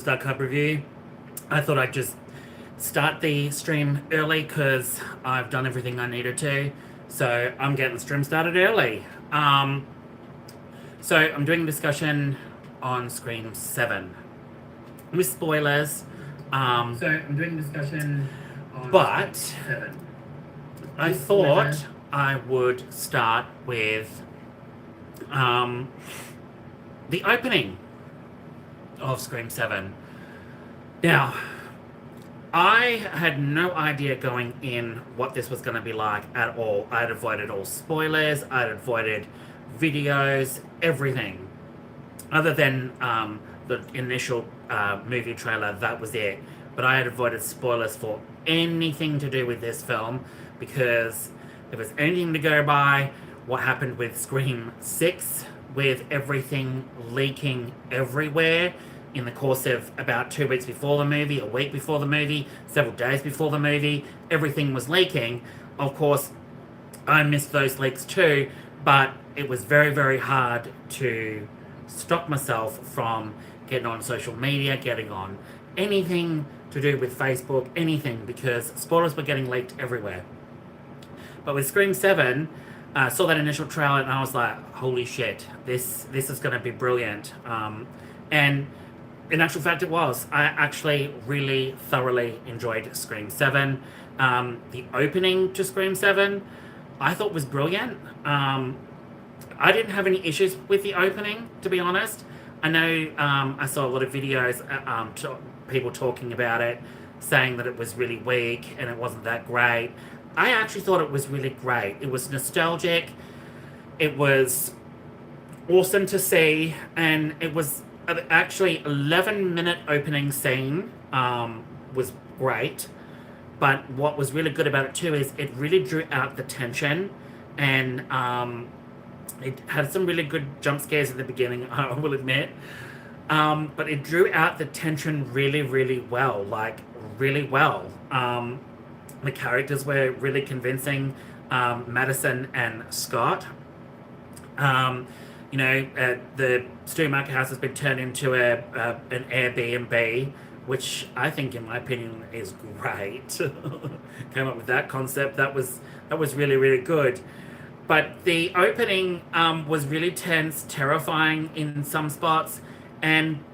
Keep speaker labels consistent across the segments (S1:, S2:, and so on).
S1: Starcub review. I thought I'd just start the stream early because I've done everything I needed to. So I'm getting the stream started early. So I'm doing a discussion on Scream 7 with spoilers. But
S2: 7.
S1: I thought I would start with the opening of Scream 7. Now, I had no idea going in what this was going to be like at all. I'd avoided all spoilers, I'd avoided videos, everything. Other than the initial movie trailer, that was it. But I had avoided spoilers for anything to do with this film because if there's anything to go by, what happened with Scream 6, with everything leaking everywhere in the course of about 2 weeks before the movie, a week before the movie, several days before the movie, everything was leaking. Of course, I missed those leaks too, but it was very, very hard to stop myself from getting on social media, getting on anything to do with Facebook, anything, because spoilers were getting leaked everywhere. But with Scream 7, I saw that initial trailer and I was like, holy shit, this is going to be brilliant. And in actual fact, it was. I actually really thoroughly enjoyed Scream 7. The opening to Scream 7, I thought was brilliant. I didn't have any issues with the opening, to be honest. I know I saw a lot of videos, people talking about it, saying that it was really weak and it wasn't that great. I actually thought it was really great. It was nostalgic. It was awesome to see, and it was actually 11-minute opening scene was great. But what was really good about it too is it really drew out the tension, and it had some really good jump scares at the beginning, I will admit. But it drew out the tension really, really well, like really well. The characters were really convincing, Madison and Scott. The Stu Market house has been turned into an Airbnb, which I think, in my opinion, is great. Came up with that concept. That was really, really good. But the opening was really tense, terrifying in some spots, and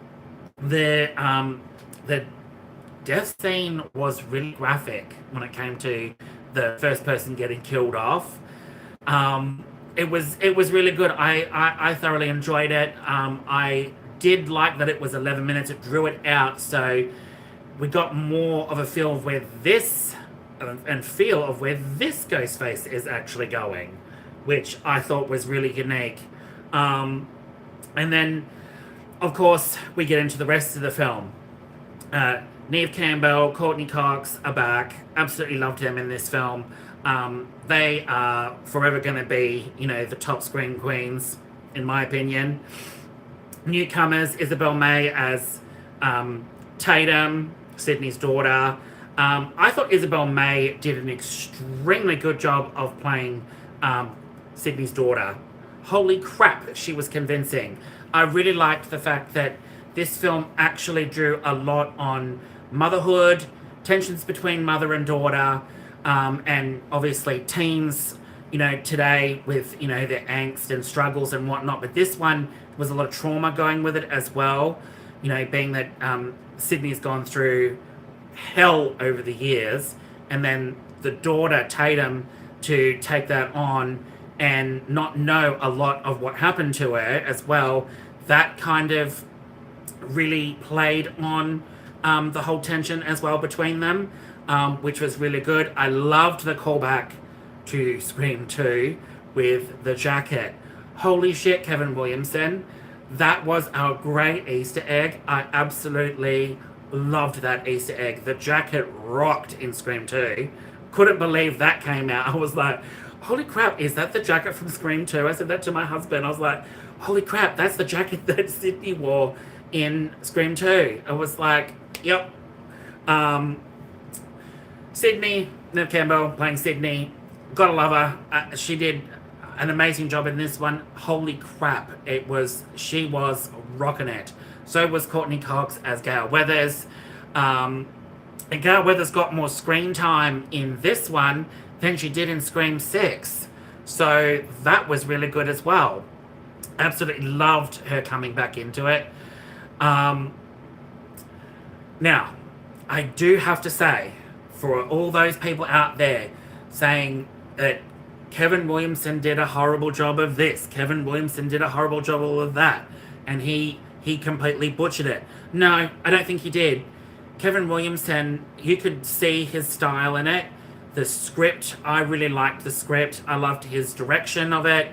S1: the death scene was really graphic when it came to the first person getting killed off. It was really good. I thoroughly enjoyed it. I did like that it was 11 minutes. It drew it out, so we got more of a feel of where this Ghostface is actually going, which I thought was really unique. And then, of course, we get into the rest of the film. Neve Campbell, Courtney Cox are back. Absolutely loved them in this film. They are forever going to be, the top screen queens, in my opinion. Newcomers, Isabel May as Tatum, Sydney's daughter. I thought Isabel May did an extremely good job of playing Sydney's daughter. Holy crap, she was convincing. I really liked the fact that this film actually drew a lot on motherhood, tensions between mother and daughter, and obviously teens, today with, their angst and struggles and whatnot. But this one was a lot of trauma going with it as well, being that Sydney's gone through hell over the years, and then the daughter, Tatum, to take that on and not know a lot of what happened to her as well. That kind of really played on the whole tension as well between them, which was really good. I loved the callback to Scream 2 with the jacket. Holy shit, Kevin Williamson. That was a great Easter egg. I absolutely loved that Easter egg. The jacket rocked in Scream 2. Couldn't believe that came out. I was like, holy crap, is that the jacket from Scream 2? I said that to my husband. I was like, holy crap, that's the jacket that Sydney wore in Scream 2. I was like, yep. Sydney, Neve Campbell playing Sydney. Gotta love her. She did an amazing job in this one. Holy crap, she was rocking it. So was Courtney Cox as Gale Weathers. And Gale Weathers got more screen time in this one than she did in Scream 6. So that was really good as well. Absolutely loved her coming back into it. Now, I do have to say, for all those people out there saying that Kevin Williamson did a horrible job of this, Kevin Williamson did a horrible job of that, and he completely butchered it. No, I don't think he did. Kevin Williamson, you could see his style in it. The script, I really liked the script. I loved his direction of it,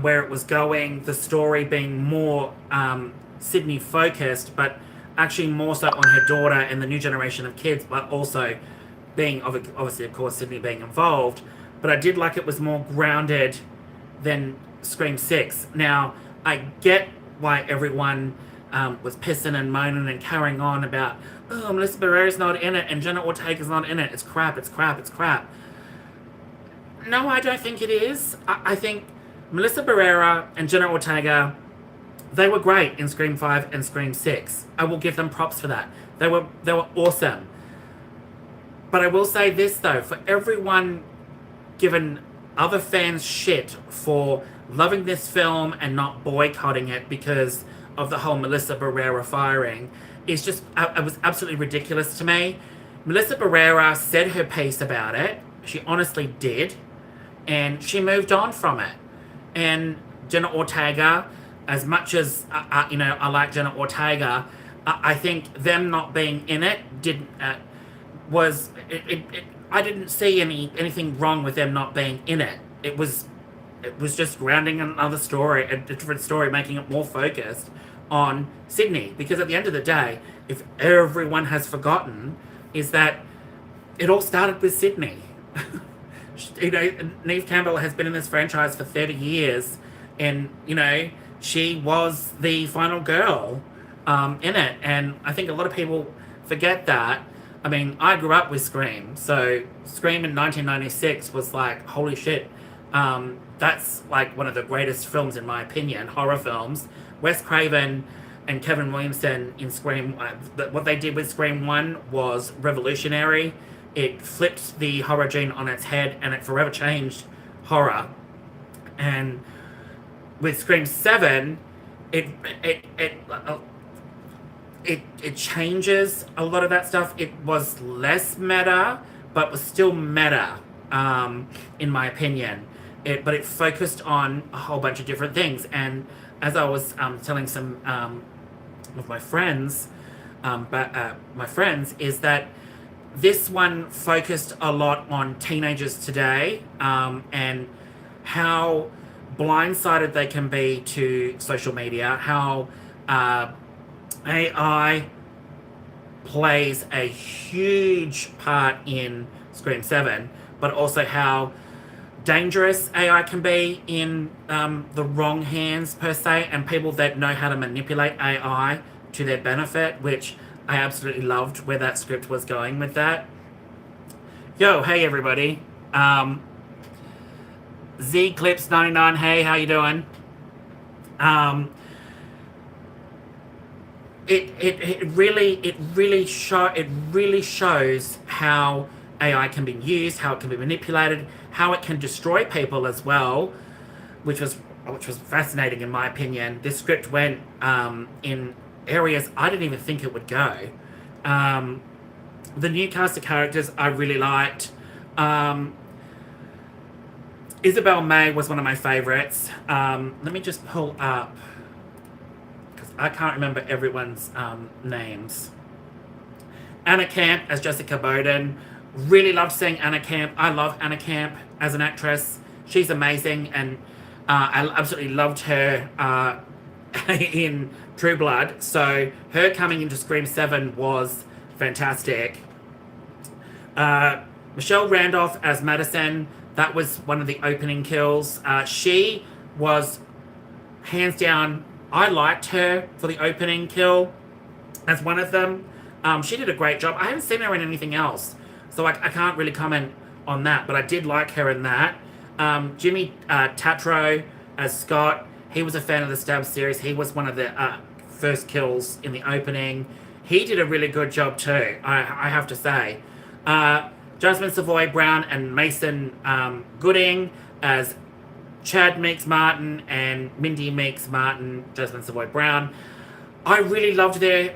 S1: where it was going, the story being more Sydney focused, but actually more so on her daughter and the new generation of kids, but also being, obviously, of course, Sydney being involved. But I did like it was more grounded than Scream 6. Now, I get why everyone was pissing and moaning and carrying on about, oh, Melissa Barrera's not in it and Jenna Ortega's not in it. It's crap, it's crap, it's crap. No, I don't think it is. I think Melissa Barrera and Jenna Ortega, they were great in Scream 5 and Scream 6. I will give them props for that. They were awesome. But I will say this, though. For everyone giving other fans shit for loving this film and not boycotting it because of the whole Melissa Barrera firing, is just, it was absolutely ridiculous to me. Melissa Barrera said her piece about it. She honestly did. And she moved on from it. And Jenna Ortega, as much as I like Jenna Ortega, I think them not being in it didn't I didn't see anything wrong with them not being in it. It was just grounding another story, a different story, making it more focused on Sydney. Because at the end of the day, if everyone has forgotten, is that it all started with Sydney. Neve Campbell has been in this franchise for 30 years, and she was the final girl in it. And I think a lot of people forget that. I mean, I grew up with Scream, so Scream in 1996 was like, holy shit. That's like one of the greatest films, in my opinion, horror films. Wes Craven and Kevin Williamson in Scream, what they did with Scream 1 was revolutionary. It flipped the horror gene on its head, and it forever changed horror. And with Scream 7, it changes a lot of that stuff. It was less meta, but was still meta, in my opinion. But it focused on a whole bunch of different things. And as I was telling some of my friends, is that this one focused a lot on teenagers today, and how blindsided they can be to social media, how AI plays a huge part in Scream 7, but also how dangerous AI can be in the wrong hands, per se, and people that know how to manipulate AI to their benefit, which I absolutely loved where that script was going with that. Yo, hey everybody. ZClips99, hey, how you doing? It really shows how AI can be used, how it can be manipulated, how it can destroy people as well, which was fascinating in my opinion. This script went in areas I didn't even think it would go. The new cast of characters I really liked. Isabel May was one of my favorites. Let me just pull up, because I can't remember everyone's names. Anna Camp as Jessica Bowden. Really loved seeing Anna Camp. I love Anna Camp as an actress. She's amazing, and I absolutely loved her in True Blood. So her coming into Scream 7 was fantastic. Michelle Randolph as Madison. That was one of the opening kills. She was, hands down, I liked her for the opening kill as one of them. She did a great job. I haven't seen her in anything else, so I can't really comment on that, but I did like her in that. Jimmy Tatro as Scott. He was a fan of the Stab series. He was one of the first kills in the opening. He did a really good job too, I have to say. Jasmine Savoy Brown and Mason Gooding as Chad Meeks Martin and Mindy Meeks Martin, Jasmine Savoy Brown. I really loved their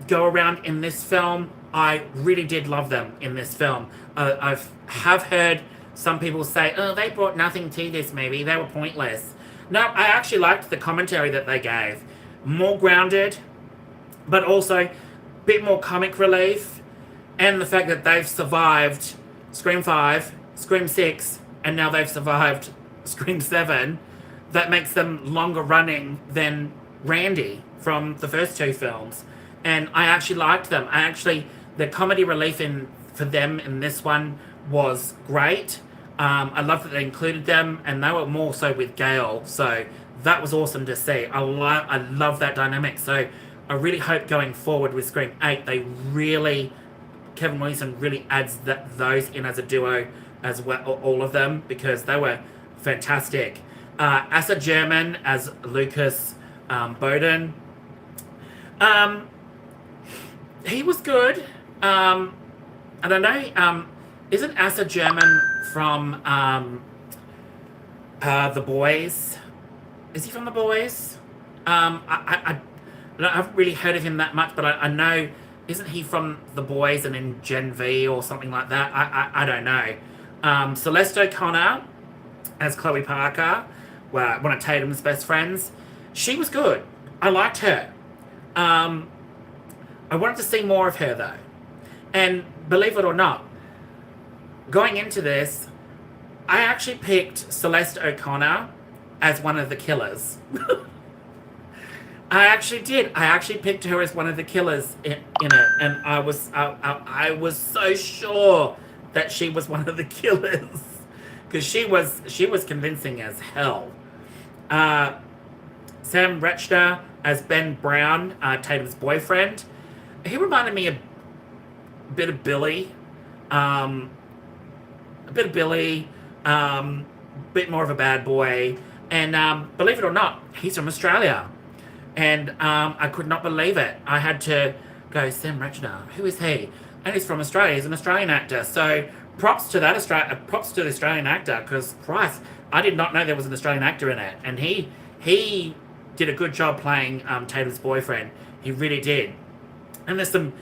S1: go around in this film. I really did love them in this film. I have heard some people say, oh, they brought nothing to this movie. They were pointless. No, I actually liked the commentary that they gave. More grounded, but also a bit more comic relief. And the fact that they've survived Scream 5, Scream 6, and now they've survived Scream 7. That makes them longer running than Randy from the first two films. And I actually liked them. The comedy relief for them in this one was great. I loved that they included them, and they were more so with Gail, so that was awesome to see. I love that dynamic. So I really hope going forward with Scream 8, Kevin Williamson really adds those in as a duo as well, all of them, because they were fantastic. Asa German as Lucas Bowden. He was good. I don't know. Isn't Asa German from The Boys? Is he from The Boys? I haven't really heard of him that much, but I know, isn't he from The Boys and in Gen V or something like that? I don't know. Celeste O'Connor as Chloe Parker, one of Tatum's best friends. She was good. I liked her. I wanted to see more of her though. And believe it or not, going into this, I actually picked Celeste O'Connor as one of the killers. I actually did. I actually picked her as one of the killers in it, and I was so sure that she was one of the killers because she was convincing as hell. Sam Rechner as Ben Brown, Tatum's boyfriend. He reminded me a bit of Billy. Bit more of a bad boy. And believe it or not, he's from Australia. And I could not believe it. I had to go, Sam Rechner, who is he? And he's from Australia. He's an Australian actor. So props to the Australian actor, because Christ, I did not know there was an Australian actor in it. And he did a good job playing Tatum's boyfriend. He really did. And there's some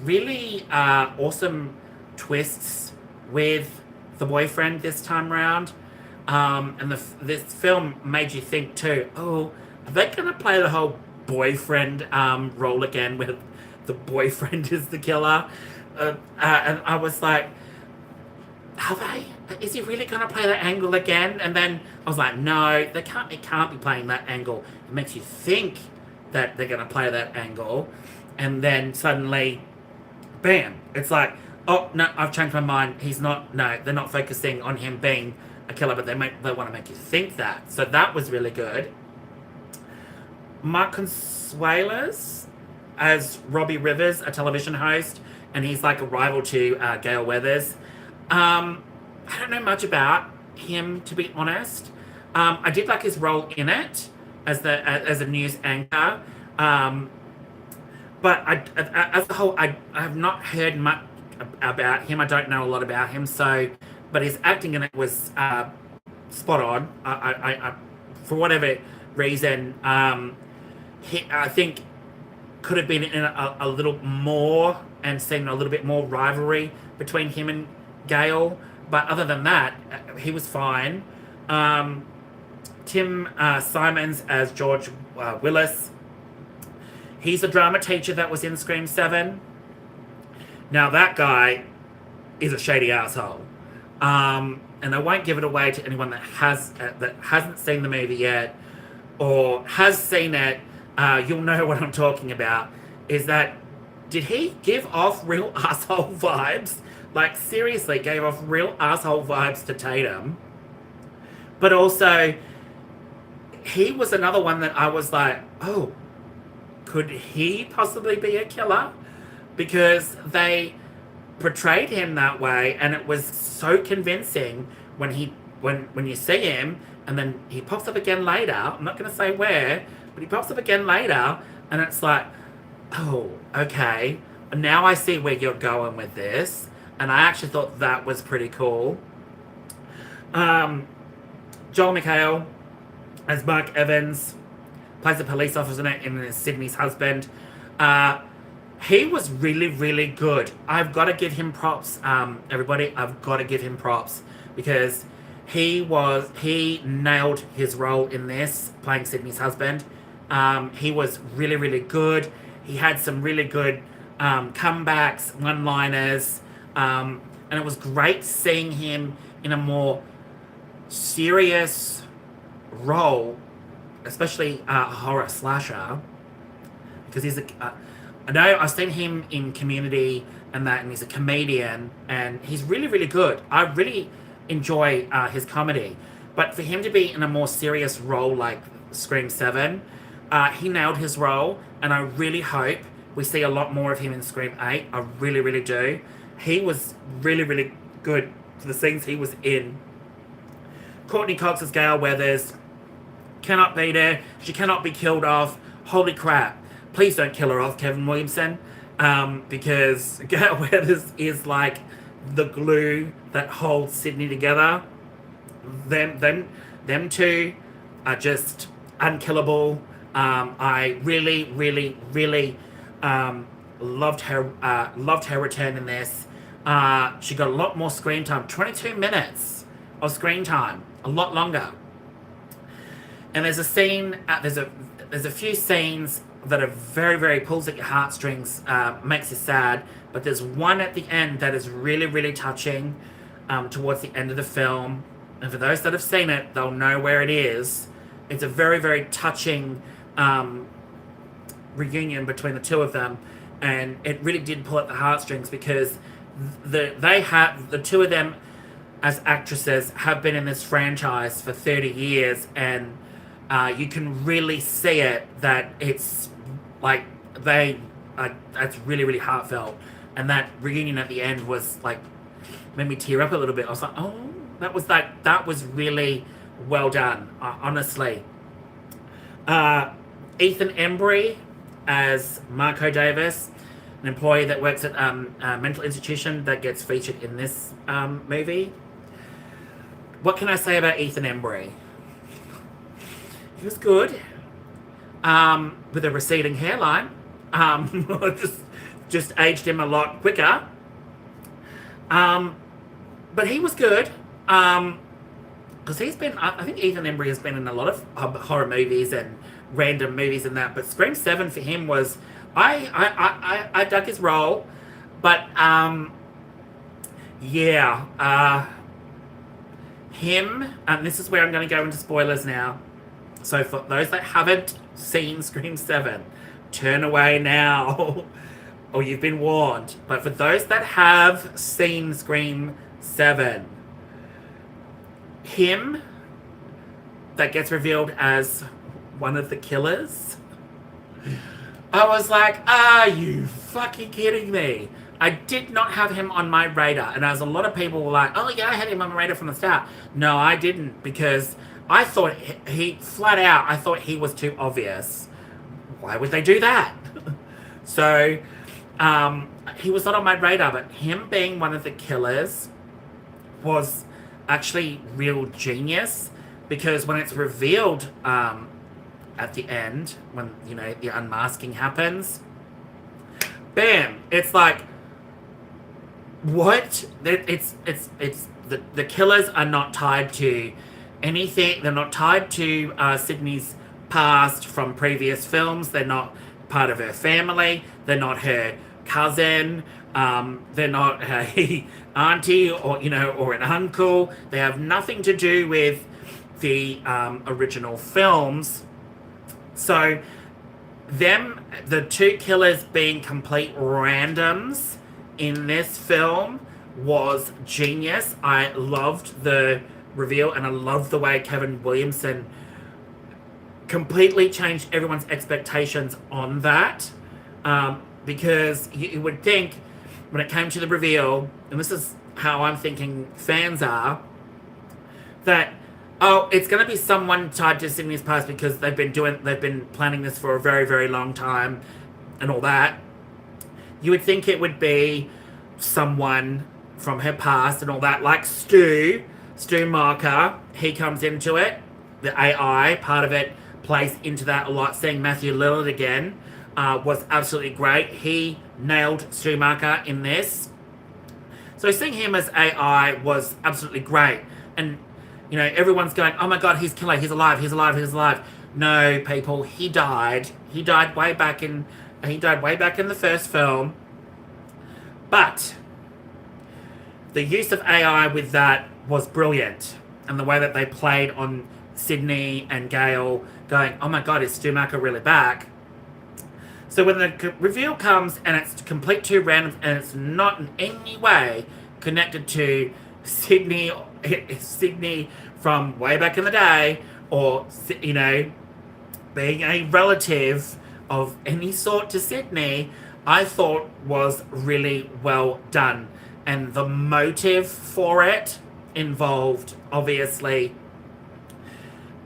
S1: really awesome twists with the boyfriend this time round. And this film made you think too, oh, are they going to play the whole boyfriend role again where the boyfriend is the killer? And I was like, are they? Is he really going to play that angle again? And then I was like, no, it can't be playing that angle. It makes you think that they're going to play that angle. And then suddenly, bam, it's like, oh, no, I've changed my mind. They're not focusing on him being a killer, but they want to make you think that. So that was really good. Mark Consuelos as Robbie Rivers, a television host, and he's like a rival to Gale Weathers. I don't know much about him, to be honest. I did like his role in it as a news anchor. But as a whole, I have not heard much about him. I don't know a lot about him. But his acting in it was spot on. I for whatever reason, I think could have been in a little more and seen a little bit more rivalry between him and Gale. But other than that, he was fine. Tim Simons as George Willis. He's a drama teacher that was in Scream 7. Now that guy is a shady asshole. And I won't give it away to anyone that hasn't seen the movie yet or has seen it. You'll know what I'm talking about. Is that, did he give off real asshole vibes? Like, seriously, gave off real asshole vibes to Tatum. But also, he was another one that I was like, oh, could he possibly be a killer? Because they portrayed him that way, and it was so convincing when you see him, and then he pops up again later. I'm not going to say where, but he pops up again later. And it's like, oh, okay. Now I see where you're going with this. And I actually thought that was pretty cool. Joel McHale as Mark Evans plays a police officer in Sydney's husband. He was really, really good. I've got to give him props, everybody. I've got to give him props because he nailed his role in this, playing Sydney's husband. He was really, really good. He had some really good comebacks, one-liners, and it was great seeing him in a more serious role, especially a horror slasher, because he's I know I've seen him in Community and that, and he's a comedian, and he's really, really good. I really enjoy his comedy, but for him to be in a more serious role like Scream 7, he nailed his role, and I really hope we see a lot more of him in Scream 8. I really, really do. He was really, really good for the scenes he was in. Courtney Cox as Gail Weathers. Cannot beat her. She cannot be killed off. Holy crap. Please don't kill her off, Kevin Williamson. Because Gail Weathers is like the glue that holds Sydney together. Them two are just unkillable. I really, really, really loved her return in this. She got a lot more screen time. 22 minutes of screen time. A lot longer. And there's a scene, there's a few scenes that are very, very pulls at your heartstrings, makes you sad. But there's one at the end that is really, really touching towards the end of the film. And for those that have seen it, they'll know where it is. It's a very, very touching reunion between the two of them. And it really did pull at the heartstrings because the two of them as actresses have been in this franchise for 30 years. And you can really see it that it's like it's really, really heartfelt. And that reunion at the end was like, made me tear up a little bit. I was like, oh, that was really well done, honestly. Ethan Embry as Marco Davis, an employee that works at a mental institution that gets featured in this movie. What can I say about Ethan Embry? He was good, with a receding hairline. Just aged him a lot quicker. But he was good. Because he's been, I think Ethan Embry has been in a lot of horror movies and random movies and that. But Scream 7 for him was, I dug his role. But, yeah. Him, and this is where I'm going to go into spoilers now. So for those that haven't seen Scream 7, turn away now. Or you've been warned. But for those that have seen Scream 7, him that gets revealed as one of the killers, I was like, are you fucking kidding me? I did not have him on my radar. And as a lot of people were like, oh yeah, I had him on my radar from the start. No, I didn't, because I thought he flat out, I thought he was too obvious. Why would they do that? So, he was not on my radar, but him being one of the killers was actually real genius, because when it's revealed at the end, when, you know, the unmasking happens, bam, it's like, what? It's the killers are not tied to anything. They're not tied to Sydney's past from previous films. They're not part of her family. They're not her cousin. They're not her auntie or, you know, or an uncle. They have nothing to do with the original films. So the two killers being complete randoms in this film was genius. I loved the reveal, and I loved the way Kevin Williamson completely changed everyone's expectations on that. Because you would think when it came to the reveal, and this is how I'm thinking fans are, that Oh, it's going to be someone tied to Sydney's past because they've been planning this for a very, very long time and all that. You would think it would be someone from her past and all that, like Stu Marker. He comes into it. The AI part of it plays into that a lot. Seeing Matthew Lillard again was absolutely great. He nailed Stu Marker in this. So seeing him as AI was absolutely great. And, you know, everyone's going, oh my God, he's killer, he's alive, he's alive, he's alive. No, people, he died. He died way back in the first film. But the use of AI with that was brilliant. And the way that they played on Sydney and Gail going, oh my God, is Stu Marker really back? So when the reveal comes and it's complete too random and it's not in any way connected to Sydney from way back in the day, or, you know, being a relative of any sort to Sydney, I thought was really well done. And the motive for it involved, obviously,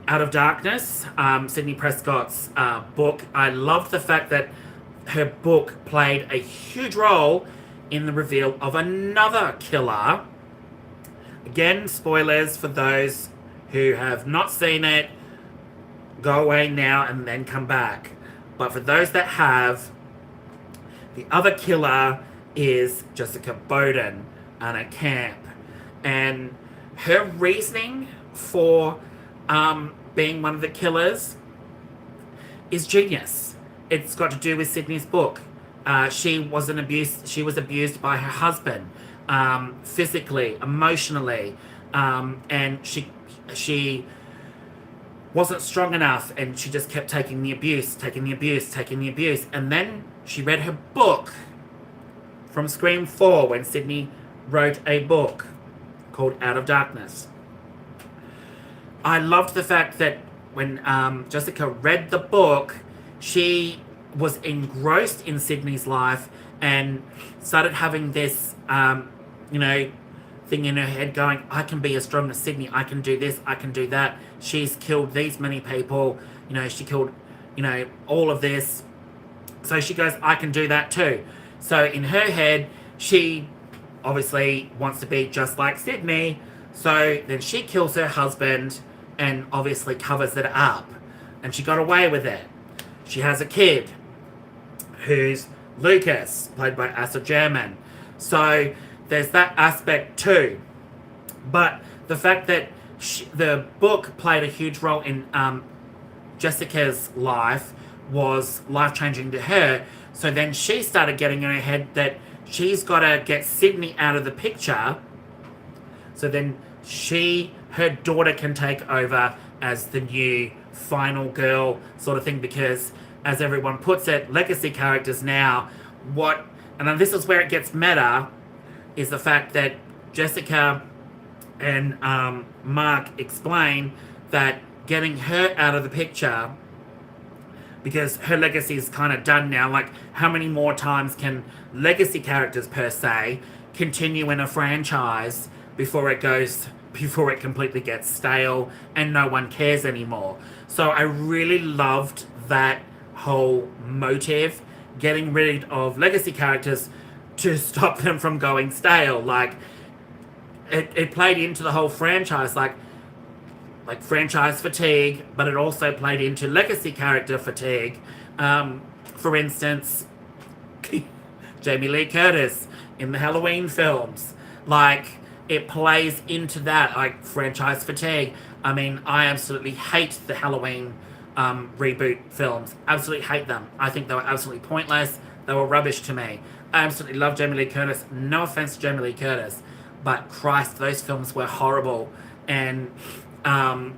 S1: Out of Darkness, Sydney Prescott's book. I loved the fact that her book played a huge role in the reveal of another killer. Again, spoilers for those who have not seen it. Go away now and then come back. But for those that have, the other killer is Jessica Bowden at a camp. And her reasoning for being one of the killers is genius. It's got to do with Sydney's book. She was abused by her husband, physically, emotionally, and she wasn't strong enough, and she just kept taking the abuse. And then she read her book from Scream 4 when Sydney wrote a book called Out of Darkness. I loved the fact that when Jessica read the book, she was engrossed in Sydney's life and started having this, thing in her head going, I can be as strong as Sydney, I can do this, I can do that. She's killed these many people, she killed, all of this. So she goes, I can do that too. So in her head, she obviously wants to be just like Sydney. So then she kills her husband and obviously covers it up. And she got away with it. She has a kid who's Lucas, played by Asa German. So there's that aspect too. But the fact that the book played a huge role in Jessica's life was life-changing to her. So then she started getting in her head that she's got to get Sydney out of the picture. So then her daughter can take over as the new final girl sort of thing, because as everyone puts it, legacy characters now, and this is where it gets meta, is the fact that Jessica and Mark explain that getting her out of the picture, because her legacy is kind of done now, like how many more times can legacy characters per se continue in a franchise before it completely gets stale and no one cares anymore. So I really loved that whole motive, getting rid of legacy characters to stop them from going stale. Like it played into the whole franchise, like franchise fatigue, but it also played into legacy character fatigue. For instance, Jamie Lee Curtis in the Halloween films, like it plays into that, like franchise fatigue. I mean, I absolutely hate the Halloween reboot films. Absolutely hate them. I think they were absolutely pointless. They were rubbish to me. I absolutely love Jamie Lee Curtis. No offense to Jamie Lee Curtis, but Christ, those films were horrible. And I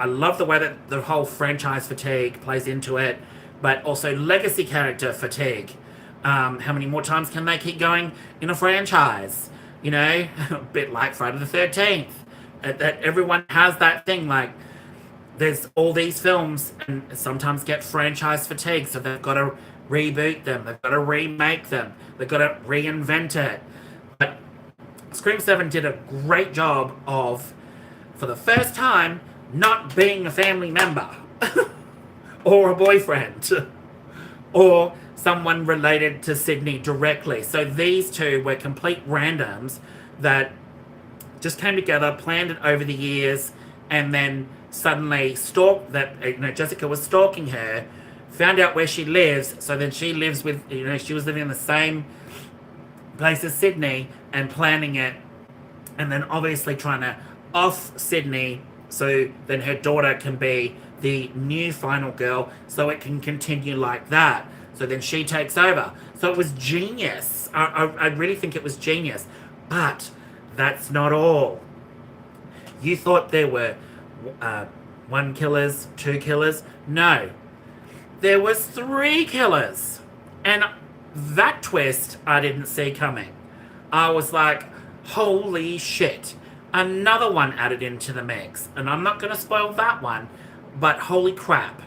S1: love the way that the whole franchise fatigue plays into it, but also legacy character fatigue. How many more times can they keep going in a franchise? A bit like Friday the 13th. That everyone has that thing, like there's all these films and sometimes get franchise fatigue, so they've got to reboot them, they've got to remake them, they've got to reinvent it. But Scream 7 did a great job of for the first time, not being a family member or a boyfriend or someone related to Sydney directly. So these two were complete randoms that just came together, planned it over the years, and then suddenly stalked that, Jessica was stalking her, found out where she lives, so then she lives with, she was living in the same place as Sydney and planning it, and then obviously trying to off Sydney so then her daughter can be the new final girl so it can continue like that. So then she takes over. So it was genius. I really think it was genius. But that's not all. You thought there were 1 killers, 2 killers. No. There was 3 killers. And that twist I didn't see coming. I was like, holy shit. Another one added into the mix. And I'm not going to spoil that one. But holy crap.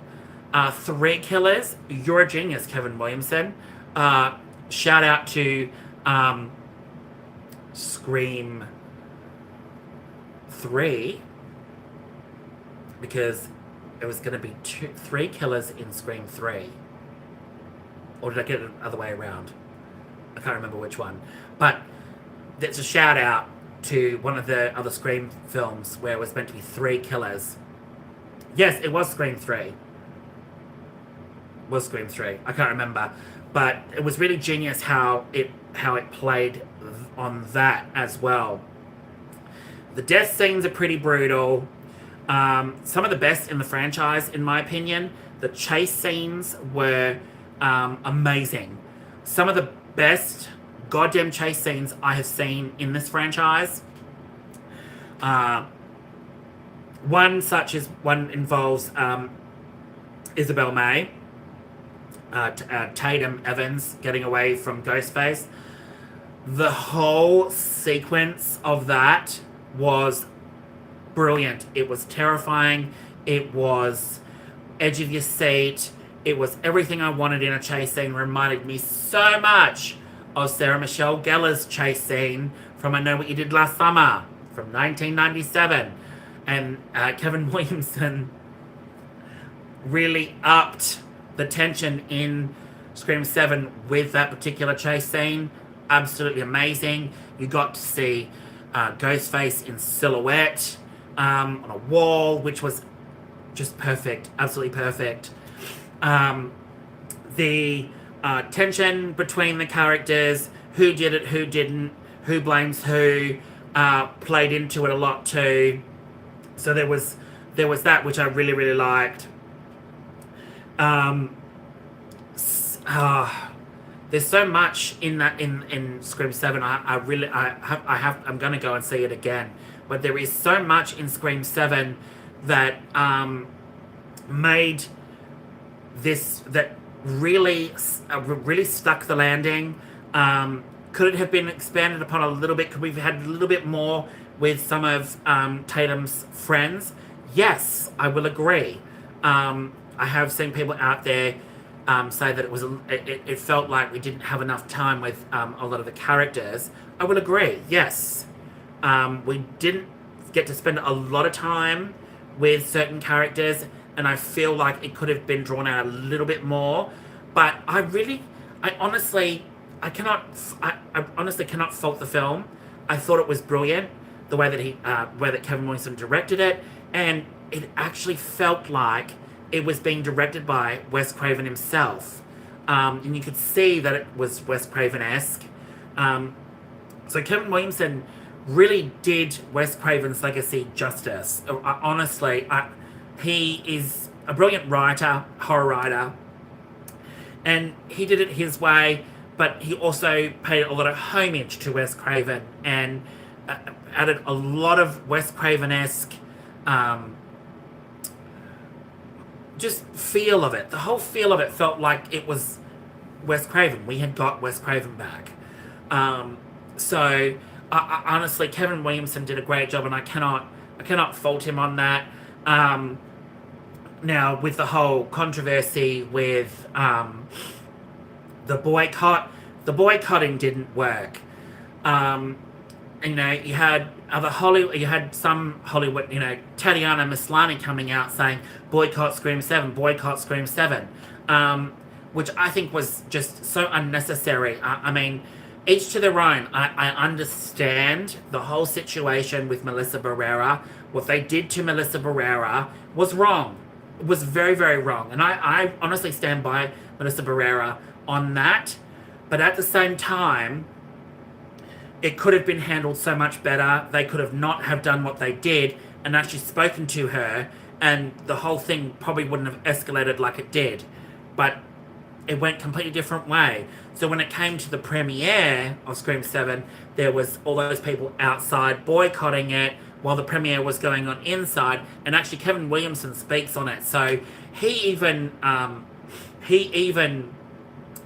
S1: 3 killers. You're a genius, Kevin Williamson. Shout out to Scream 3. Because it was going to be 3 killers in Scream 3. Or did I get it the other way around? I can't remember which one. But it's a shout out to one of the other Scream films where it was meant to be 3 killers. Yes, it was Scream 3. Was Scream 3. I can't remember. But it was really genius how it played on that as well. The death scenes are pretty brutal. Some of the best in the franchise, in my opinion. The chase scenes were amazing. Some of the best goddamn chase scenes I have seen in this franchise. One involves Isabel May, Tatum Evans getting away from Ghostface. The whole sequence of that was brilliant. It was terrifying. It was edge of your seat. It was everything I wanted in a chase scene. Reminded me so much of Sarah Michelle Gellar's chase scene from I Know What You Did Last Summer from 1997. And Kevin Williamson really upped the tension in Scream 7 with that particular chase scene. Absolutely amazing. You got to see Ghostface in silhouette on a wall, which was just perfect. Absolutely perfect. The tension between the characters, who did it, who didn't, who blames who, played into it a lot too. So there was that which I really, really liked. There's so much in that in Scream 7. I'm gonna go and see it again. But there is so much in Scream 7 that made this, that really stuck the landing. Could it have been expanded upon a little bit? Could we have had a little bit more with some of Tatum's friends? Yes, I will agree. I have seen people out there say that it felt like we didn't have enough time with a lot of the characters. I will agree, yes. We didn't get to spend a lot of time with certain characters, and I feel like it could have been drawn out a little bit more. But I honestly cannot fault the film. I thought it was brilliant, the way that Kevin Williamson directed it, and it actually felt like it was being directed by Wes Craven himself. And you could see that it was Wes Craven-esque. So Kevin Williamson really did Wes Craven's legacy justice. Honestly, he is a brilliant writer, horror writer, and he did it his way, but he also paid a lot of homage to Wes Craven and added a lot of Wes Craven-esque just feel of it. The whole feel of it felt like it was Wes Craven. We had got Wes Craven back. So honestly, Kevin Williamson did a great job, and I cannot fault him on that. Now, with the whole controversy with the boycotting didn't work. you know, you had you had some Hollywood, you know, Tatiana Maslany coming out saying boycott Scream 7, boycott Scream 7, which I think was just so unnecessary. I mean, each to their own. I understand the whole situation with Melissa Barrera. What they did to Melissa Barrera was wrong. It was very, very wrong. And I honestly stand by Melissa Barrera on that. But at the same time, it could have been handled so much better. They could have not have done what they did and actually spoken to her, and the whole thing probably wouldn't have escalated like it did. But it went completely different way. So when it came to the premiere of Scream 7, there was all those people outside boycotting it while the premiere was going on inside, and actually Kevin Williamson speaks on it. So he even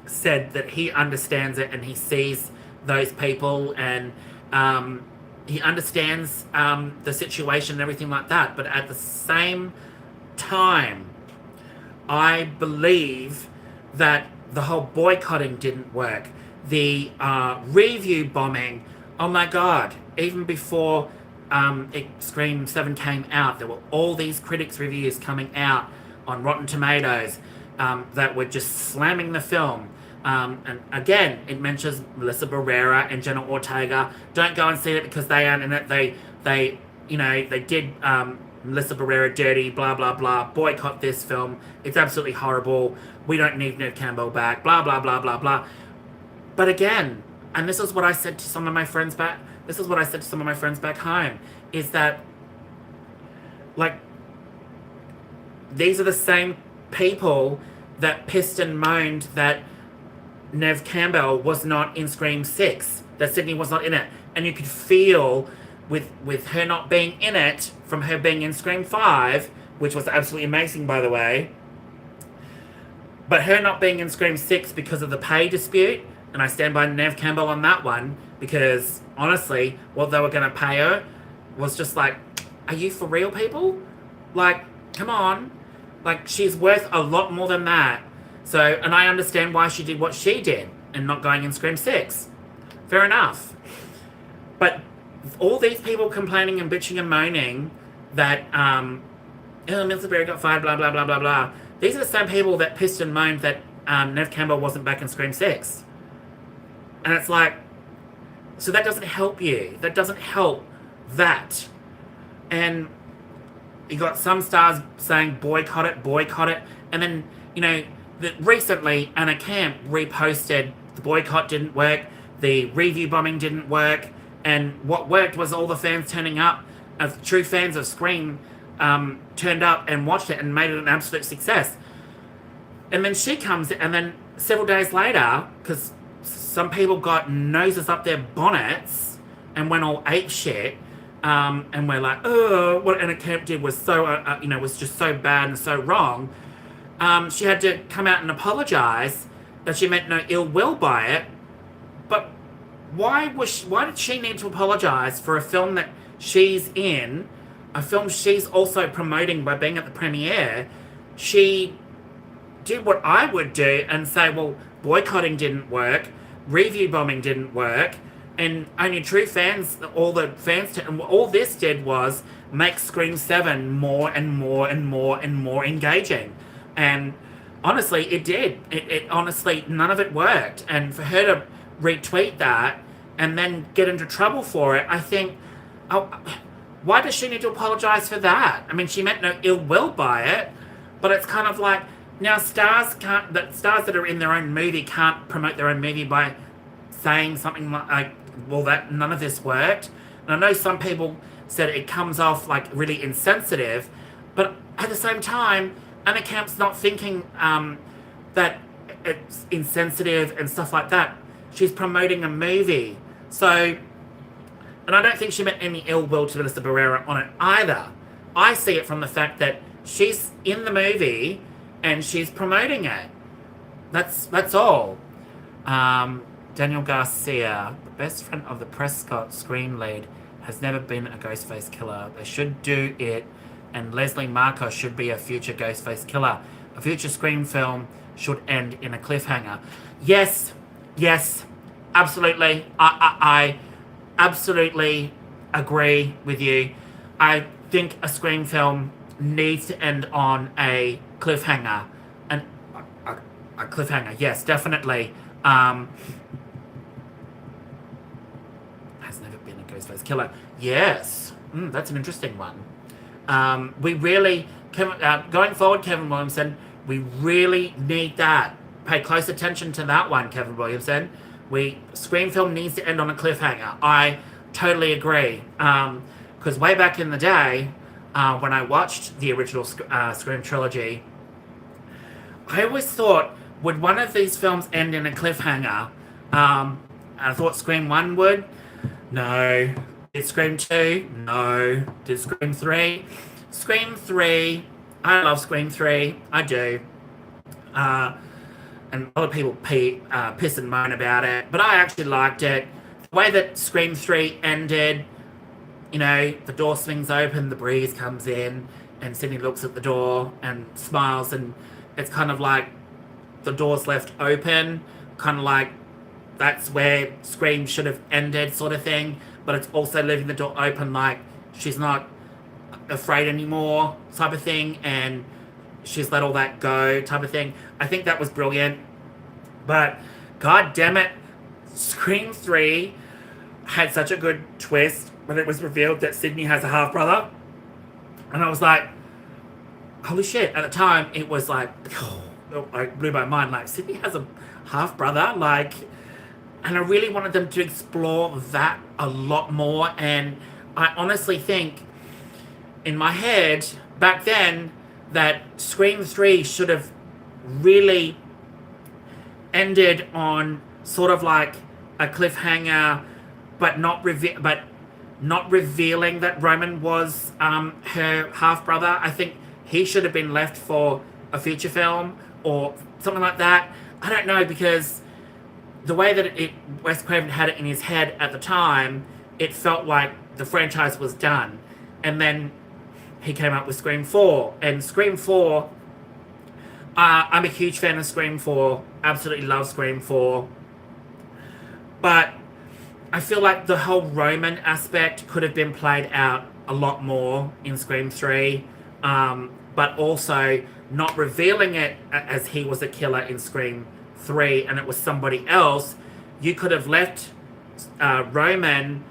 S1: said that he understands it and he sees those people, and he understands the situation and everything like that. But at the same time, I believe that the whole boycotting didn't work. The review bombing, oh my god, even before Scream 7 came out, there were all these critics' reviews coming out on Rotten Tomatoes that were just slamming the film. And again, it mentions Melissa Barrera and Jenna Ortega. Don't go and see it because they aren't in it. They did Melissa Barrera dirty, blah, blah, blah. Boycott this film. It's absolutely horrible. We don't need Neve Campbell back, blah, blah, blah, blah, blah. But again, and this is what I said to some of my friends back home, is that, like, these are the same people that pissed and moaned that Neve Campbell was not in Scream 6, that Sydney was not in it. And you could feel with her not being in it, from her being in Scream 5, which was absolutely amazing, by the way, but her not being in Scream 6 because of the pay dispute, and I stand by Neve Campbell on that one, because honestly, what they were going to pay her was just like, are you for real, people? Like, come on. Like, she's worth a lot more than that. So, and I understand why she did what she did and not going in Scream 6. Fair enough. But all these people complaining and bitching and moaning that, Melissa Barrera got fired, blah, blah, blah, blah, blah. These are the same people that pissed and moaned that Neve Campbell wasn't back in Scream 6. And it's like, so that doesn't help you. That doesn't help that. And you got some stars saying boycott it. And then, you know, recently Anna Camp reposted the boycott didn't work, the review bombing didn't work, and what worked was all the fans turning up, as true fans of Scream, turned up and watched it and made it an absolute success. And then she comes in, and then several days later, because some people got noses up their bonnets and went all ape shit, and we're like, oh, what Anna Camp did was so, was just so bad and so wrong. She had to come out and apologize that she meant no ill will by it. But why did she need to apologize for a film that she's in, a film she's also promoting by being at the premiere? She did what I would do and say, well, boycotting didn't work, review bombing didn't work, and only true fans, all this did was make Scream 7 more and more and more and more engaging. And honestly, it did. It honestly, none of it worked. And for her to retweet that and then get into trouble for it, I think, why does she need to apologize for that? I mean, she meant no ill will by it, but it's kind of like, now stars that are in their own movie can't promote their own movie by saying something like, well, that none of this worked. And I know some people said it comes off like really insensitive, but at the same time, Anna Camp's not thinking that it's insensitive and stuff like that. She's promoting a movie. So, and I don't think she meant any ill will to Melissa Barrera on it either. I see it from the fact that she's in the movie and she's promoting it. That's all. Daniel Garcia, the best friend of the Prescott Scream lead, has never been a Ghostface killer. They should do it, and Leslie Marco should be a future Ghostface killer. A future Scream film should end in a cliffhanger. Yes, absolutely. I absolutely agree with you. I think a Scream film needs to end on a cliffhanger. And a, a cliffhanger, yes, definitely. Has never been a Ghostface killer. Yes. That's an interesting one. We really, going forward, Kevin Williamson, we really need that. Pay close attention to that one, Kevin Williamson. Scream film needs to end on a cliffhanger. I totally agree. Because way back in the day, when I watched the original Scream trilogy, I always thought, would one of these films end in a cliffhanger? I thought Scream 1 would. No. Did Scream 2? No. Did Scream 3? Scream 3. I love Scream 3. I do. And a lot of people piss and moan about it, but I actually liked it. The way that Scream 3 ended, the door swings open, the breeze comes in, and Sydney looks at the door and smiles, and it's kind of like the door's left open, kind of like that's where Scream should have ended, sort of thing, but it's also leaving the door open like she's not afraid anymore, type of thing, and she's let all that go, type of thing. I think that was brilliant. But god damn it, Scream 3 had such a good twist when it was revealed that Sydney has a half brother. And I was like, holy shit. At the time it was like, it blew my mind, like Sydney has a half brother, like, and I really wanted them to explore that a lot more. And I honestly think in my head back then that Scream 3 should have really ended on sort of like a cliffhanger, but not revealing that Roman was her half brother. I think he should have been left for a future film or something like that. I don't know, because the way that Wes Craven had it in his head at the time, it felt like the franchise was done. And then he came up with Scream 4. And Scream 4, I'm a huge fan of Scream 4. Absolutely love Scream 4. But I feel like the whole Roman aspect could have been played out a lot more in Scream 3. But also not revealing it as he was a killer in Scream 3 and it was somebody else. You could have left Roman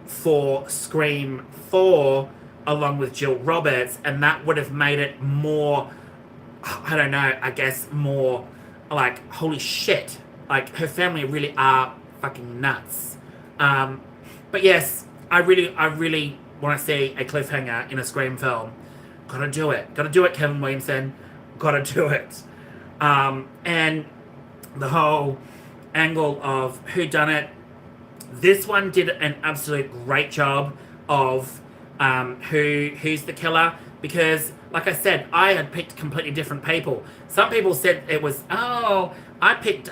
S1: for Scream 4 along with Jill Roberts, and that would have made it more, I don't know, I guess more like, holy shit, like her family really are fucking nuts. But yes, I really want to see a cliffhanger in a Scream film. Gotta do it, Kevin Williamson, gotta do it. And the whole angle of whodunit, this one did an absolute great job of who's the killer, because like I said, I had picked completely different people. Some people said it was, I picked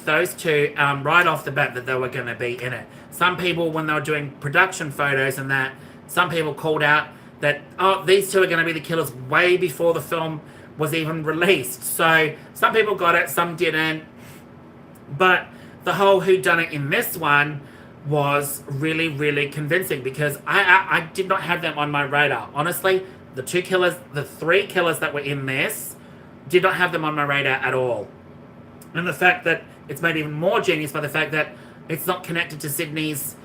S1: those two right off the bat that they were going to be in it. Some people, when they were doing production photos and that, some people called out that, these two are going to be the killers way before the film was even released. So some people got it, some didn't. But the whole whodunit in this one was really, really convincing, because I did not have them on my radar. Honestly, the three killers that were in this did not have them on my radar at all. And the fact that it's made even more genius by the fact that it's not connected to Sydney's,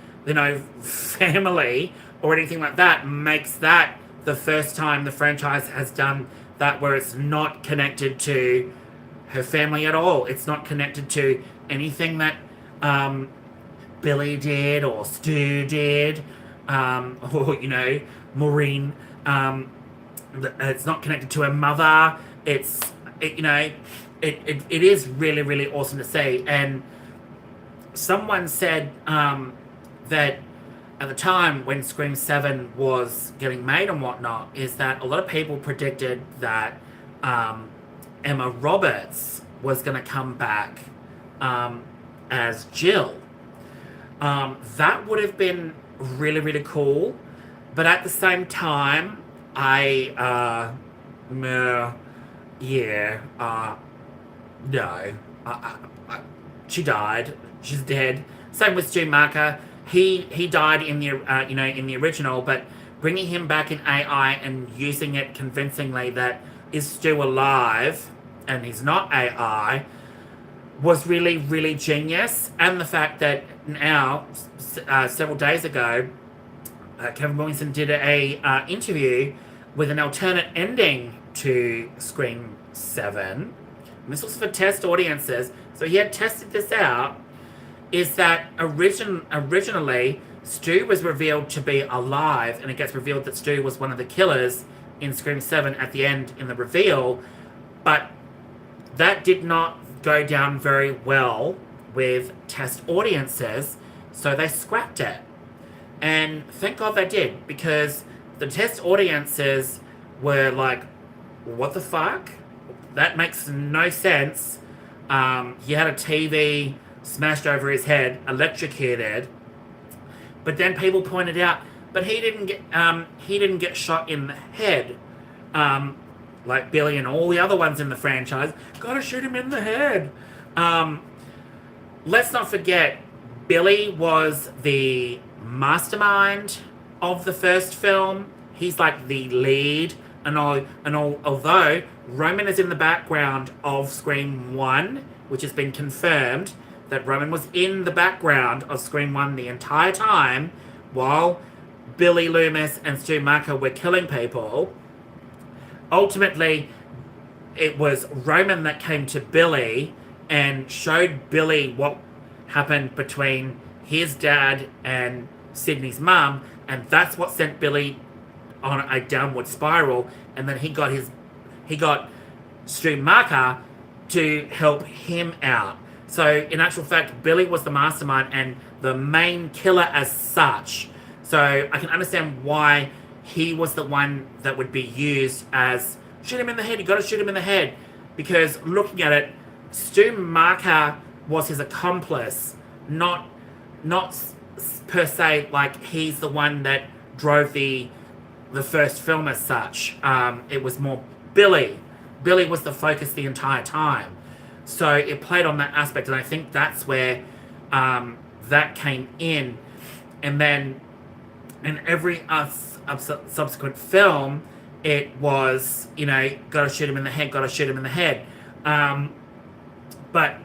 S1: family or anything like that, makes that the first time the franchise has done that, where it's not connected to her family at all. It's not connected to anything that Billy did or Stu did, or Maureen. It's not connected to her mother. It is really, really awesome to see. And someone said that at the time when Scream 7 was getting made and whatnot, is that a lot of people predicted that Emma Roberts was going to come back as Jill. That would have been really, really cool. But at the same time, no. She died. She's dead. Same with Stu Marker. he died in the in the original, but bringing him back in AI and using it convincingly that is Stu alive and he's not AI was really, really genius. And the fact that now, several days ago, Kevin Williamson did a interview with an alternate ending to Scream 7. And this was for test audiences. So he had tested this out. Is that originally Stu was revealed to be alive, and it gets revealed that Stu was one of the killers in Scream 7 at the end in the reveal, but that did not go down very well with test audiences, so they scrapped it. And thank God they did, because the test audiences were like, what the fuck? That makes no sense. He had a TV smashed over his head, electrocuted. But then people pointed out, but he didn't get shot in the head, like Billy and all the other ones in the franchise. Gotta shoot him in the head. Let's not forget, Billy was the mastermind of the first film. He's like the lead, and although Roman is in the background of Scream 1, which has been confirmed that Roman was in the background of Scream 1 the entire time while Billy Loomis and Stu Macher were killing people. Ultimately, it was Roman that came to Billy and showed Billy what happened between his dad and Sydney's mum, and that's what sent Billy on a downward spiral. And then he got Stu Macher to help him out. So in actual fact, Billy was the mastermind and the main killer as such. So I can understand why he was the one that would be used as, shoot him in the head, you gotta shoot him in the head. Because looking at it, Stu Macher was his accomplice, not per se like he's the one that drove the first film as such. It was more Billy. Billy was the focus the entire time. So it played on that aspect, and I think that's where that came in. And then in every subsequent film, it was, gotta shoot him in the head, gotta shoot him in the head. But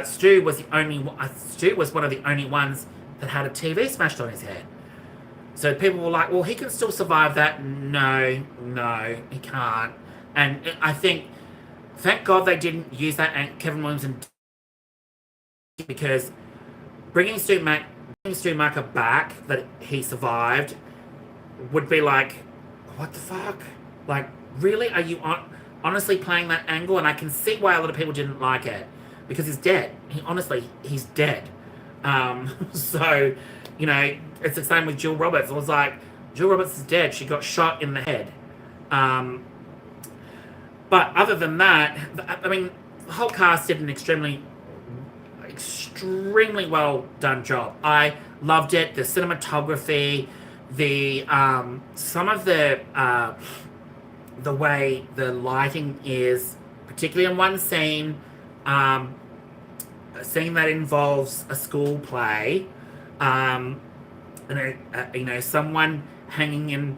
S1: Stu was one of the only ones that had a TV smashed on his head. So people were like, well, he can still survive that. No, he can't. And I think, thank God they didn't use that, and Kevin Williamson, because bringing Stu Macher back, that he survived, would be like, what the fuck? Like, really? Are you honestly playing that angle? And I can see why a lot of people didn't like it, because he's dead. He's dead. So, it's the same with Jill Roberts. I was like, Jill Roberts is dead. She got shot in the head. But other than that, I mean, the whole cast did an extremely well done job. I loved it. The cinematography, the some of the way the lighting is, particularly in one scene, a scene that involves a school play, and someone hanging in,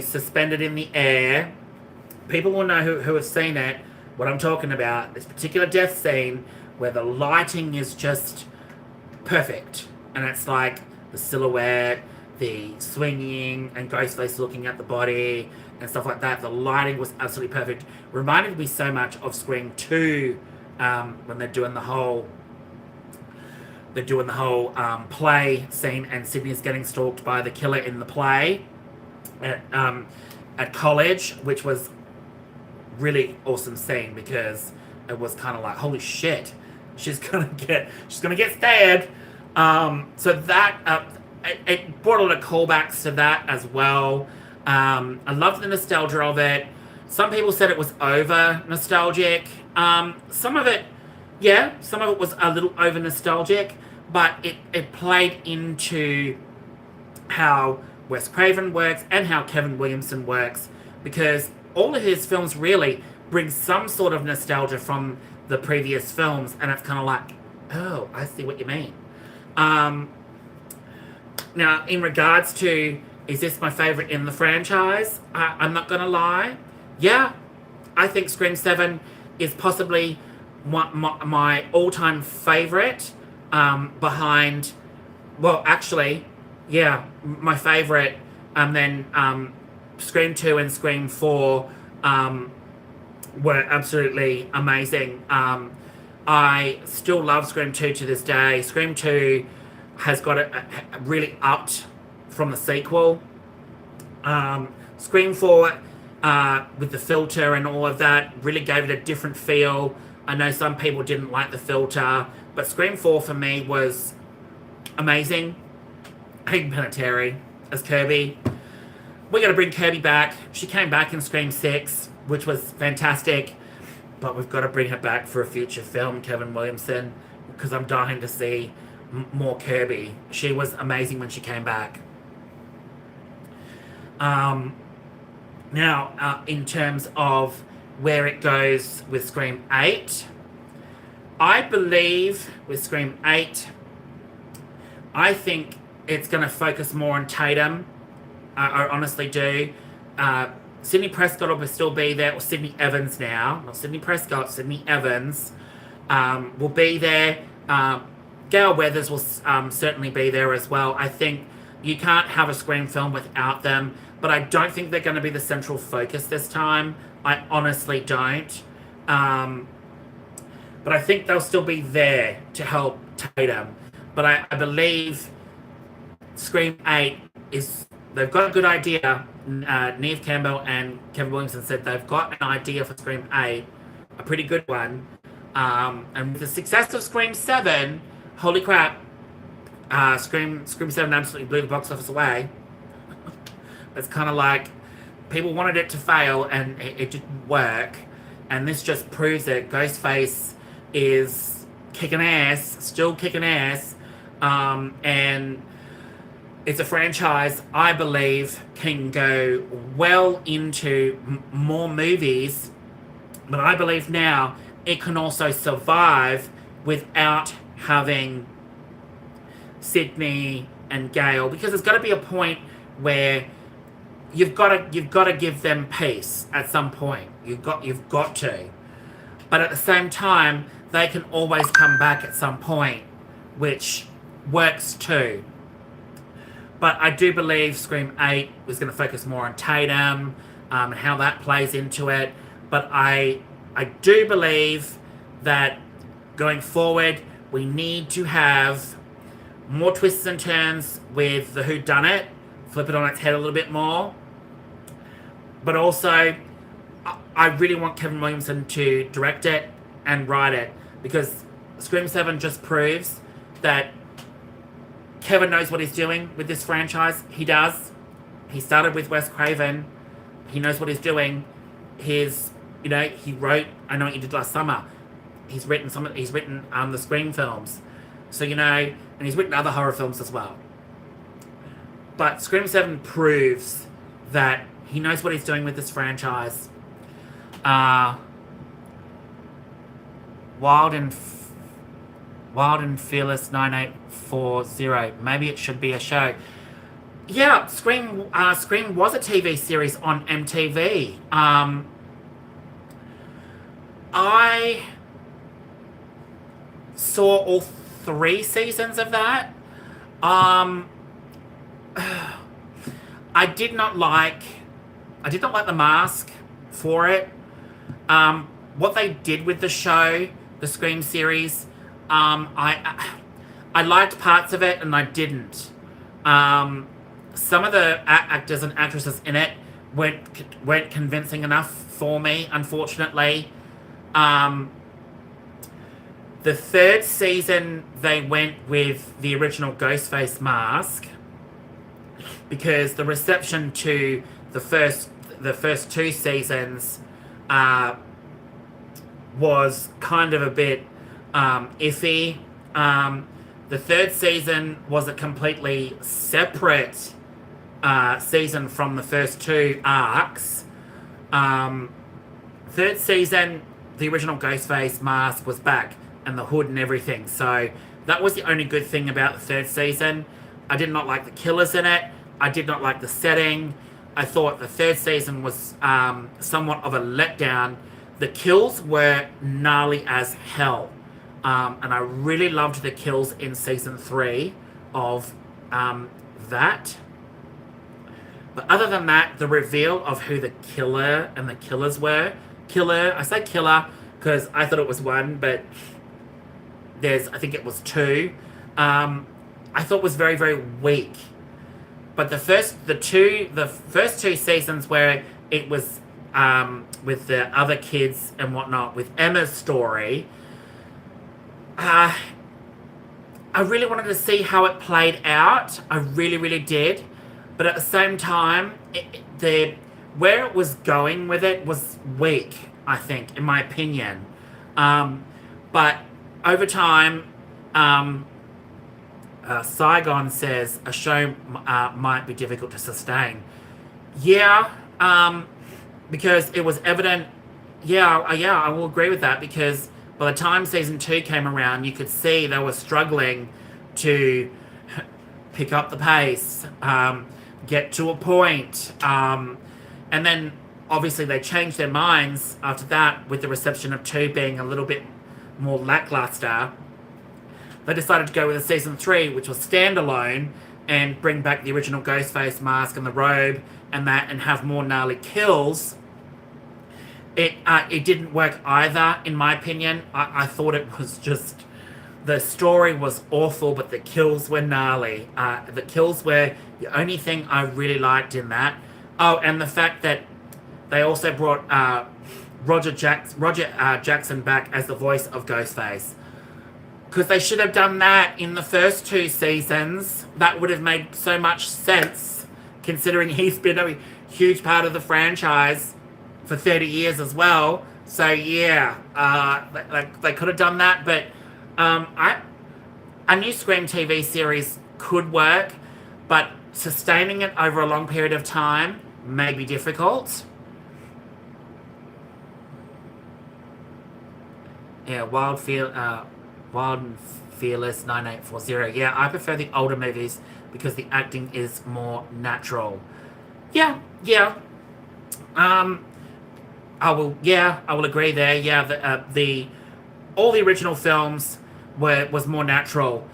S1: suspended in the air. People will know who have seen it, what I'm talking about. This particular death scene where the lighting is just perfect. And it's like the silhouette, the swinging, and Ghostface looking at the body, and stuff like that. The lighting was absolutely perfect. Reminded me so much of Scream 2, when they're doing the whole play scene, and Sydney's getting stalked by the killer in the play at college, which was really awesome scene, because it was kind of like, holy shit, she's gonna get stabbed. So that it brought a lot of callbacks to that as well. I loved the nostalgia of it. Some people said it was over nostalgic. Some of it was a little over nostalgic, but it played into how Wes Craven works and how Kevin Williamson works, because all of his films really bring some sort of nostalgia from the previous films, and it's kind of like, oh, I see what you mean. Now, in regards to, is this my favourite in the franchise? I'm not going to lie. Yeah, I think Scream 7 is possibly my all-time favourite, behind, well, actually, yeah, my favourite, and then Scream 2 and Scream 4 were absolutely amazing. I still love Scream 2 to this day. Scream 2 has got it really upped from the sequel. Scream 4, with the filter and all of that, really gave it a different feel. I know some people didn't like the filter, but Scream 4 for me was amazing. Hayden Panettiere as Kirby. We're going to bring Kirby back. She came back in Scream 6, which was fantastic. But we've got to bring her back for a future film, Kevin Williamson, because I'm dying to see more Kirby. She was amazing when she came back. Now, in terms of where it goes with Scream 8, I believe with Scream 8, I think it's going to focus more on Tatum. I honestly do. Sydney Prescott will still be there, or Sydney Evans now. Not Sydney Prescott, Sydney Evans will be there. Gail Weathers will certainly be there as well. I think you can't have a Scream film without them, but I don't think they're going to be the central focus this time. I honestly don't. But I think they'll still be there to help Tatum. But I believe Scream 8 is... They've got a good idea. Neve Campbell and Kevin Williamson said they've got an idea for Scream 8, a pretty good one. And with the success of Scream 7, holy crap, Scream 7 absolutely blew the box office away. It's kind of like people wanted it to fail and it didn't work. And this just proves that Ghostface is kicking ass, still kicking ass. And it's a franchise I believe can go well into more movies, but I believe now it can also survive without having Sydney and Gail, because there's got to be a point where you've got to give them peace at some point. You've got to, but at the same time they can always come back at some point, which works too. But I do believe Scream 8 was going to focus more on Tatum and how that plays into it. But I do believe that going forward, we need to have more twists and turns with the whodunit, flip it on its head a little bit more. But also, I really want Kevin Williamson to direct it and write it, because Scream 7 just proves that Kevin knows what he's doing with this franchise. He does. He started with Wes Craven. He knows what he's doing. He wrote I Know What You Did Last Summer. He's written the Scream films. So, and he's written other horror films as well. But Scream 7 proves that he knows what he's doing with this franchise. Wild and Fearless 9840. Maybe it should be a show. Yeah, Scream was a TV series on MTV. I saw all 3 seasons of that. I did not like the mask for it. What they did with the show, the Scream series, I liked parts of it and I didn't. Some of the actors and actresses in it weren't convincing enough for me, unfortunately. The 3rd season they went with the original Ghostface mask, because the reception to the first 2 seasons was kind of a bit iffy. The 3rd season was a completely separate season from the first 2 arcs. 3rd season, the original Ghostface mask was back, and the hood and everything. So that was the only good thing about the 3rd season. I did not like the killers in it. I did not like the setting. I thought the third season was somewhat of a letdown. The kills were gnarly as hell. And I really loved the kills in season 3 of that. But other than that, the reveal of who the killer and the killers were. I say killer because I thought it was one, but I think it was 2. I thought was very, very weak. But the first 2 seasons where it was with the other kids and whatnot, with Emma's story, I really wanted to see how it played out. I really, really did. But at the same time, where it was going with it was weak, I think, in my opinion. But over time, Saigon says a show might be difficult to sustain. Yeah, because it was evident. Yeah, I will agree with that, because by the time season 2 came around, you could see they were struggling to pick up the pace, get to a point, and then obviously they changed their minds after that with the reception of 2 being a little bit more lackluster. They decided to go with a season 3, which was standalone, and bring back the original Ghostface mask and the robe and that, and have more gnarly kills. It didn't work either, in my opinion. I thought it was just, the story was awful, but the kills were gnarly. The kills were the only thing I really liked in that. Oh, and the fact that they also brought Roger Jackson back as the voice of Ghostface. Because they should have done that in the first 2 seasons. That would have made so much sense, considering he's been a huge part of the franchise for 30 years as well. So yeah, they could have done that. But a new Scream TV series could work, but sustaining it over a long period of time may be difficult. Yeah, Wild and Fearless 9840. Yeah, I prefer the older movies because the acting is more natural. Yeah. I will agree there. Yeah, all the original films was more natural.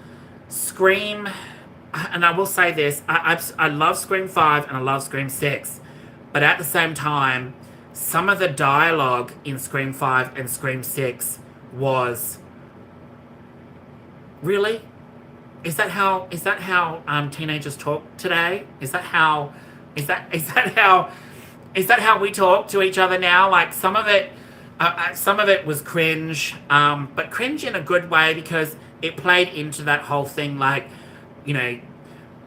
S1: Scream, and I will say this, I love Scream 5 and I love Scream 6, but at the same time, some of the dialogue in Scream 5 and Scream 6 was, really? Is that how teenagers talk today? Is that how we talk to each other now? Like, some of it was cringe, but cringe in a good way, because it played into that whole thing, like, you know,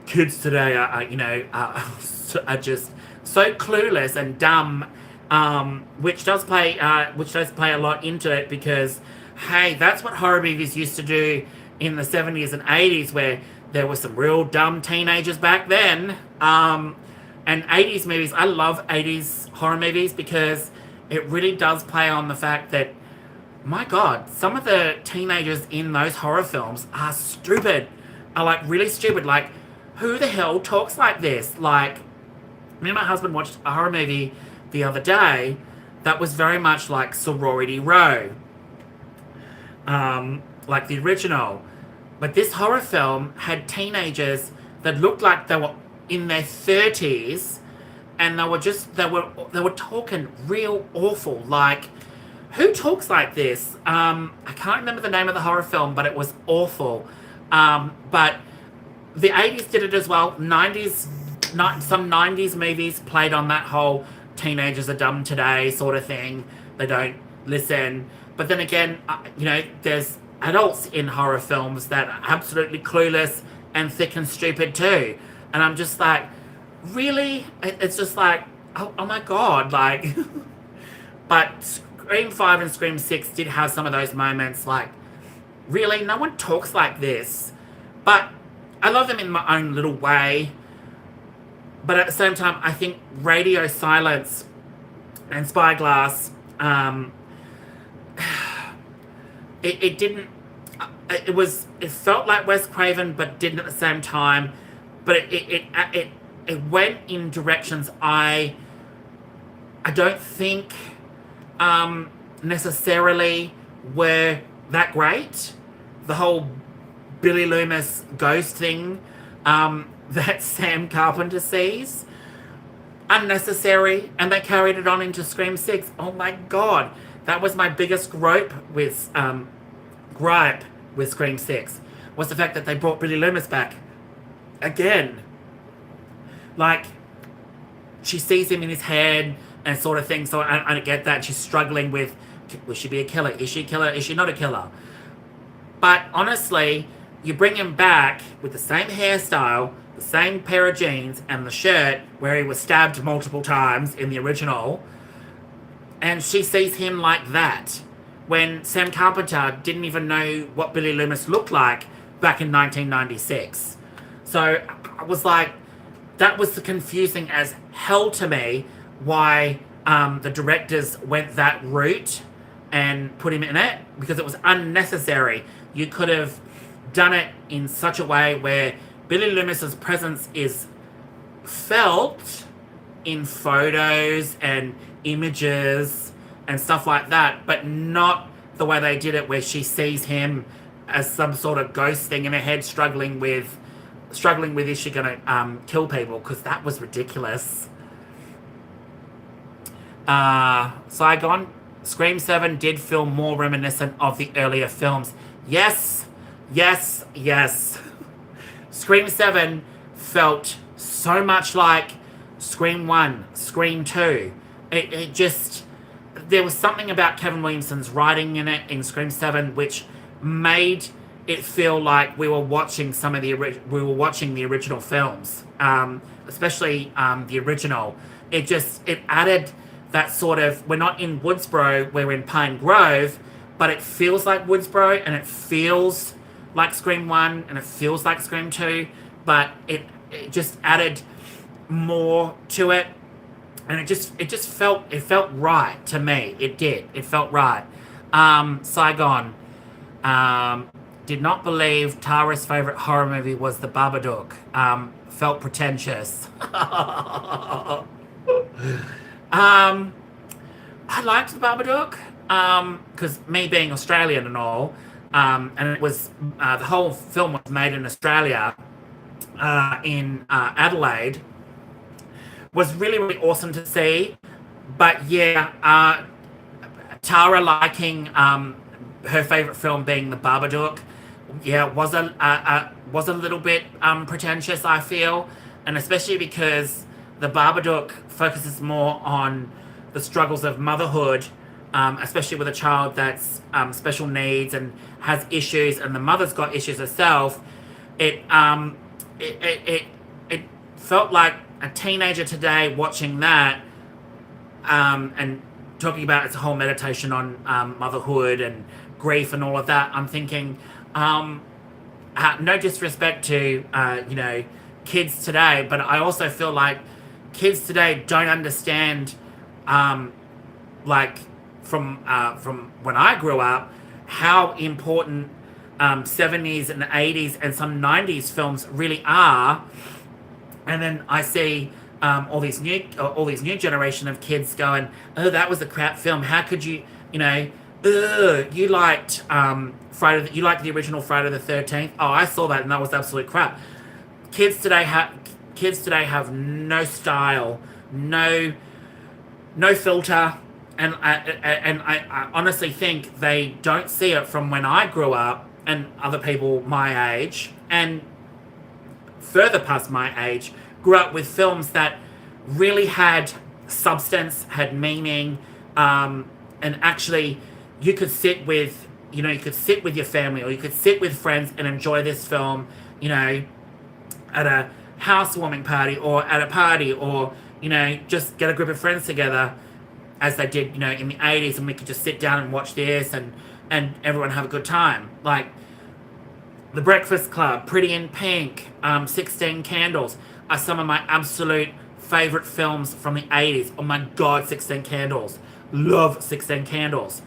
S1: kids today are just so clueless and dumb, which does play a lot into it, because, hey, that's what horror movies used to do in the 70s and 80s, where there were some real dumb teenagers back then. And 80s movies, I love 80s horror movies, because it really does play on the fact that, my God, some of the teenagers in those horror films are stupid. Are, like, really stupid. Like, who the hell talks like this? Like, me and my husband watched a horror movie the other day that was very much like Sorority Row. Like the original. But this horror film had teenagers that looked like they were in their 30s, and they were talking real awful. Like, who talks like this? I can't remember the name of the horror film, but it was awful. But the 80s did it as well. Some 90s movies played on that whole teenagers are dumb today sort of thing. They don't listen. But then again, there's adults in horror films that are absolutely clueless and thick and stupid too. And I'm just like, really? It's just like, oh my God, like. But Scream 5 and Scream 6 did have some of those moments, like, really? No one talks like this. But I love them in my own little way. But at the same time, I think Radio Silence and Spyglass, it felt like Wes Craven, but didn't at the same time. but it went in directions I don't think necessarily were that great. The whole Billy Loomis ghost thing that Sam Carpenter sees, unnecessary, and they carried it on into Scream 6. Oh my god, that was my biggest gripe with Scream 6, was the fact that they brought Billy Loomis back again. Like, she sees him in his head and sort of thing, so I don't get that. She's struggling with, will she be a killer? Is she a killer? Is she not a killer? But honestly, you bring him back with the same hairstyle, the same pair of jeans, and the shirt where he was stabbed multiple times in the original, and she sees him like that, when Sam Carpenter didn't even know what Billy Loomis looked like back in 1996. So I was like, that was confusing as hell to me, why the directors went that route and put him in it, because it was unnecessary. You could have done it in such a way where Billy Loomis's presence is felt in photos and images and stuff like that, but not the way they did it, where she sees him as some sort of ghost thing in her head, struggling with is she gonna kill people, because that was ridiculous. Saigon, Scream 7 did feel more reminiscent of the earlier films. Yes. Scream 7 felt so much like Scream 1, Scream 2. It just, there was something about Kevin Williamson's writing in it, in Scream 7, which made it feel like we were watching the original films, especially the original. It added that sort of, we're not in Woodsboro, we're in Pine Grove, but it feels like Woodsboro, and it feels like Scream 1, and it feels like Scream 2, but it just added more to it, and it just felt right to me. It felt right. Saigon, did not believe Tara's favorite horror movie was The Babadook. Felt pretentious. I liked The Babadook, because me being Australian and all, and it was, the whole film was made in Australia, in Adelaide, was really, really awesome to see. But yeah, Tara liking her favourite film being The Babadook, yeah, was a little bit pretentious, I feel, and especially because The Babadook focuses more on the struggles of motherhood, especially with a child that's special needs and has issues, and the mother's got issues herself. It felt like a teenager today watching that, and talking about its whole meditation on motherhood and grief and all of that. I'm thinking, no disrespect to kids today, but I also feel like kids today don't understand, like from when I grew up, how important 70s and 80s and some 90s films really are. And then I see all these new generation of kids going, oh, that was a crap film. How could you you liked you liked the original Friday the 13th? Oh, I saw that and that was absolute crap. Kids today have no style, no filter, and I honestly think they don't see it from when I grew up and other people my age and further past my age grew up with films that really had substance, had meaning, and actually you could sit with your family, or you could sit with friends and enjoy this film, at a housewarming party or at a party, or just get a group of friends together as they did in the 80s, and we could just sit down and watch this and everyone have a good time. Like The Breakfast Club, Pretty in Pink, 16 Candles are some of my absolute favorite films from the 80s. Oh my god, 16 Candles. Love 16 Candles.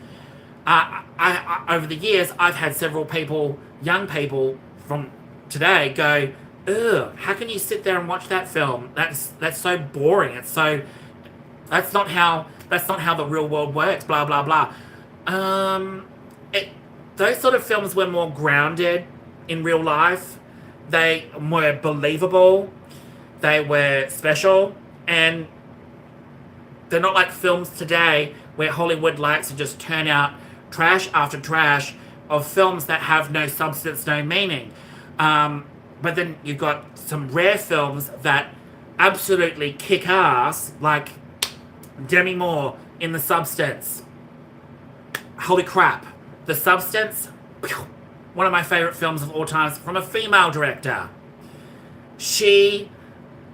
S1: I over the years, I've had several people, young people from today, go, ugh, how can you sit there and watch that film? That's so boring. That's not how the real world works. Blah blah blah. It those sort of films were more grounded in real life. They were believable. They were special, and they're not like films today where Hollywood likes to just turn out trash after trash of films that have no substance, no meaning. But then you've got some rare films that absolutely kick ass, like Demi Moore in The Substance. Holy crap. The Substance, one of my favorite films of all time from a female director. She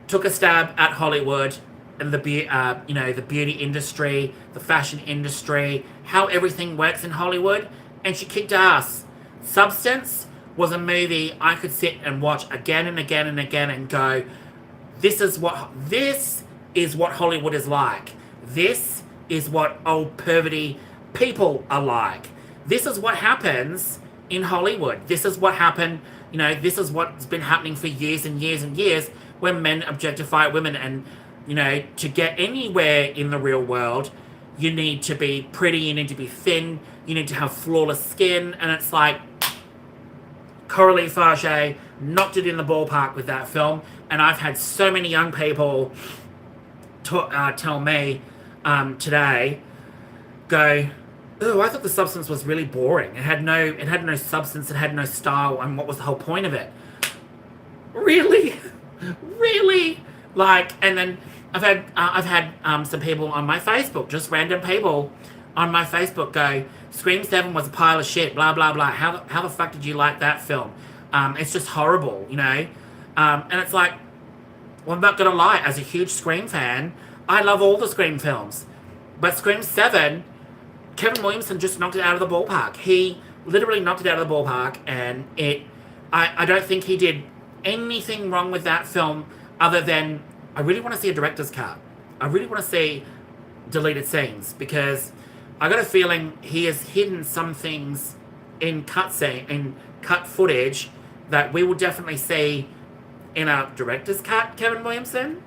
S1: took a stab at Hollywood and the beauty industry, the fashion industry, how everything works in Hollywood, and she kicked ass. Substance was a movie I could sit and watch again and again and again and go, this is what Hollywood is like. This is what old perverty people are like. This is what happens in Hollywood. This is what happened, this is what's been happening for years and years and years when men objectify women. And, to get anywhere in the real world, you need to be pretty, you need to be thin, you need to have flawless skin. And it's like, Coralie Farge knocked it in the ballpark with that film. And I've had so many young people tell me today, go, oh, I thought The Substance was really boring. It had no substance, it had no style, and what was the whole point of it? Really? Really? Like, and then I've had some people on my Facebook, just random people on my Facebook go, Scream 7 was a pile of shit, blah, blah, blah. How the fuck did you like that film? It's just horrible, And it's like, well, I'm not going to lie, as a huge Scream fan, I love all the Scream films. But Scream 7, Kevin Williamson just knocked it out of the ballpark. He literally knocked it out of the ballpark, and I don't think he did anything wrong with that film other than, I really want to see a director's cut. I really want to see deleted scenes, because I got a feeling he has hidden some things in cut footage that we will definitely see in a director's cut, Kevin Williamson.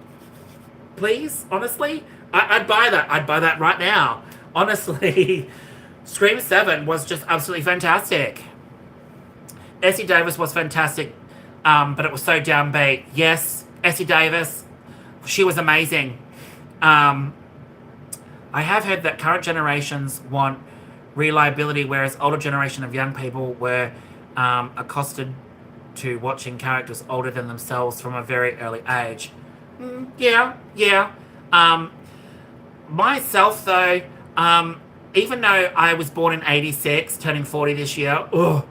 S1: Please, honestly, I'd buy that. I'd buy that right now. Honestly, Scream 7 was just absolutely fantastic. Essie Davis was fantastic, but it was so downbeat. Yes, Essie Davis, she was amazing. I have heard that current generations want reliability, whereas older generation of young people were accosted to watching characters older than themselves from a very early age. Yeah. Myself, though, even though I was born in 86, turning 40 this year, I'm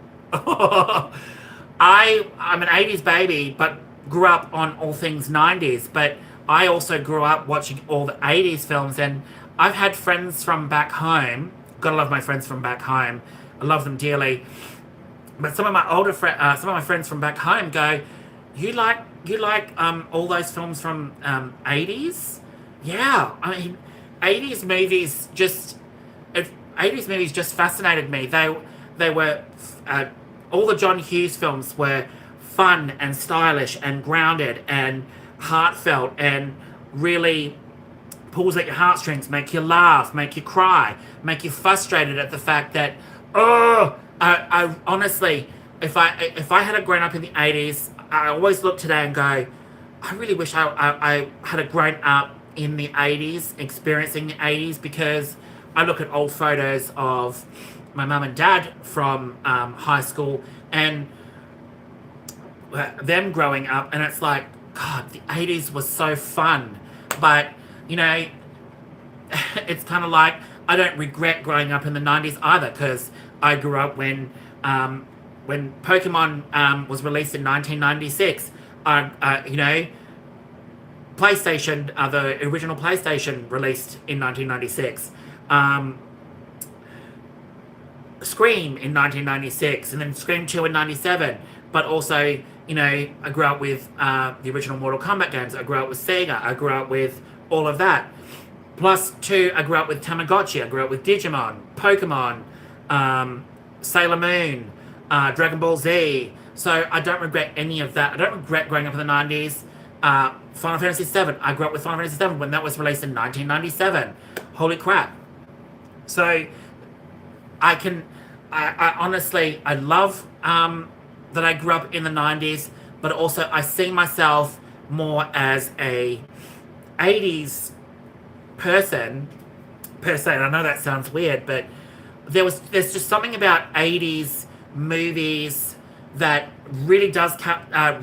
S1: an 80s baby, but grew up on all things 90s. But I also grew up watching all the 80s films, and I've had friends from back home. Gotta love my friends from back home. I love them dearly. But some of my friends from back home go, you like all those films from 80s? Yeah, I mean, 80s movies just fascinated me. They were all the John Hughes films were fun and stylish and grounded and heartfelt and really pulls at your heartstrings, make you laugh, make you cry, make you frustrated at the fact that, I honestly, if I had grown up in the 80s, I always look today and go, I really wish I had grown up in the 80s, experiencing the 80s, because I look at old photos of my mum and dad from high school and them growing up, and it's like, God, the 80s was so fun. But, it's kind of like, I don't regret growing up in the 90s either, because I grew up when Pokemon was released in 1996. PlayStation, the original PlayStation released in 1996. Scream in 1996, and then Scream 2 in 97. But also, I grew up with the original Mortal Kombat games. I grew up with Sega. I grew up with all of that. Plus, I grew up with Tamagotchi. I grew up with Digimon, Pokemon, Sailor Moon, Dragon Ball Z, So I don't regret any of that. I don't regret growing up in the 90s. Final Fantasy VII. I grew up with Final Fantasy VII when that was released in 1997. Holy crap. So I honestly, I love that I grew up in the 90s, but also I see myself more as a 80s person per se. And I know that sounds weird, but there's just something about 80s movies that really does capture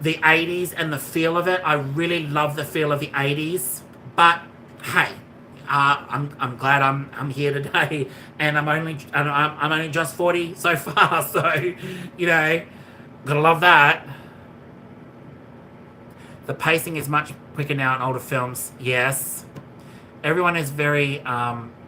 S1: the 80s and the feel of it. I really love the feel of the 80s. But hey, I'm glad I'm here today, and I'm only just 40 so far. So, you know, gotta love that. The pacing is much quicker now in older films. Yes, everyone is very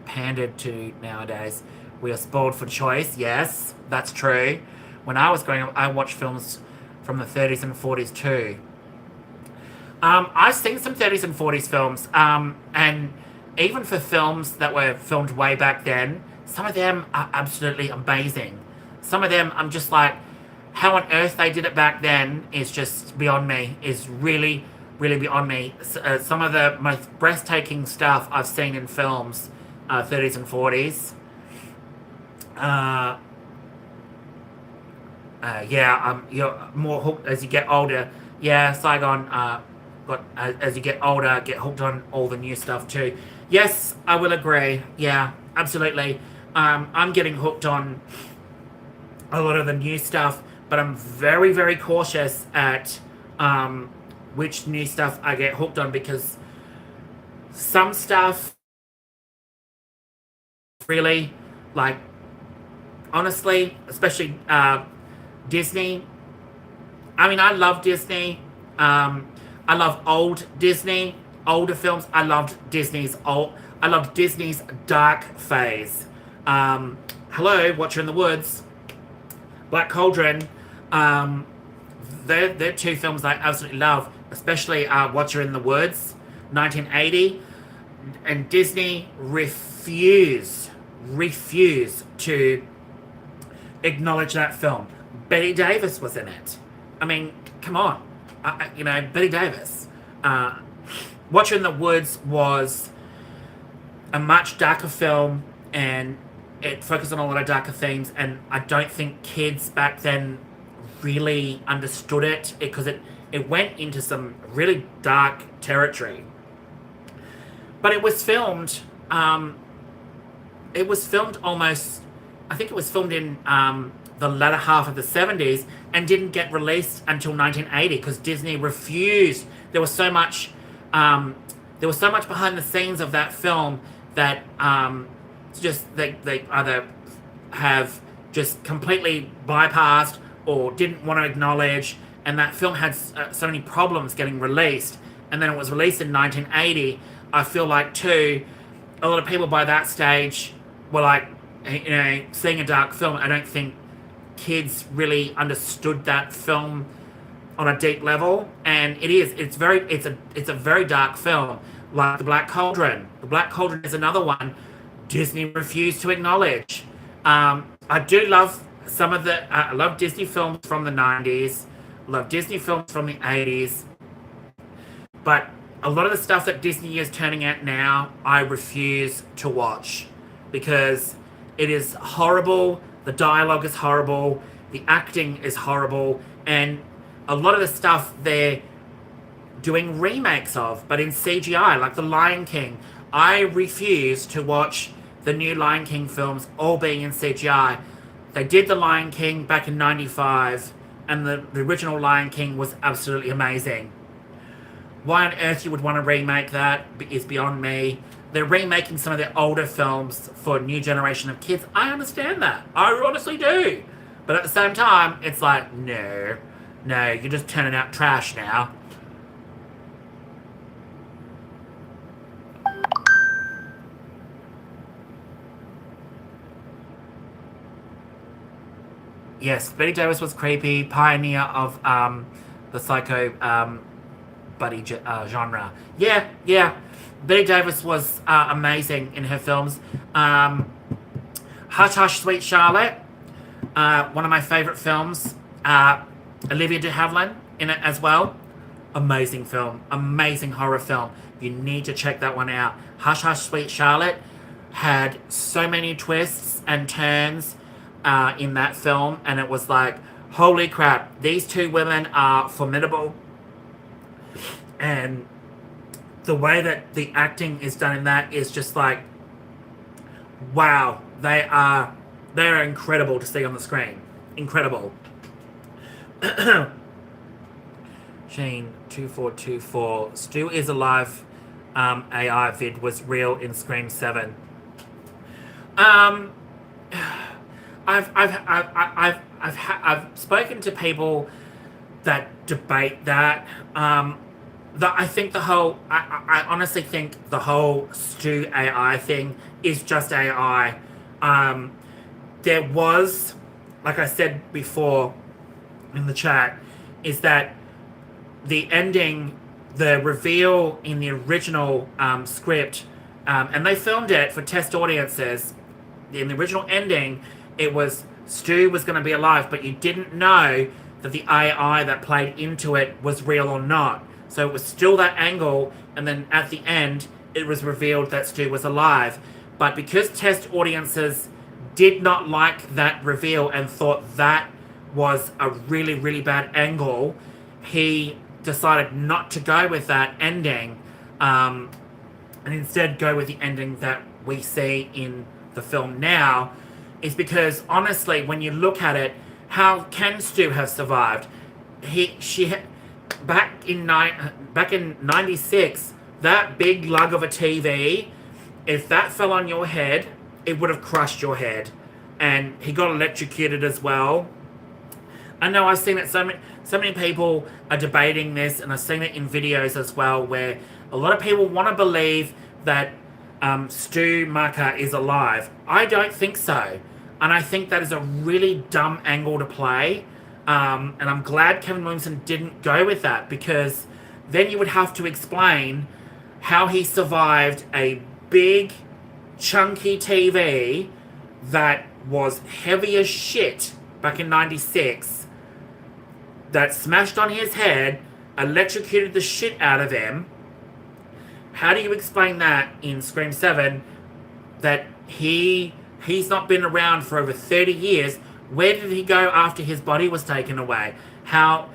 S1: pandered to nowadays. We are spoiled for choice. Yes, that's true. When I was growing up, I watched films from the 30s and 40s too. I've seen some 30s and 40s films, and even for films that were filmed way back then, some of them are absolutely amazing. Some of them, I'm just like, how on earth they did it back then is just beyond me, is really, really beyond me. Some of the most breathtaking stuff I've seen in films, 30s and 40s. You're more hooked as you get older. Yeah, Saigon, as you get older, get hooked on all the new stuff too. Yes, I will agree. Yeah, absolutely. I'm getting hooked on a lot of the new stuff, but I'm very, very cautious at which new stuff I get hooked on, because some stuff really, like, honestly, especially Disney. I mean, I love Disney. I love old Disney, older films. I loved Disney's dark phase. Hello, Watcher in the Woods, Black Cauldron. They're two films I absolutely love, especially Watcher in the Woods, 1980. And Disney refused to acknowledge that film. Betty Davis was in it. I mean, come on. Betty Davis. Watcher in the Woods was a much darker film, and it focused on a lot of darker themes, and I don't think kids back then really understood it, because it went into some really dark territory. But it was filmed almost, I think it was filmed in the latter half of the 70s and didn't get released until 1980 because Disney refused. There was so much behind the scenes of that film that they either have just completely bypassed or didn't want to acknowledge, and that film had so many problems getting released. And then it was released in 1980. I feel like too, a lot of people by that stage were like, seeing a dark film. I don't think kids really understood that film on a deep level, and it's a very dark film, like The Black Cauldron. The Black Cauldron is another one Disney refused to acknowledge. I do love I love Disney films from the 90s, love Disney films from the 80s, but a lot of the stuff that Disney is turning out now, I refuse to watch, because it is horrible. The dialogue is horrible. The acting is horrible. And a lot of the stuff they're doing remakes of, but in CGI, like The Lion King. I refuse to watch the new Lion King films all being in CGI. They did The Lion King back in 95, and the original Lion King was absolutely amazing. Why on earth you would want to remake that is beyond me. They're remaking some of their older films for a new generation of kids. I understand that. I honestly do. But at the same time, it's like, no, you're just turning out trash now. Yes, Betty Davis was creepy, pioneer of the psycho buddy genre. Yeah. Betty Davis was amazing in her films. Hush Hush Sweet Charlotte, one of my favourite films. Olivia de Havilland in it as well. Amazing film, amazing horror film. You need to check that one out. Hush Hush Sweet Charlotte had so many twists and turns in that film, and it was like, holy crap, these two women are formidable. And the way that the acting is done in that is just like, wow, they're incredible to see on the screen. Incredible. Shane 2424. Stu is alive. AI vid was real in Scream 7. I've spoken to people that debate that. I think I honestly think the whole Stu AI thing is just AI. There was, like I said before in the chat, is that the ending, the reveal in the original script, and they filmed it for test audiences. In the original ending, it was Stu was going to be alive, but you didn't know that the AI that played into it was real or not. So it was still that angle, and then at the end, it was revealed that Stu was alive. But because test audiences did not like that reveal and thought that was a really, really bad angle, he decided not to go with that ending, and instead go with the ending that we see in the film now. Is because, honestly, when you look at it, how can Stu have survived? Back in 96, that big lug of a TV, if that fell on your head, it would have crushed your head. And he got electrocuted as well. I know I've seen it, so many people are debating this, and I've seen it in videos as well, where a lot of people want to believe that Stu Macher is alive. I don't think so. And I think that is a really dumb angle to play. And I'm glad Kevin Williamson didn't go with that, because then you would have to explain how he survived a big, chunky TV that was heavy as shit back in 96, that smashed on his head, electrocuted the shit out of him. How do you explain that in Scream 7, that he's not been around for over 30 years? Where did he go after his body was taken away? How,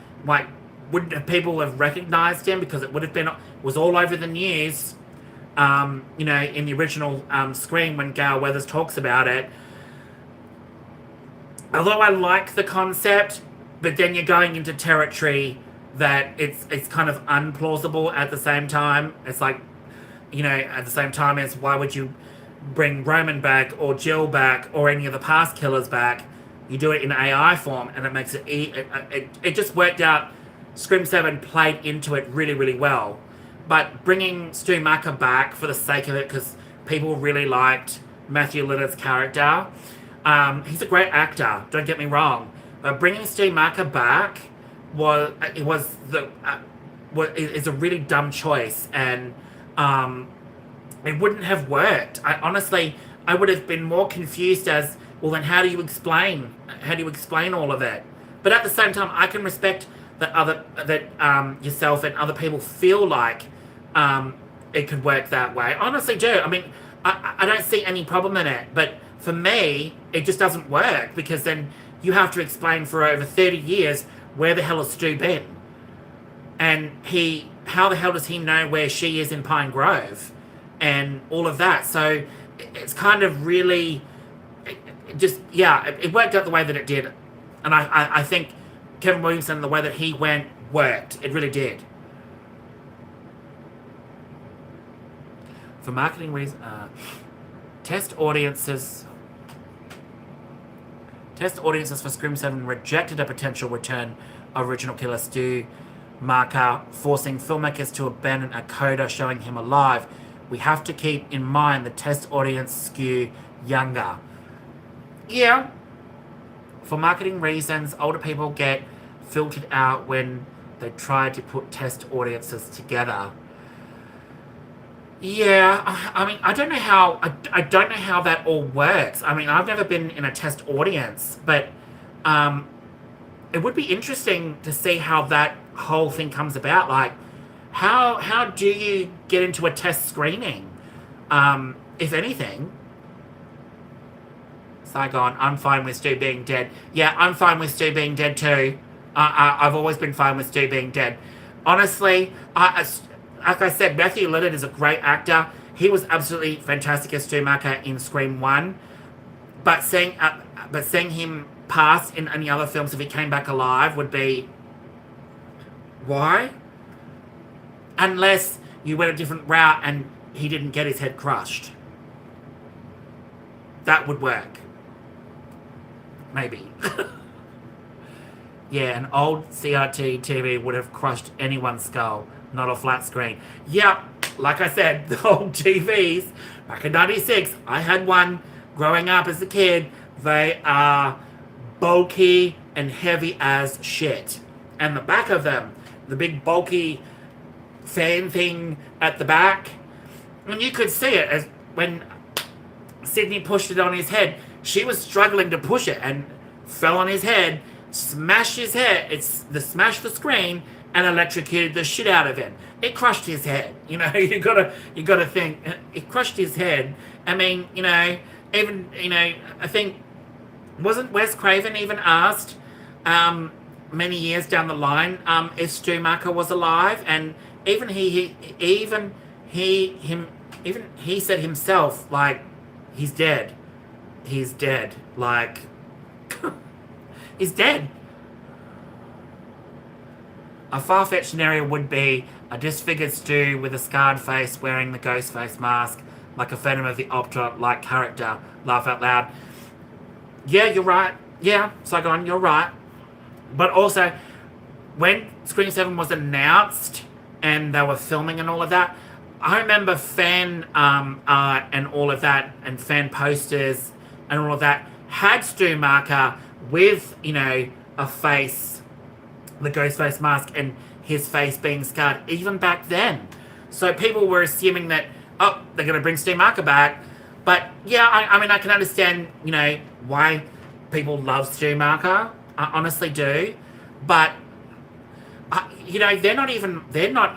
S1: wouldn't people have recognized him? Because it would have been, was all over the news, in the original Scream when Gail Weathers talks about it. Although I like the concept, but then you're going into territory that it's kind of unplausible at the same time. It's like, at the same time as, why would you bring Roman back or Jill back or any of the past killers back? You do it in AI form, and it makes it just worked out. Scream 7 played into it really, really well. But bringing Stu Macher back for the sake of it, because people really liked Matthew Lillard's character. He's a great actor, don't get me wrong. But bringing Stu Macher back is a really dumb choice, and it wouldn't have worked. I would have been more confused as, well, then how do you explain all of it? But at the same time, I can respect that yourself and other people feel like it could work that way. I honestly do. I mean, I don't see any problem in it. But for me, it just doesn't work, because then you have to explain for over 30 years, where the hell has Stu been? And how the hell does he know where she is in Pine Grove? And all of that. So it's kind of really... it worked out the way that it did. And I think Kevin Williamson, the way that he went, worked. It really did. For marketing reasons, test audiences for Scream 7 rejected a potential return of original killer Stu Macher, forcing filmmakers to abandon a coda showing him alive. We have to keep in mind the test audience skew younger. Yeah. For marketing reasons, older people get filtered out when they try to put test audiences together. Yeah, I mean, I don't know how that all works. I mean, I've never been in a test audience, but um, it would be interesting to see how that whole thing comes about. Like, how do you get into a test screening? If anything, Saigon, I'm fine with Stu being dead. Yeah, I'm fine with Stu being dead too. I've always been fine with Stu being dead. Honestly, like I said, Matthew Lillard is a great actor. He was absolutely fantastic as Stu Macher in Scream One. But seeing him pass in any other films if he came back alive would be why? Unless you went a different route and he didn't get his head crushed. That would work. Maybe. Yeah, an old CRT TV would have crushed anyone's skull, not a flat screen. Yeah, like I said, the old TVs, back in 96, I had one growing up as a kid. They are bulky and heavy as shit. And the back of them, the big bulky fan thing at the back, and you could see it as when Sydney pushed it on his head. She was struggling to push it and fell on his head, smashed his head. Smashed the screen and electrocuted the shit out of him. It crushed his head. You know, you gotta think. It crushed his head. I mean, even I think wasn't Wes Craven even asked many years down the line if Stu Macher was alive, and even he said himself, like, he's dead. He's dead. Like, he's dead. A far-fetched scenario would be a disfigured Stu with a scarred face wearing the ghost face mask, like a Phantom of the Opera-like character. Laugh out loud. Yeah, you're right. Yeah, Saigon, you're right. But also, when Scream 7 was announced and they were filming and all of that, I remember fan art and all of that, and fan posters and all of that had Stu Macher with, a face, the ghost face mask, and his face being scarred even back then. So people were assuming that, oh, they're going to bring Stu Macher back. But yeah, I mean, I can understand, why people love Stu Macher. I honestly do. But they're not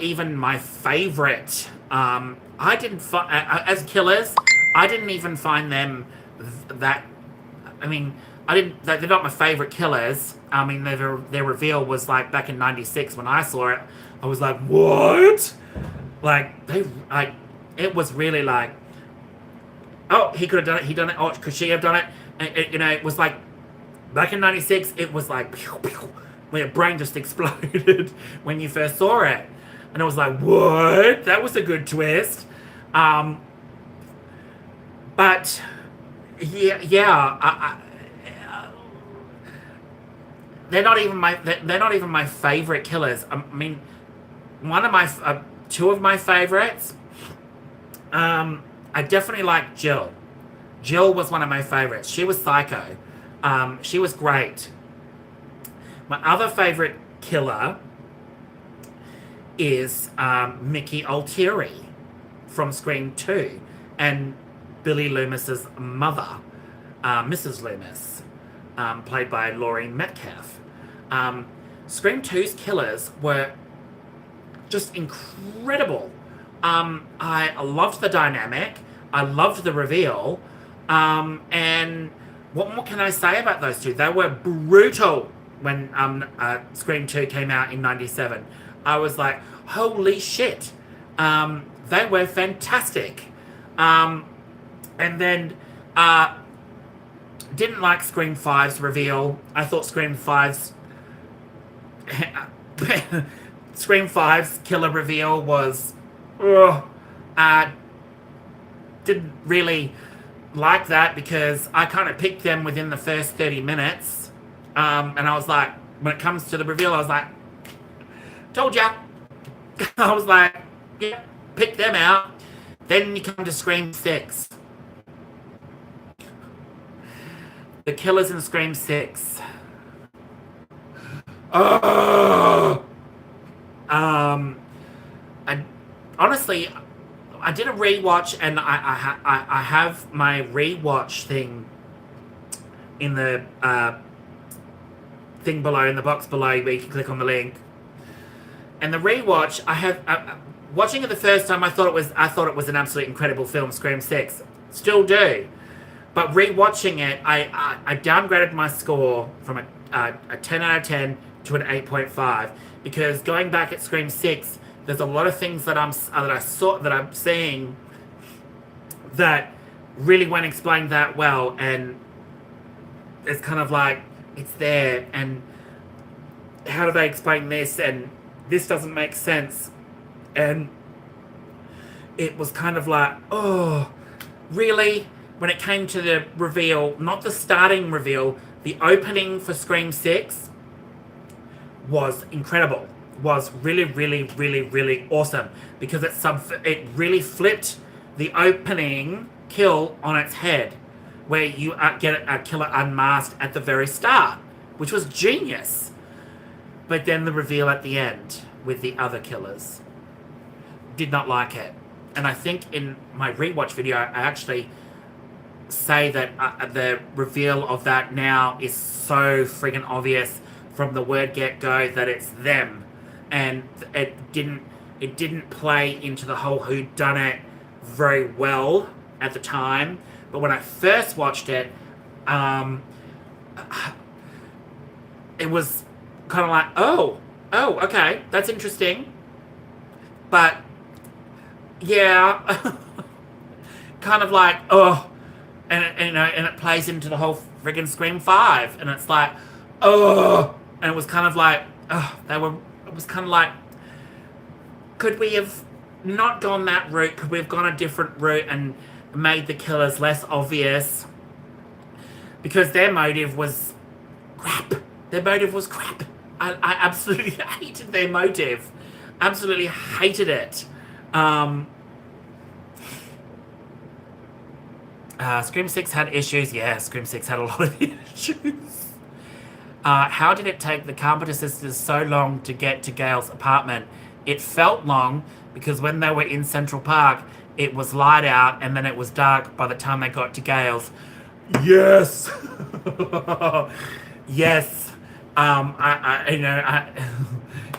S1: even my favorite. I didn't as killers. I didn't even find them that. I mean, I didn't. They're not my favorite killers. I mean, their reveal was like back in '96 when I saw it. I was like, what? Like it was really like, oh, he could have done it. He done it. Oh, could she have done it? And, it was like back in '96. It was like, pew, pew, when your brain just exploded when you first saw it, and I was like, what? That was a good twist. But yeah. They're not even my favorite killers. I mean, two of my favorites. I definitely like Jill. Jill was one of my favorites. She was psycho. She was great. My other favorite killer is Mickey Altieri from Scream 2 and Billy Loomis's mother, Mrs. Loomis, played by Laurie Metcalf. Scream 2's killers were just incredible. I loved the dynamic. I loved the reveal. And what more can I say about those two? They were brutal when Scream 2 came out in '97. I was like, holy shit. They were fantastic. And then didn't like Scream 5's reveal. I thought Scream 5's killer reveal was didn't really like that because I kind of picked them within the first 30 minutes. And I was like, when it comes to the reveal, I was like, told ya. I was like, yeah, pick them out. Then you come to Scream 6. The killers in Scream 6. Oh! I honestly, I did a rewatch, and I have my rewatch thing in the thing below, in the box below, where you can click on the link. And the rewatch, I have watching it the first time, I thought it was an absolutely incredible film, Scream 6. Still do. But rewatching it, I downgraded my score from a 10 out of 10 to an 8.5, because going back at Scream 6, there's a lot of things that I'm seeing that really weren't explained that well, and it's kind of like, it's there, and how do they explain this, and this doesn't make sense. And it was kind of like, oh, really? When it came to the reveal, not the starting reveal, the opening for Scream 6 was incredible. Was really, really, really, really awesome, because it really flipped the opening kill on its head, where you get a killer unmasked at the very start, which was genius. But then the reveal at the end with the other killers, did not like it. And I think in my rewatch video, I actually say that the reveal of that now is so friggin' obvious from the word get-go that it's them, and it didn't play into the whole whodunit very well at the time. But when I first watched it, it was kind of like, oh, okay, that's interesting. But yeah, kind of like, oh, and it plays into the whole friggin' Scream 5, and it's like, oh, and it was kind of like, oh, it was kind of like, could we have not gone that route? Could we have gone a different route and made the killers less obvious? Because their motive was crap. Their motive was crap. I absolutely hated their motive. Absolutely hated it. Scream 6 had issues. Yeah, Scream 6 had a lot of issues. How did it take the Carpenter sisters so long to get to Gail's apartment? It felt long, because when they were in Central Park, it was light out, and then it was dark by the time they got to Gail's. Yes! Yes.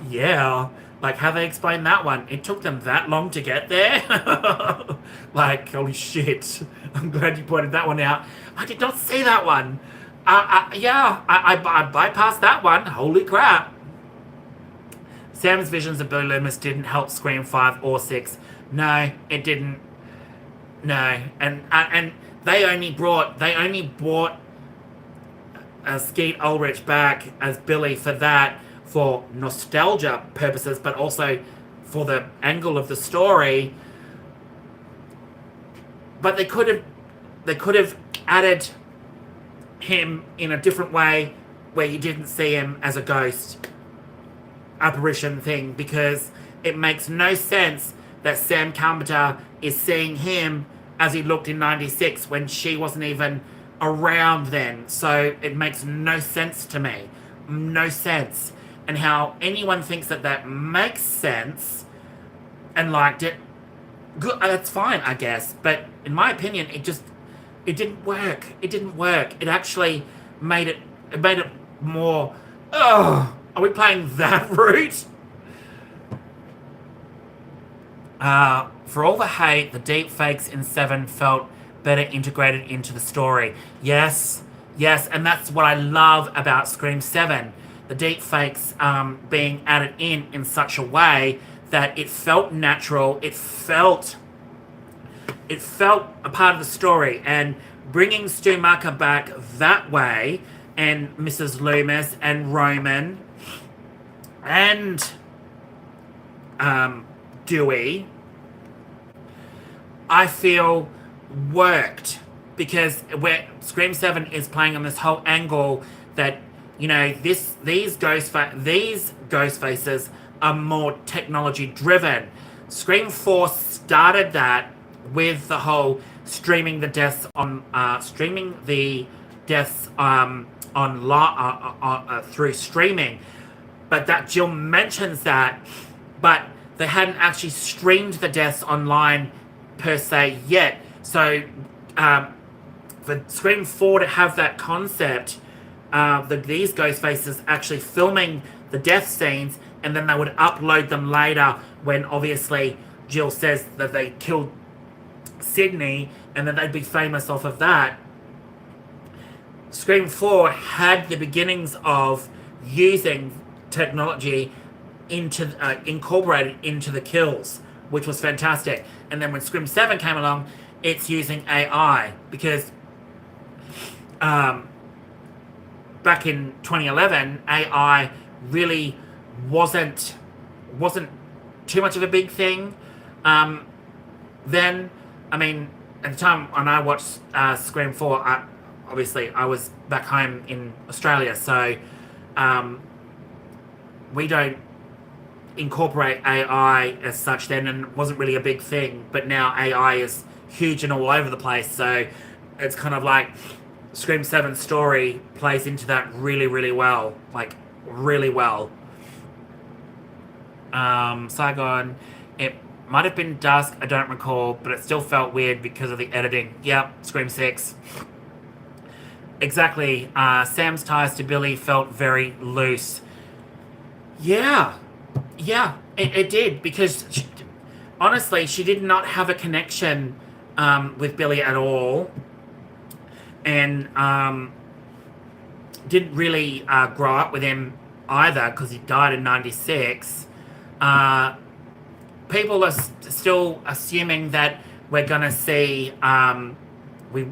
S1: Yeah. Like, how they explain that one? It took them that long to get there? Like, holy shit. I'm glad you pointed that one out. I did not see that one. I bypassed that one. Holy crap. Sam's visions of Billy Loomis didn't help Scream 5 or 6. No, it didn't. No. And they only brought Skeet Ulrich back as Billy for nostalgia purposes, but also for the angle of the story. But they could have added him in a different way, where you didn't see him as a ghost apparition thing, because it makes no sense that Sam Carpenter is seeing him as he looked in 96 when she wasn't even around then. So it makes no sense to me. No sense. And how anyone thinks that makes sense and liked it, good, that's fine, I guess. But in my opinion, it didn't work. It didn't work. It actually made it more, oh, are we playing that route? For all the hate, the deep fakes in 7 felt better integrated into the story. Yes, and that's what I love about Scream 7. The deep fakes being added in such a way that it felt natural. It felt a part of the story, and bringing Stu Macher back that way, and Mrs. Loomis and Roman and Dewey, I feel worked, because where Scream 7 is playing on this whole angle that, you know, these ghost faces are more technology driven. Scream 4 started that with the whole streaming the deaths through streaming, but that Jill mentions that, but they hadn't actually streamed the deaths online per se yet. So for Scream 4 to have that concept, these Ghostfaces actually filming the death scenes, and then they would upload them later when obviously Jill says that they killed Sydney, and then they'd be famous off of that. Scream 4 had the beginnings of using technology incorporated into the kills, which was fantastic. And then when Scream 7 came along, it's using AI, because back in 2011, AI really wasn't too much of a big thing. Then, I mean, at the time when I watched Scream 4, obviously I was back home in Australia, so we don't incorporate AI as such then, and it wasn't really a big thing. But now AI is huge and all over the place, so it's kind of like Scream 7's story plays into that really, really well. Like, really well. Saigon, it might have been dusk, I don't recall, but it still felt weird because of the editing. Yep, Scream 6. Exactly. Sam's ties to Billy felt very loose. Yeah, it did, because honestly, she did not have a connection with Billy at all, and didn't really grow up with him either, because he died in 96. People are still assuming that we're going to see, we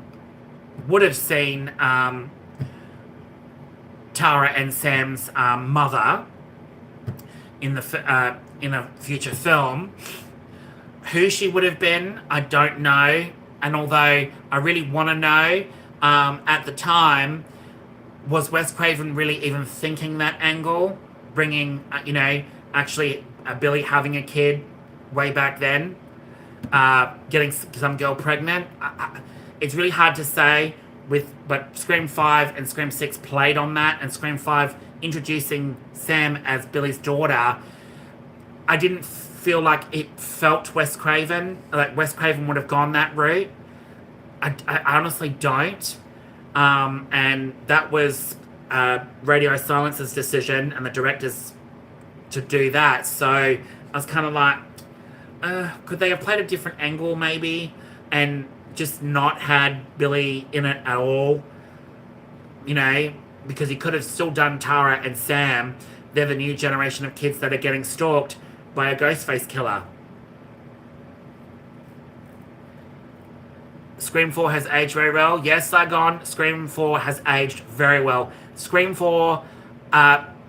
S1: would have seen Tara and Sam's mother in a future film. Who she would have been, I don't know. And although I really want to know, at the time, was Wes Craven really even thinking that angle? Bringing, actually Billy having a kid way back then, getting some girl pregnant. It's really hard to say, but Scream 5 and Scream 6 played on that, and Scream 5 introducing Sam as Billy's daughter, I didn't feel like it felt Wes Craven, like Wes Craven would have gone that route. I honestly don't. And that was Radio Silence's decision and the director's to do that. So I was kind of like, could they have played a different angle maybe, and just not had Billy in it at all? Because he could have still done Tara and Sam. They're the new generation of kids that are getting stalked by a Ghostface killer. Scream 4 has aged very well. Yes, Saigon, Scream 4 has aged very well. Scream 4,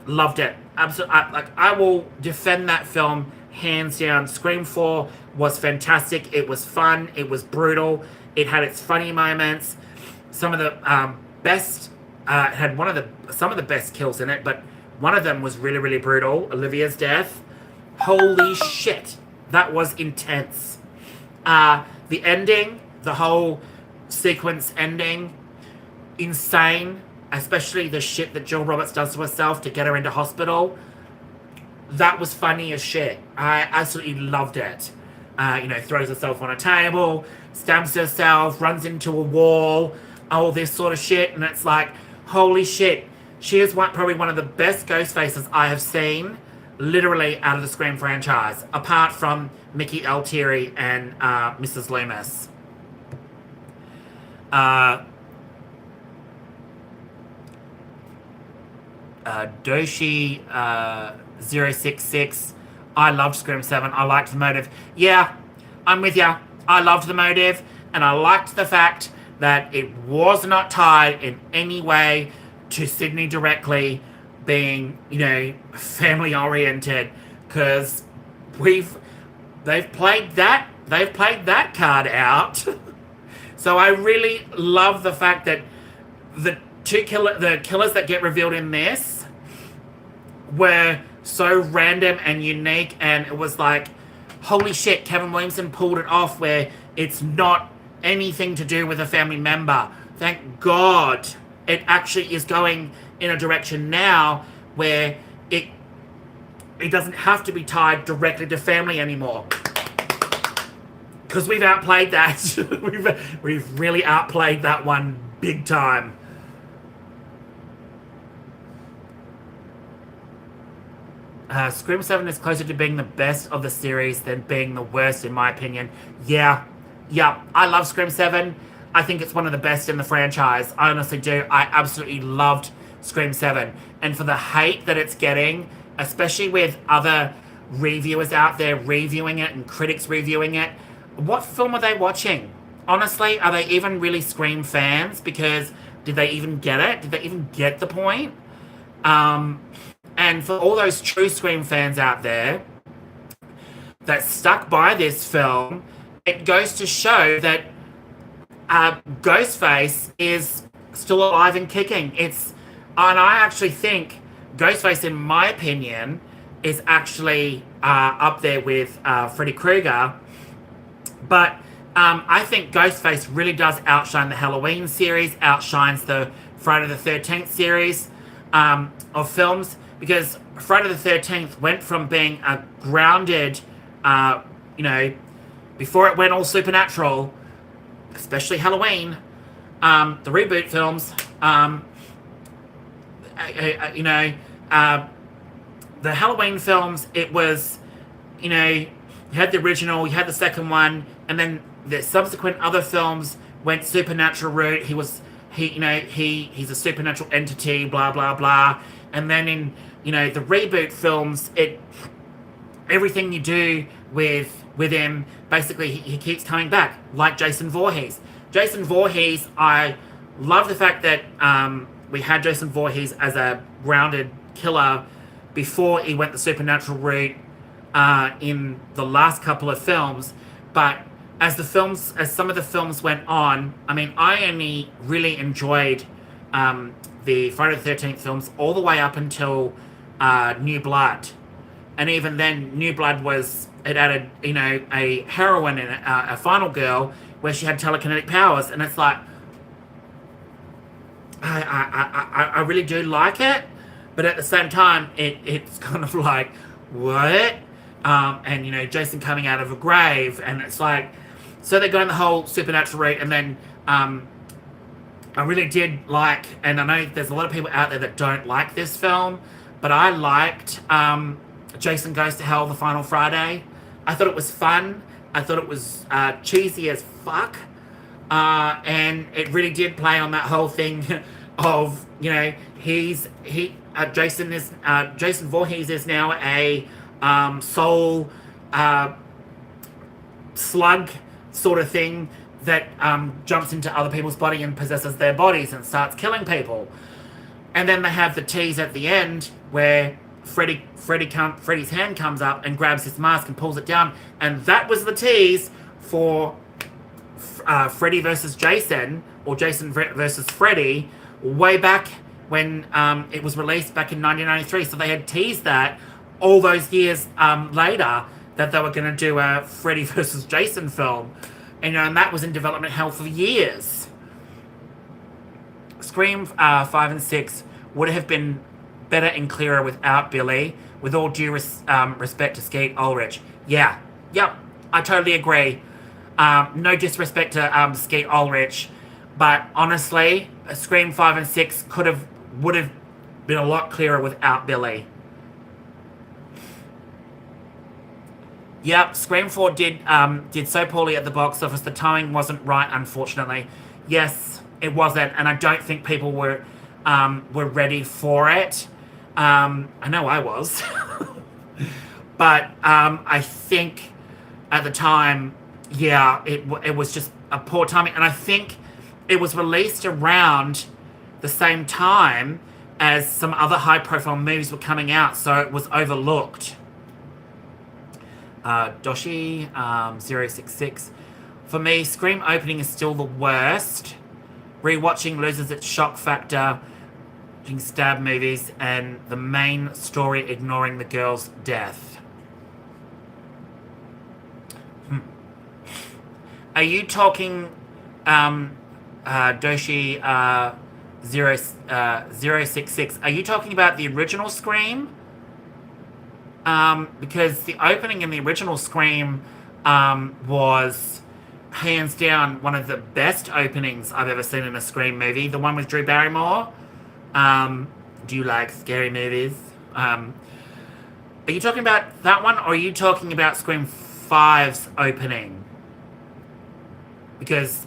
S1: loved it. Absolutely. I will defend that film hands down. Scream 4 was fantastic. It was fun. It was brutal. It had its funny moments. Some of the best, had some of the best kills in it, but one of them was really, really brutal. Olivia's death. Holy shit. That was intense. The ending, the whole sequence ending, insane. Especially the shit that Jill Roberts does to herself to get her into hospital. That was funny as shit. I absolutely loved it. Throws herself on a table, stabs herself, runs into a wall, all this sort of shit. And it's like, holy shit. She is probably one of the best Ghostfaces I have seen, literally, out of the Scream franchise. Apart from Mickey Altieri and Mrs. Loomis. Doshi 066. I loved Scream 7. I liked the motive. Yeah, I'm with ya. I loved the motive, and I liked the fact that it was not tied in any way to Sydney directly being, family oriented, because they've played that card out. So I really love the fact that the killers that get revealed in this were so random and unique, and it was like, holy shit, Kevin Williamson pulled it off where it's not anything to do with a family member. Thank God it actually is going in a direction now where it doesn't have to be tied directly to family anymore. Because we've outplayed that. we've really outplayed that one big time. Scream 7 is closer to being the best of the series than being the worst, in my opinion. Yeah. I love Scream 7. I think it's one of the best in the franchise. I honestly do. I absolutely loved Scream 7. And for the hate that it's getting, especially with other reviewers out there reviewing it and critics reviewing it, what film are they watching? Honestly, are they even really Scream fans? Because did they even get it? Did they even get the point? And for all those true Scream fans out there that stuck by this film, it goes to show that Ghostface is still alive and kicking. And I actually think Ghostface, in my opinion, is actually up there with Freddy Krueger. But I think Ghostface really does outshine the Halloween series, outshines the Friday the 13th series of films, because Friday the 13th went from being a grounded, before it went all supernatural, especially Halloween, the reboot films, the Halloween films, it was, you had the original, you had the second one, and then the subsequent other films went supernatural route. He's a supernatural entity, blah blah blah. And then in the reboot films, everything you do with him, basically he keeps coming back, like Jason Voorhees. Jason Voorhees, I love the fact that we had Jason Voorhees as a grounded killer before he went the supernatural route in the last couple of films. But as some of the films went on, I mean, I only really enjoyed the Friday the 13th films all the way up until New Blood. And even then, New Blood it added, a heroine and a final girl where she had telekinetic powers. And it's like, I really do like it, but at the same time, it's kind of like, what? And, Jason coming out of a grave, and it's like, so they're going the whole supernatural route, and then I really did like, and I know there's a lot of people out there that don't like this film, but I liked Jason Goes to Hell, The Final Friday. I thought it was fun. I thought it was cheesy as fuck. And it really did play on that whole thing of, Jason Voorhees is now a soul slug sort of thing that jumps into other people's body and possesses their bodies and starts killing people. And then they have the tease at the end where Freddy's hand comes up and grabs his mask and pulls it down, and that was the tease for Freddy versus Jason, or Jason versus Freddy, way back when it was released back in 1993. So they had teased that all those years later that they were going to do a Freddy versus Jason film, and that was in development hell for years. Scream 5 and 6 would have been better and clearer without Billy, with all due respect to Skeet Ulrich. Yep, I totally agree. No disrespect to Skeet Ulrich, but honestly, Scream 5 and 6 would have been a lot clearer without Billy. Yep, Scream 4 did so poorly at the box office. The timing wasn't right, unfortunately. Yes, it wasn't, and I don't think people were ready for it. I know I was. But I think at the time, it was just a poor timing. And I think it was released around the same time as some other high-profile movies were coming out, so it was overlooked. Doshi 066. For me, Scream opening is still the worst. Rewatching loses its shock factor, stab movies, and the main story ignoring the girl's death. Are you talking Doshi 066? Are you talking about the original Scream? Because the opening in the original Scream was hands down, one of the best openings I've ever seen in a Scream movie. The one with Drew Barrymore. Do you like scary movies? Are you talking about that one, or are you talking about Scream 5's opening? Because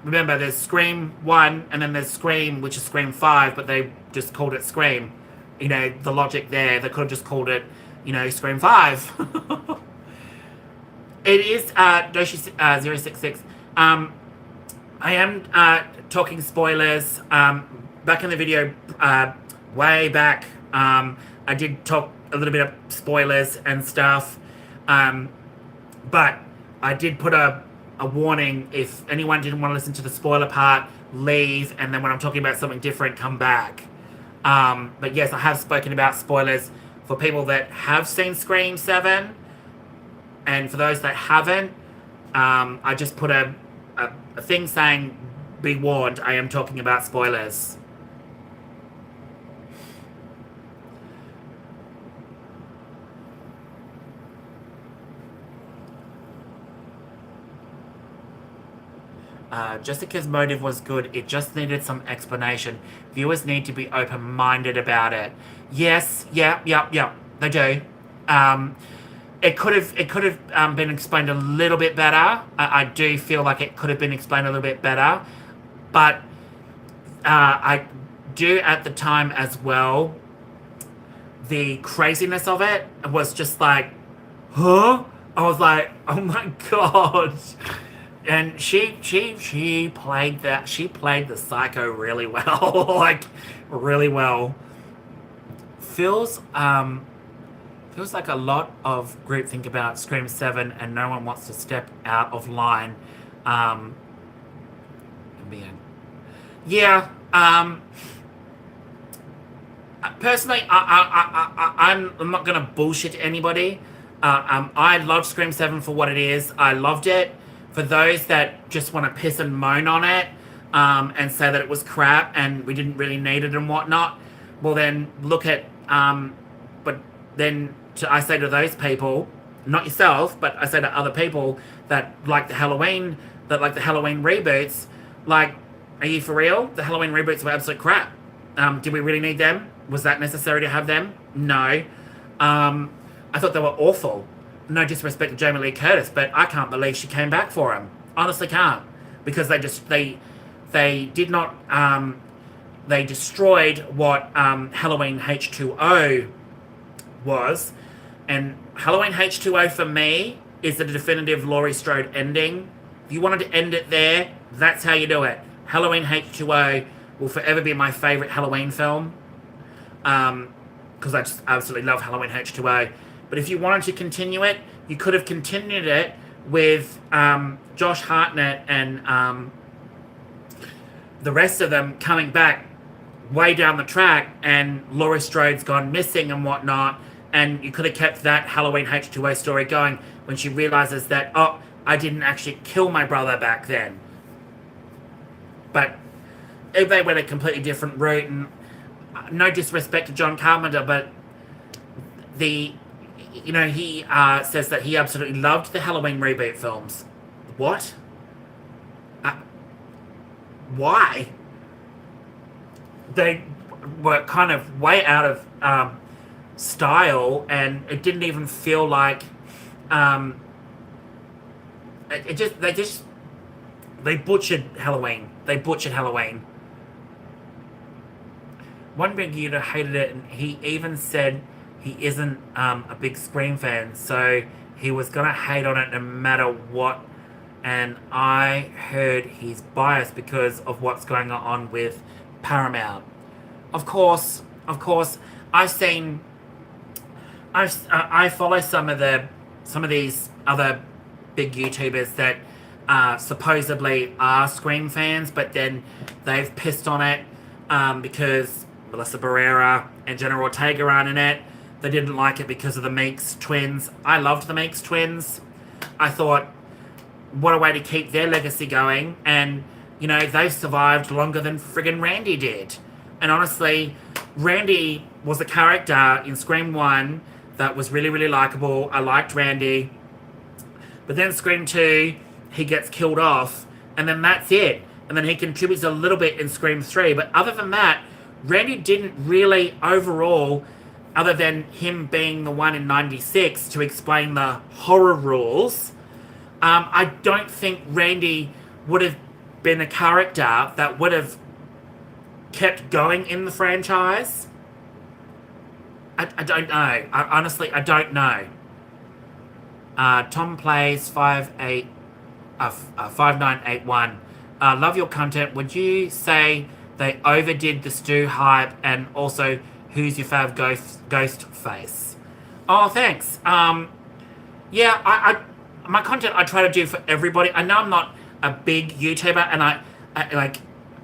S1: remember, there's Scream 1, and then there's Scream, which is Scream 5, but they just called it Scream. You know, the logic there, they could have just called it, you know, Scream 5. It is Doshi066. I am talking spoilers. Back in the video, way back, I did talk a little bit of spoilers and stuff. But I did put a warning: if anyone didn't want to listen to the spoiler part, leave, and then when I'm talking about something different, come back. But yes, I have spoken about spoilers for people that have seen Scream 7. And for those that haven't, I just put a thing saying, be warned, I am talking about spoilers. Jessica's motive was good. It just needed some explanation. Viewers need to be open-minded about it. Yes, yeah, they do. It could have been explained a little bit better. I do feel like it could have been explained a little bit better. But I do at the time as well, the craziness of it was just like, huh? I was like, oh my god. And she played that. She played the psycho really well. Like, really well. Feels like a lot of groupthink about Scream 7 and no one wants to step out of line. Yeah. Personally, I'm not going to bullshit anybody. I loved Scream 7 for what it is. I loved it. For those that just want to piss and moan on it, and say that it was crap and we didn't really need it and whatnot, well then look at, but then I say to those people, not yourself, but I say to other people that like the Halloween reboots, like, are you for real? The Halloween reboots were absolute crap. Did we really need them? Was that necessary to have them? No. I thought they were awful. No disrespect to Jamie Lee Curtis, but I can't believe she came back for him. Honestly can't. Because they did not, they destroyed what Halloween H2O was. And Halloween H2O for me is the definitive Laurie Strode ending. If you wanted to end it there, that's how you do it. Halloween H2O will forever be my favourite Halloween film. Because I just absolutely love Halloween H2O. But if you wanted to continue it, you could have continued it with Josh Hartnett and the rest of them coming back way down the track, and Laurie Strode's gone missing and whatnot, and you could have kept that Halloween H2O story going when she realizes that, oh, I didn't actually kill my brother back then. But if they went a completely different route, and no disrespect to John Carpenter, but he says that he absolutely loved the Halloween reboot films. What? Why? They were kind of way out of style, and it didn't even feel like they butchered Halloween. One big user hated it, and he even said he isn't a big Scream fan, so he was gonna hate on it no matter what. And I heard he's biased because of what's going on with Paramount. Of course, I follow some of these other big YouTubers that supposedly are Scream fans, but then they've pissed on it because Melissa Barrera and Jenna Ortega aren't in it. They didn't like it because of the Meeks twins. I loved the Meeks twins. I thought, what a way to keep their legacy going. And, they've survived longer than friggin' Randy did. And honestly, Randy was a character in Scream 1 that was really, really likable. I liked Randy. But then Scream 2, he gets killed off, and then that's it. And then he contributes a little bit in Scream 3. But other than that, Randy didn't really overall, other than him being the one in 96 to explain the horror rules, I don't think Randy would have been a character that would have kept going in the franchise. I don't know. Honestly, I don't know. Tom plays 5981. Love your content. Would you say they overdid the Stu hype? And also, who's your fav ghost face? Oh, thanks. Yeah, I my content I try to do for everybody. I know I'm not a big YouTuber, and I like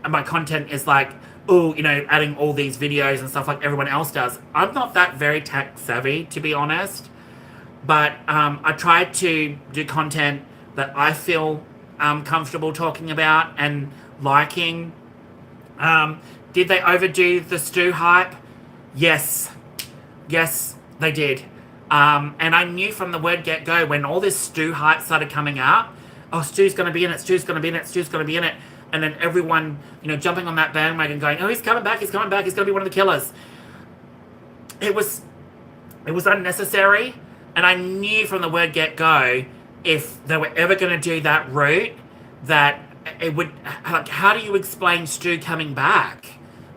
S1: my content is like, oh, you know, adding all these videos and stuff like everyone else does. I'm not that very tech savvy, to be honest. But I try to do content that I feel comfortable talking about and liking. Did they overdo the Stu hype? Yes. Yes, they did. And I knew from the word get-go, when all this Stu hype started coming out, oh, Stu's going to be in it, Stu's going to be in it, Stu's going to be in it. And then everyone, you know, jumping on that bandwagon going, oh, he's coming back, he's coming back, he's going to be one of the killers. It was unnecessary. And I knew from the word get-go, if they were ever going to do that route, that it would, like, how do you explain Stu coming back?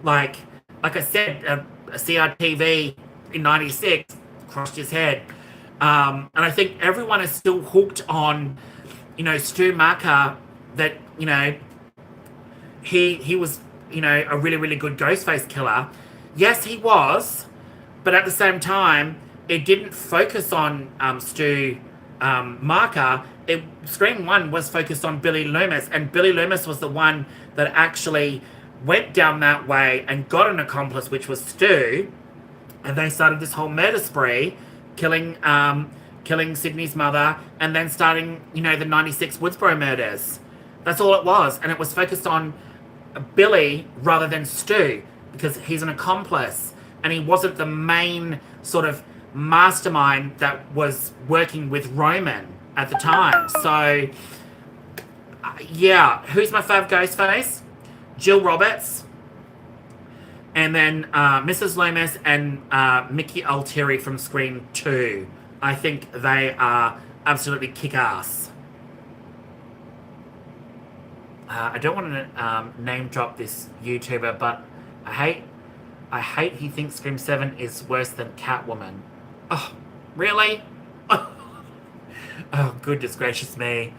S1: Like I said, CRTV in 96 crossed his head. And I think everyone is still hooked on, you know, Stu Macher, that, you know, he was, you know, a really, really good Ghostface killer. Yes, he was, but at the same time, it didn't focus on Stu Macher. Scream 1 was focused on Billy Loomis, and Billy Loomis was the one that actually went down that way and got an accomplice, which was Stu, and they started this whole murder spree, killing Sydney's mother, and then starting, you know, the 96 Woodsboro murders. That's all it was, and it was focused on Billy rather than Stu, because he's an accomplice, and he wasn't the main sort of mastermind that was working with Roman at the time. So, yeah, who's my fav Ghostface? Jill Roberts, and then Mrs. Loomis and Mickey Altieri from Scream 2. I think they are absolutely kick-ass. I don't want to name drop this YouTuber, but I hate he thinks Scream 7 is worse than Catwoman. Oh, really? Oh, goodness gracious me.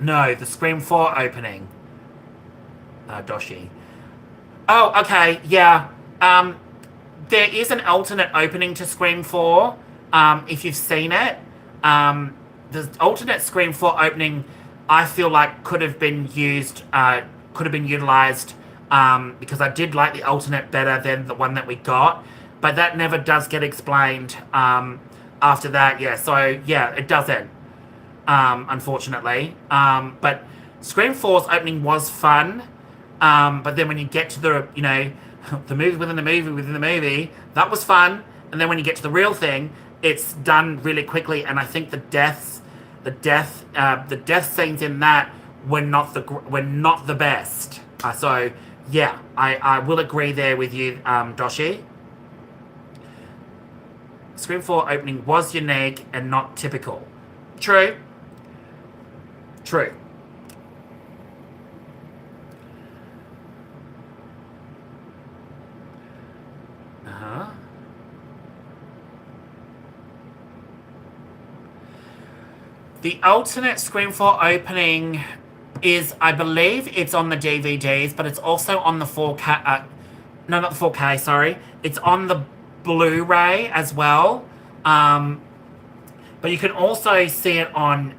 S1: No, the Scream 4 opening. Doshi. Oh, okay, yeah. There is an alternate opening to Scream 4, if you've seen it. The alternate Scream 4 opening, I feel like could have been used, could have been utilized, because I did like the alternate better than the one that we got, but that never does get explained after that. Yeah, so yeah, it doesn't, unfortunately. But Scream 4's opening was fun, but then when you get to the, you know, the movie within the movie within the movie, that was fun, and then when you get to the real thing, it's done really quickly, and I think the death scenes in that were not the best. So yeah, I will agree there with you, Doshi. Scream 4 opening was unique and not typical. True. The alternate Scream 4 opening is, I believe it's on the DVDs, but it's also on the 4K, no, not the 4K, sorry. It's on the Blu-ray as well. But you can also see it on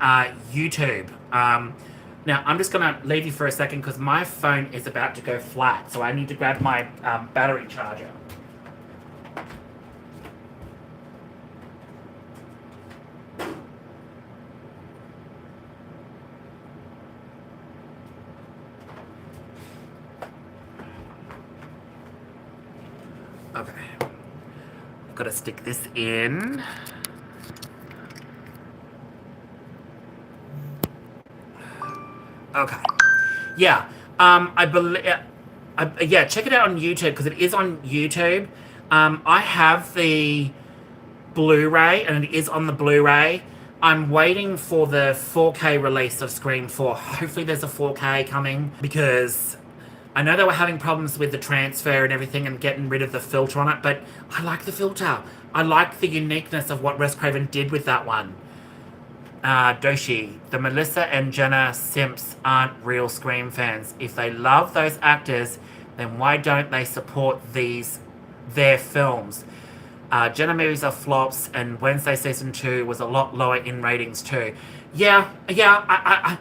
S1: YouTube. Now, I'm just going to leave you for a second because my phone is about to go flat, so I need to grab my battery charger. Okay. I've got to stick this in. Okay. Yeah. I believe. Yeah, check it out on YouTube because it is on YouTube. I have the Blu-ray and it is on the Blu-ray. I'm waiting for the 4K release of Scream 4. Hopefully there's a 4K coming because I know they were having problems with the transfer and everything and getting rid of the filter on it, but I like the filter. I like the uniqueness of what Wes Craven did with that one. Doshi, the Melissa and Jenna simps aren't real Scream fans. If they love those actors, then why don't they support their films? Jenna movies are flops, and Wednesday season 2 was a lot lower in ratings too. Yeah, I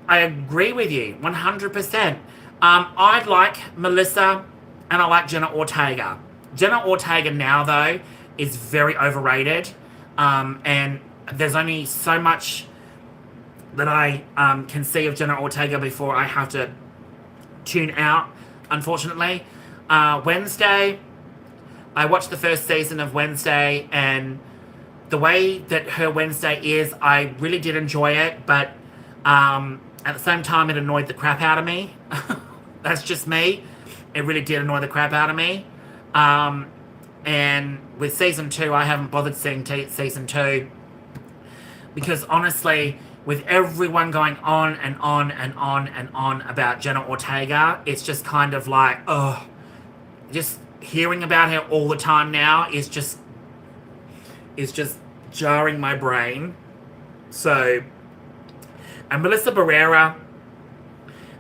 S1: agree with you 100%. I like Melissa, and I like Jenna Ortega. Jenna Ortega now though is very overrated, and there's only so much that I can see of Jenna Ortega before I have to tune out, unfortunately. Wednesday, I watched the first season of Wednesday, and the way that her Wednesday is, I really did enjoy it, but at the same time, it annoyed the crap out of me. That's just me. It really did annoy the crap out of me. And with season 2, I haven't bothered seeing season 2 because honestly, with everyone going on and on and on and on about Jenna Ortega, it's just kind of like, oh, just hearing about her all the time now is just jarring my brain. So, and Melissa Barrera,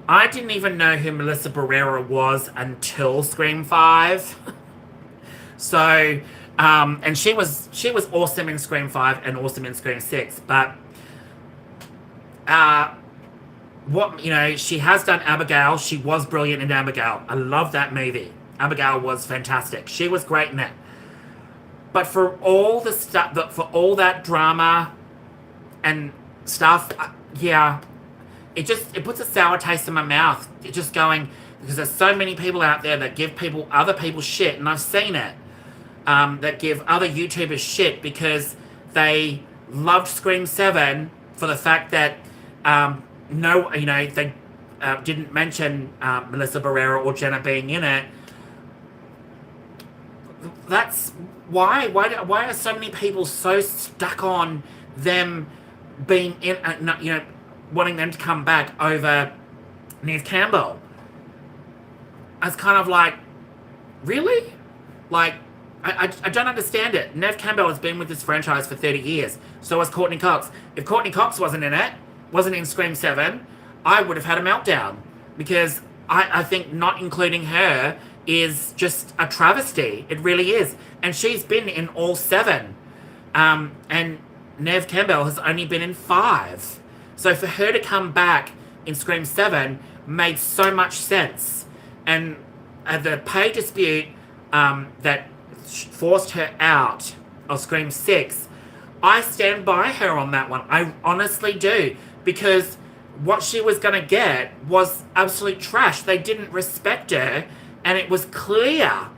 S1: I didn't even know who Melissa Barrera was until Scream 5. So, and she was awesome in Scream 5 and awesome in Scream 6, but she has done Abigail. She was brilliant in Abigail. I love that movie. Abigail was fantastic. She was great in it. But for all the stuff, for all that drama and stuff, it puts a sour taste in my mouth. It's just going, because there's so many people out there that give other people shit, and I've seen it, that give other YouTubers shit because they loved Scream 7 for the fact that they didn't mention Melissa Barrera or Jenna being in it. That's why are so many people so stuck on them being in, wanting them to come back over Neve Campbell? I was kind of like, really? Like, I don't understand it. Neve Campbell has been with this franchise for 30 years. So has Courtney Cox. If Courtney Cox wasn't in it, wasn't in Scream 7, I would have had a meltdown. Because I think not including her is just a travesty. It really is. And she's been in all 7. And Neve Campbell has only been in 5. So for her to come back in Scream 7 made so much sense. And the pay dispute that forced her out of Scream 6, I stand by her on that one. I honestly do. Because what she was going to get was absolute trash. They didn't respect her. And it was clear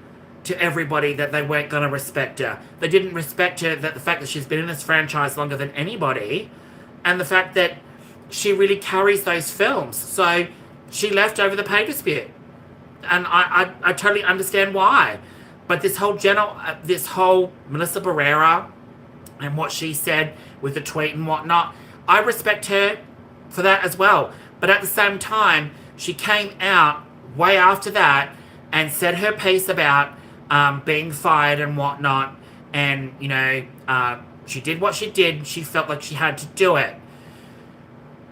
S1: to everybody that they weren't going to respect her. They didn't respect her, that the fact that she's been in this franchise longer than anybody, and the fact that she really carries those films. So she left over the pay dispute. And I totally understand why. But this whole Melissa Barrera and what she said with the tweet and whatnot, I respect her for that as well. But at the same time, she came out way after that and said her piece about being fired and whatnot. And, she did what she did. She felt like she had to do it.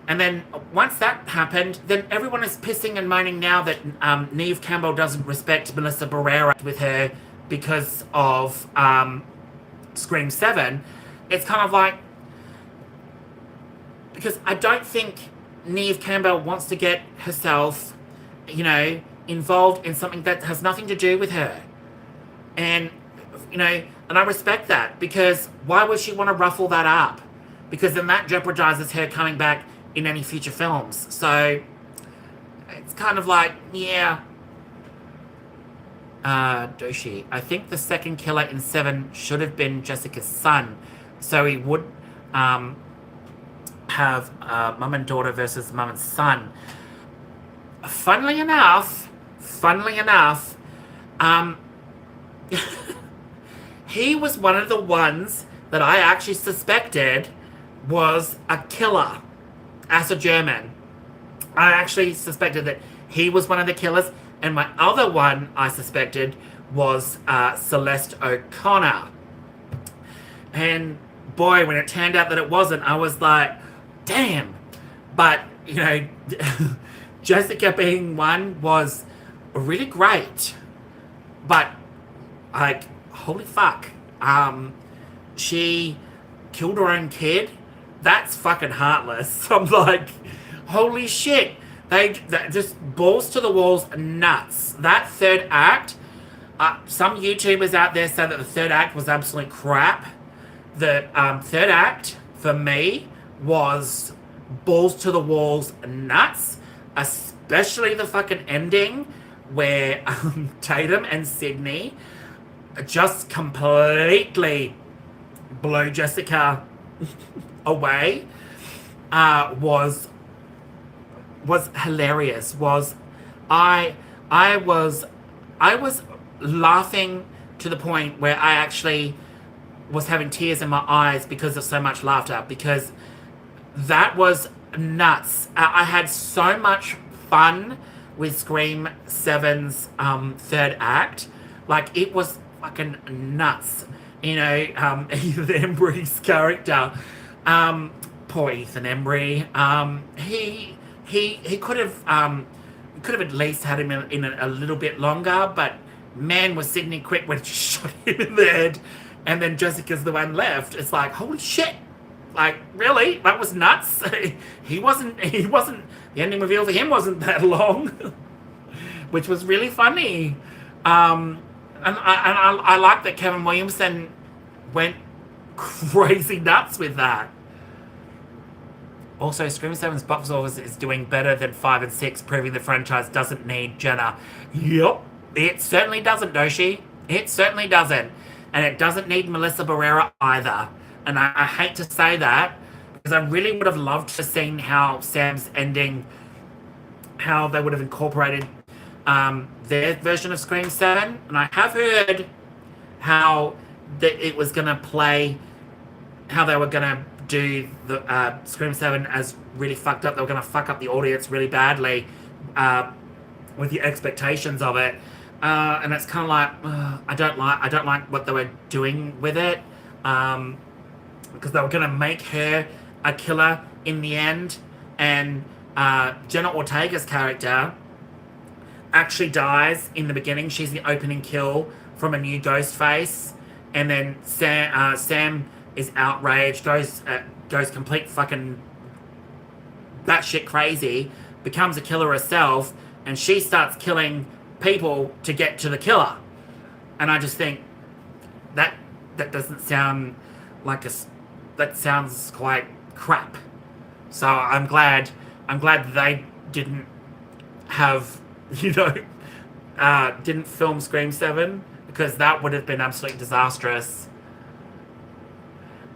S1: And then once that happened, then everyone is pissing and moaning now that Neve Campbell doesn't respect Melissa Barrera with her because of Scream 7. It's kind of like, because I don't think Neve Campbell wants to get herself, involved in something that has nothing to do with her. And, and I respect that, because why would she want to ruffle that up? Because then that jeopardizes her coming back in any future films. So it's kind of like, yeah. Doshi, I think the second killer in 7 should have been Jessica's son, so he would have mum and daughter versus mum and son. Funnily enough, um, he was one of the ones that I actually suspected was a killer as a German. I actually suspected that he was one of the killers, and my other one I suspected was Celeste O'Connor. And boy, when it turned out that it wasn't, I was like, damn. But, you know, Jessica being one was really great. But, like, holy fuck. She killed her own kid. That's fucking heartless. I'm like, holy shit. They just balls to the walls, nuts. That third act, some YouTubers out there say that the third act was absolute crap. The third act, for me, was balls to the walls, nuts. Especially the fucking ending where Tatum and Sydney just completely blew Jessica away. Was hilarious. I was laughing to the point where I actually was having tears in my eyes because of so much laughter, because that was nuts. I had so much fun with Scream 7's third act. Like, it was fucking nuts. You know, Ethan Embry's character, poor Ethan Embry, he could have at least had him in a little bit longer, but man, was Sydney quick when she shot him in the head, and then Jessica's the one left. It's like, holy shit. Like, really? That was nuts. He wasn't, the ending reveal for him wasn't that long, which was really funny. And I like that Kevin Williamson went crazy nuts with that. Also, Scream 7's box office is doing better than 5 and 6, proving the franchise doesn't need Jenna. Yup, it certainly doesn't, Doshi. It certainly doesn't. And it doesn't need Melissa Barrera either. And I hate to say that, because I really would have loved to have seen how Sam's ending, how they would have incorporated their version of Scream 7. And I have heard how that it was going to play, how they were going to do the Scream 7 as really fucked up. They were going to fuck up the audience really badly with the expectations of it. And it's kind of like, I don't like what they were doing with it. Because they were going to make her a killer in the end. And Jenna Ortega's character actually dies in the beginning. She's the opening kill from a new ghost face. And then Sam is outraged, goes complete fucking batshit crazy, becomes a killer herself, and she starts killing people to get to the killer. And I just think that doesn't sound like that sounds quite crap. So I'm glad that they didn't have, didn't film Scream 7, because that would have been absolutely disastrous.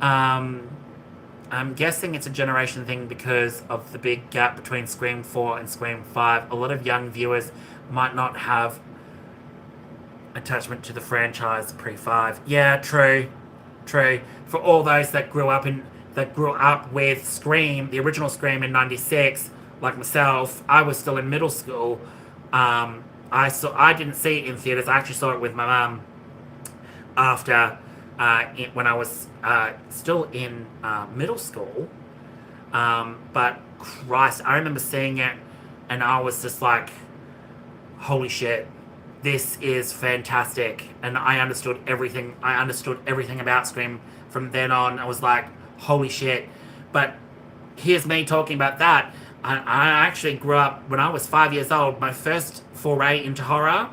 S1: I'm guessing it's a generation thing because of the big gap between Scream 4 and Scream 5. A lot of young viewers might not have attachment to the franchise pre-5. Yeah, true. For all those that grew up with Scream, the original Scream in '96, like myself, I was still in middle school. I didn't see it in theaters. I actually saw it with my mum after when I was still in middle school. But Christ, I remember seeing it, and I was just like, holy shit, this is fantastic. And I understood everything about Scream from then on. I was like, holy shit. But here's me talking about that. I actually grew up, when I was 5 years old, my first foray into horror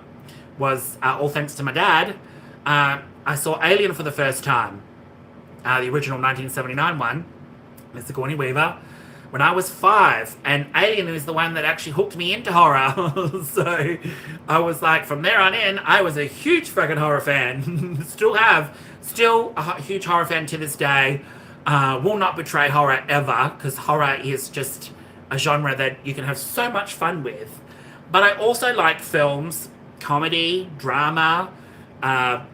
S1: was, all thanks to my dad, I saw Alien for the first time. The original 1979 one, with Sigourney Weaver, when I was 5. And Alien is the one that actually hooked me into horror. So I was like, from there on in, I was a huge fucking horror fan. Still a huge horror fan to this day. Will not betray horror ever, because horror is just a genre that you can have so much fun with. But I also like films, comedy, drama, uh,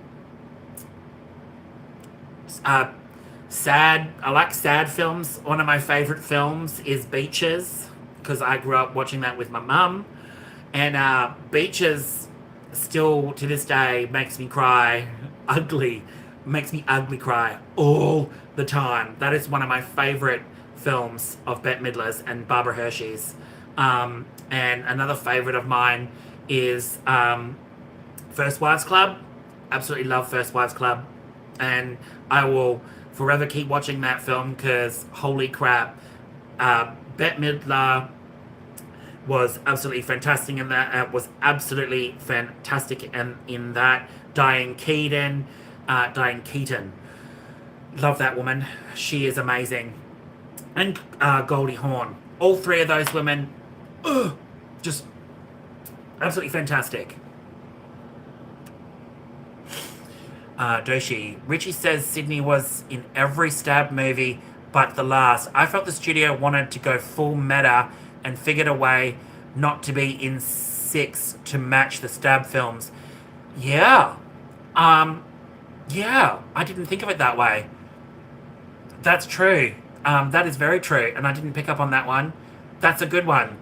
S1: uh, sad. I like sad films. One of my favorite films is Beaches, because I grew up watching that with my mum. And Beaches still to this day makes me cry ugly. Makes me ugly cry all the time. That is one of my favorite films of Bette Midler's and Barbara Hershey's. And another favorite of mine is First Wives Club. Absolutely love First Wives Club. And I will forever keep watching that film because holy crap, Bette Midler was absolutely fantastic in that. Was absolutely fantastic in that. Diane Keaton. Love that woman. She is amazing. And Goldie Hawn. All three of those women, just absolutely fantastic. Doshi. Richie says Sydney was in every Stab movie but the last. I felt the studio wanted to go full meta and figured a way not to be in 6 to match the Stab films. Yeah. Yeah. I didn't think of it that way. That's true. That is very true. And I didn't pick up on that one. That's a good one.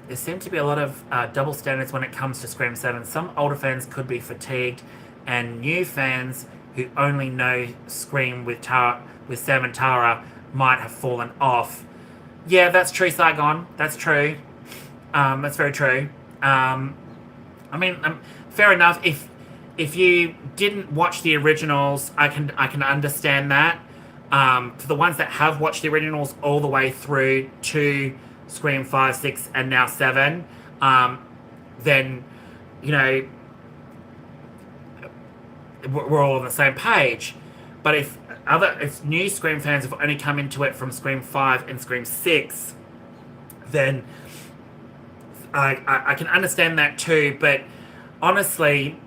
S1: There seem to be a lot of double standards when it comes to Scream 7. Some older fans could be fatigued, and new fans who only know Scream with Sam and Tara might have fallen off. Yeah, that's true, Saigon. That's true. That's very true. I mean, fair enough. If you didn't watch the originals, I can understand that. For the ones that have watched the originals all the way through to Scream 5, 6, and now 7, then, you know, we're all on the same page. But if new Scream fans have only come into it from Scream 5 and Scream 6, then I can understand that too. But honestly,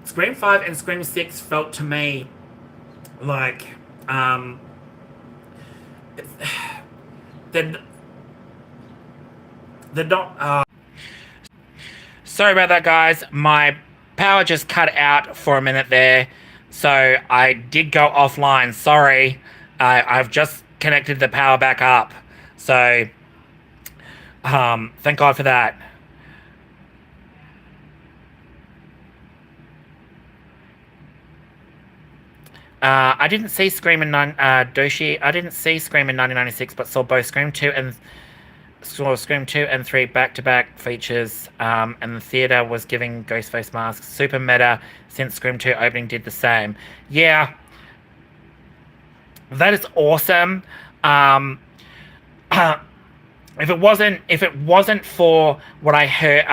S1: Scream 5 and Scream 6 felt to me like they're not. Sorry about that, guys. My power just cut out for a minute there, so I did go offline. Sorry. I've just connected the power back up. So, thank God for that. I didn't see Scream in Doshi. I didn't see Scream in 1996, but saw both Scream 2 and 3 back-to-back features, and the theatre was giving Ghostface masks. Super meta, since Scream 2 opening did the same. Yeah, that is awesome. If it wasn't for what I heard,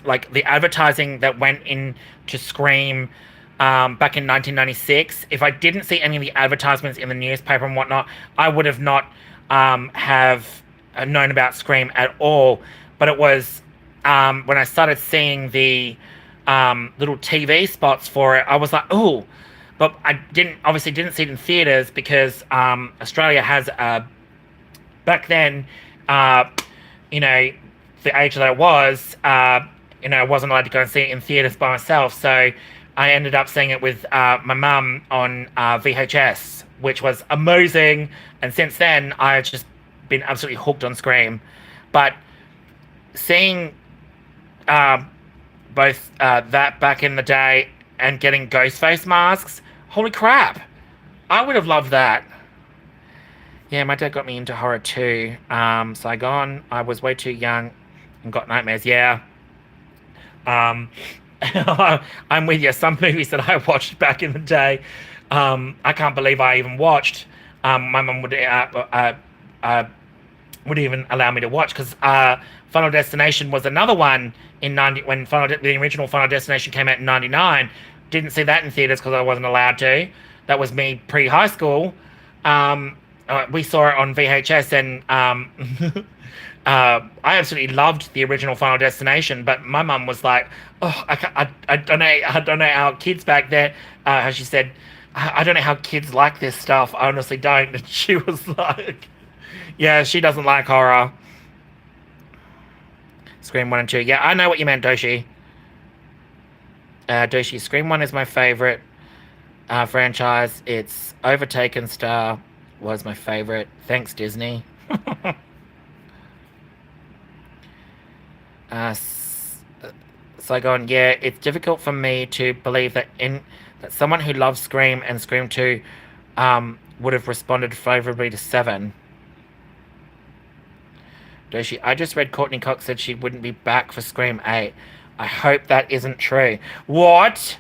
S1: like the advertising that went into Scream back in 1996, if I didn't see any of the advertisements in the newspaper and whatnot, I would have not have known about Scream at all. But it was when I started seeing the little TV spots for it, I was like, oh. But I obviously didn't see it in theaters because Australia has back then, you know, the age that I was, you know, I wasn't allowed to go and see it in theaters by myself. So I ended up seeing it with my mum on VHS, which was amazing. And since then, I've just been absolutely hooked on Scream. But seeing both that back in the day and getting Ghostface masks, holy crap. I would have loved that. Yeah, my dad got me into horror too. Saigon, I was way too young and got nightmares. Yeah. I'm with you. Some movies that I watched back in the day, I can't believe I even watched. My mum would even allow me to watch because Final Destination was another one in 90 when the original Final Destination came out in 99. Didn't see that in theaters because I wasn't allowed to. That was me pre-high school. We saw it on VHS, and
S2: I absolutely loved the original Final Destination, but my mum was like, "Oh, I don't know how kids back there." How she said, I don't know how kids like this stuff. I honestly don't." And she was like, "Yeah, she doesn't like horror." Scream 1 and 2. Yeah, I know what you meant, Doshi. Doshi, Scream 1 is my favorite franchise. It's overtaken Star was my favorite. Thanks, Disney. uh, so I go on, yeah, it's difficult for me to believe that someone who loves Scream and Scream 2 would have responded favorably to 7. Doshi, I just read Courtney Cox said she wouldn't be back for Scream 8. I hope that isn't true. What?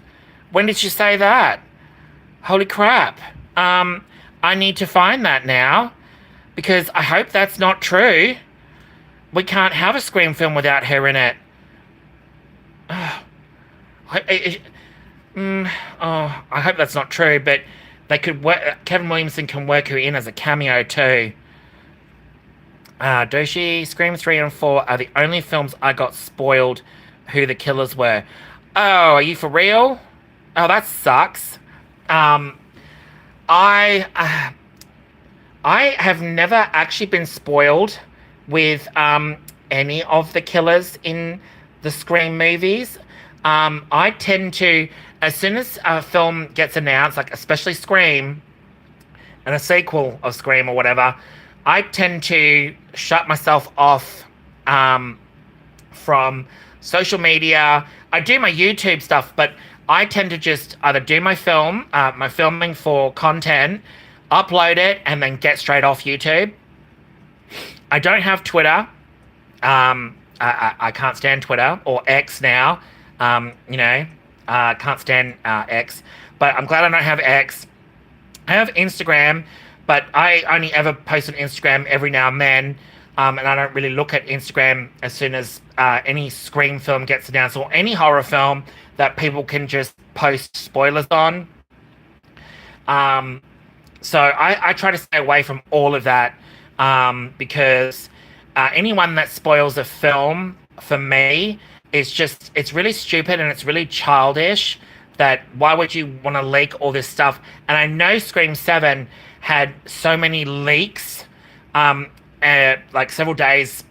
S2: When did she say that? Holy crap. I need to find that now because I hope that's not true. We can't have a Scream film without her in it. I hope that's not true, but they could work. Kevin Williamson can work her in as a cameo too. Doshi, Scream 3 and 4 are the only films I got spoiled who the killers were. Oh, are you for real? Oh, that sucks. Um, I I have never actually been spoiled with any of the killers in the Scream movies. I tend to, as soon as a film gets announced, like especially Scream and a sequel of Scream or whatever, I tend to shut myself off from social media. I do my YouTube stuff, but I tend to just either do my filming for content, upload it, and then get straight off YouTube. I don't have Twitter. I can't stand Twitter or X now. Can't stand X. But I'm glad I don't have X. I have Instagram, but I only ever post on Instagram every now and then. And I don't really look at Instagram as soon as any Scream film gets announced or any horror film that people can just post spoilers on. So I try to stay away from all of that because anyone that spoils a film for me it's really stupid and it's really childish. That why would you want to leak all this stuff? And I know Scream 7 had so many leaks, like several days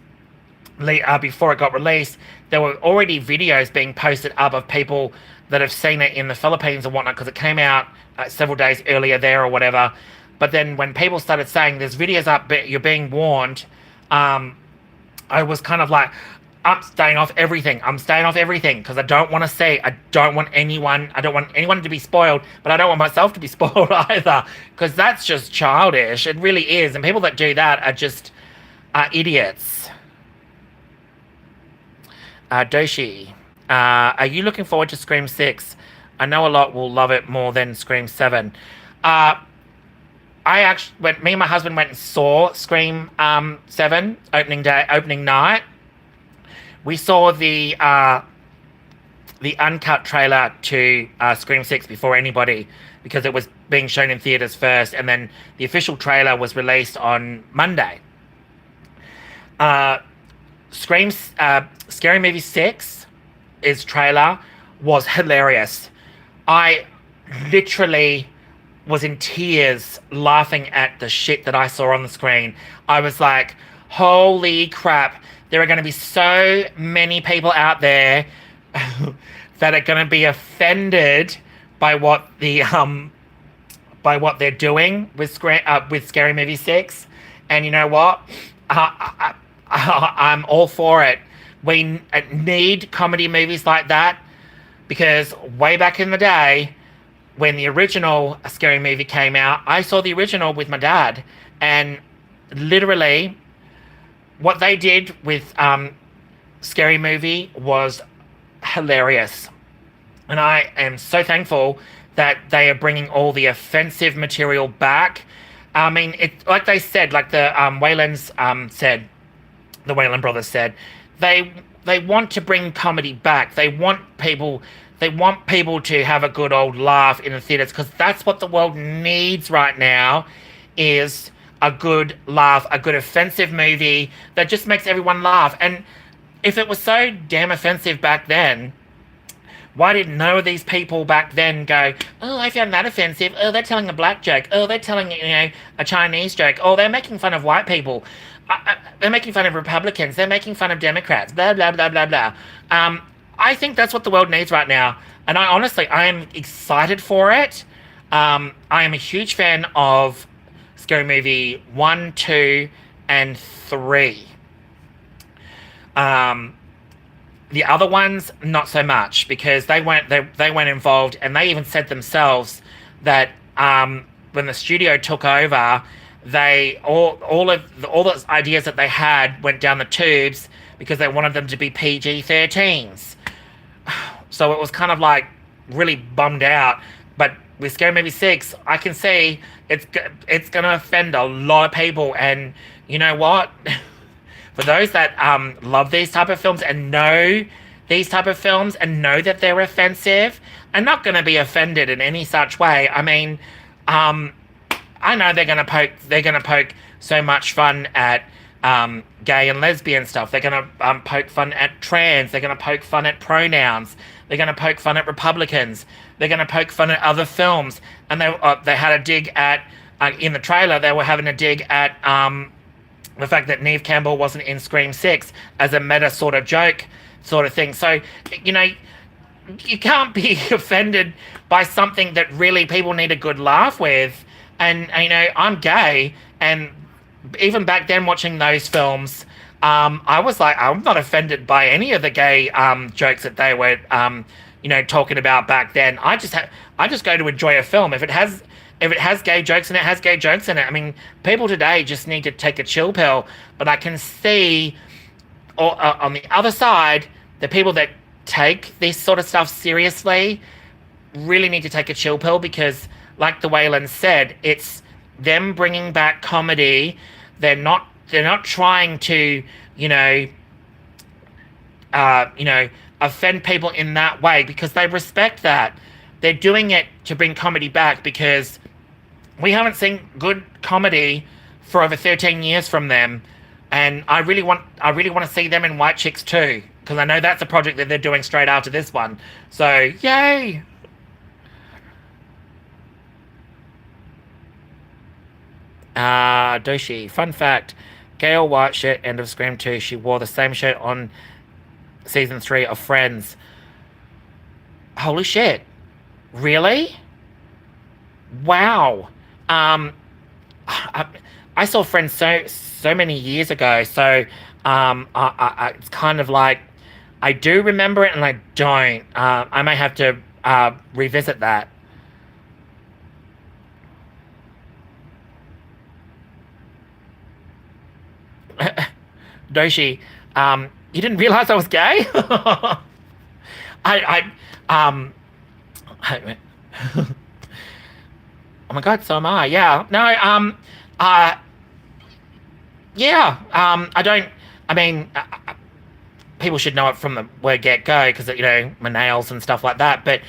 S2: before it got released. There were already videos being posted up of people that have seen it in the Philippines and whatnot because it came out several days earlier there or whatever. But then when people started saying there's videos up, but you're being warned, I was kind of like, I'm staying off everything because I don't want to see. I don't want anyone to be spoiled, but I don't want myself to be spoiled either because that's just childish. It really is. And people that do that are just idiots. Doshi, are you looking forward to Scream 6? I know a lot will love it more than Scream 7. Me and my husband went and saw Scream 7 opening night. We saw the uncut trailer to Scream 6 before anybody because it was being shown in theaters first, and then the official trailer was released on Monday. Scary Movie 6's trailer was hilarious. I literally was in tears laughing at the shit that I saw on the screen. I was like, holy crap. There are going to be so many people out there that are going to be offended by what they're doing with Scary Movie 6. And you know what? I'm all for it. We need comedy movies like that because way back in the day, when the original Scary Movie came out, I saw the original with my dad, and literally what they did with Scary Movie was hilarious. And I am so thankful that they are bringing all the offensive material back. I mean, like they said, like the the Wayland brothers said, they want to bring comedy back. They want people to have a good old laugh in the theaters because that's what the world needs right now is a good laugh, a good offensive movie that just makes everyone laugh. And if it was so damn offensive back then, why did none of these people back then go, oh, I found that offensive. Oh, they're telling a black joke. Oh, they're telling, a Chinese joke. Oh, they're making fun of white people. They're making fun of Republicans. They're making fun of Democrats. Blah, blah, blah, blah, blah. I think that's what the world needs right now. And I am excited for it. I am a huge fan of Scary Movie 1, 2, and 3. The other ones, not so much, because they weren't involved, and they even said themselves that when the studio took over, they all those ideas that they had went down the tubes because they wanted them to be PG-13s. So it was kind of like really bummed out. But with Scary Movie 6, I can see it's going to offend a lot of people, and you know what? For those that love these type of films and know these type of films and know that they're offensive, are not going to be offended in any such way. I mean, I know they're going to poke so much fun at gay and lesbian stuff. They're going to poke fun at trans. They're going to poke fun at pronouns. They're going to poke fun at Republicans. They're going to poke fun at other films. And they had a dig at in the trailer. They were having a dig at the fact that Neve Campbell wasn't in Scream 6 as a meta sort of joke sort of thing. So, you can't be offended by something that really people need a good laugh with. And, I'm gay, and even back then watching those films, I was like, I'm not offended by any of the gay jokes that they were, talking about back then. I just go to enjoy a film. If it has gay jokes in it, has gay jokes in it. I mean, people today just need to take a chill pill. But I can see on the other side, the people that take this sort of stuff seriously really need to take a chill pill, because, like the Wayland said, it's them bringing back comedy. They're not trying to, offend people in that way, because they respect that. They're doing it to bring comedy back, because we haven't seen good comedy for over 13 years from them, and I really want to see them in White Chicks too, because I know that's a project that they're doing straight after this one. So yay! Doshi, fun fact: Gail white shirt, end of Scream 2. She wore the same shirt on season 3 of Friends. Holy shit! Really? Wow. I saw Friends so many years ago, so it's kind of like I do remember it and I don't. I may have to revisit that. Doshi, you didn't realize I was gay? I oh my god, so am I. Yeah. No, yeah. I don't, I mean, people should know it from the word get go, because, my nails and stuff like that. But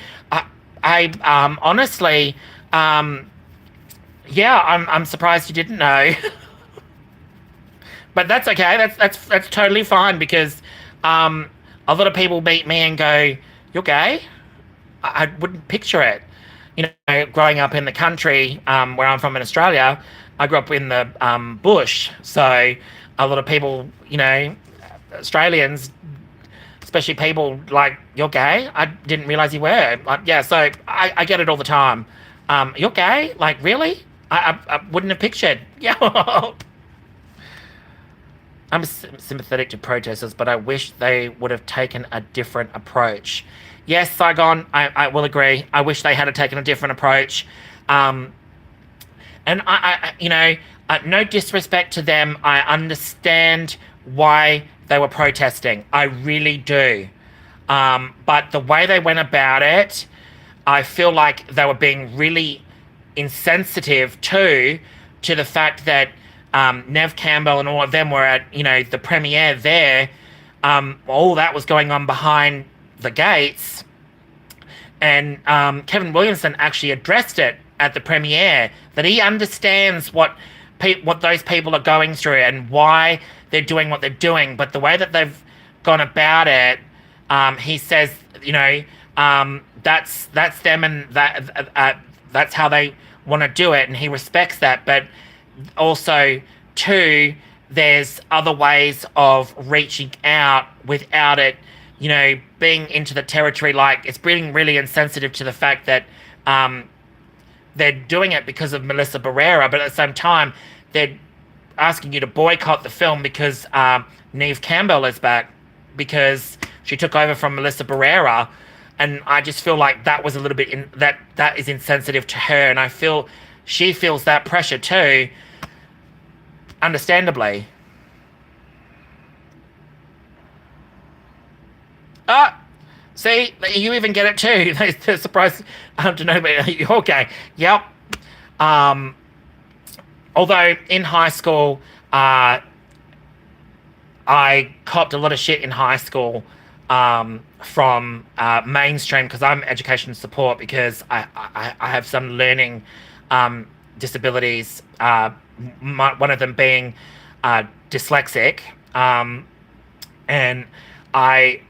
S2: I honestly, yeah, I'm surprised you didn't know. But that's okay. That's totally fine, because a lot of people meet me and go, "You're gay?" I wouldn't picture it. Growing up in the country, where I'm from in Australia, I grew up in the bush. So a lot of people, Australians, especially people, like, "You're gay?" I didn't realize you were. Yeah, so I get it all the time. You're gay? Like, really? I wouldn't have pictured. Yeah. I'm sympathetic to protesters, but I wish they would have taken a different approach. Yes, Saigon, I will agree. I wish they had taken a different approach. And no disrespect to them. I understand why they were protesting. I really do. But the way they went about it, I feel like they were being really insensitive to the fact that Neve Campbell and all of them were at, the premiere there. All that was going on behind the gates. And Kevin Williamson actually addressed it at the premiere, that he understands what what those people are going through and why they're doing what they're doing. But the way that they've gone about it, he says, that's them, and that's how they want to do it, and he respects that. But also, too, there's other ways of reaching out without it, being into the territory. Like, it's being really insensitive to the fact that they're doing it because of Melissa Barrera, but at the same time, they're asking you to boycott the film because Neve Campbell is back, because she took over from Melissa Barrera. And I just feel like that was a little bit that is insensitive to her, and I feel she feels that pressure too, understandably. See, you even get it too. They're surprised to know, but okay, yep. Although in high school, I copped a lot of shit in high school from mainstream, because I'm education support, because I have some learning disabilities, one of them being dyslexic, and I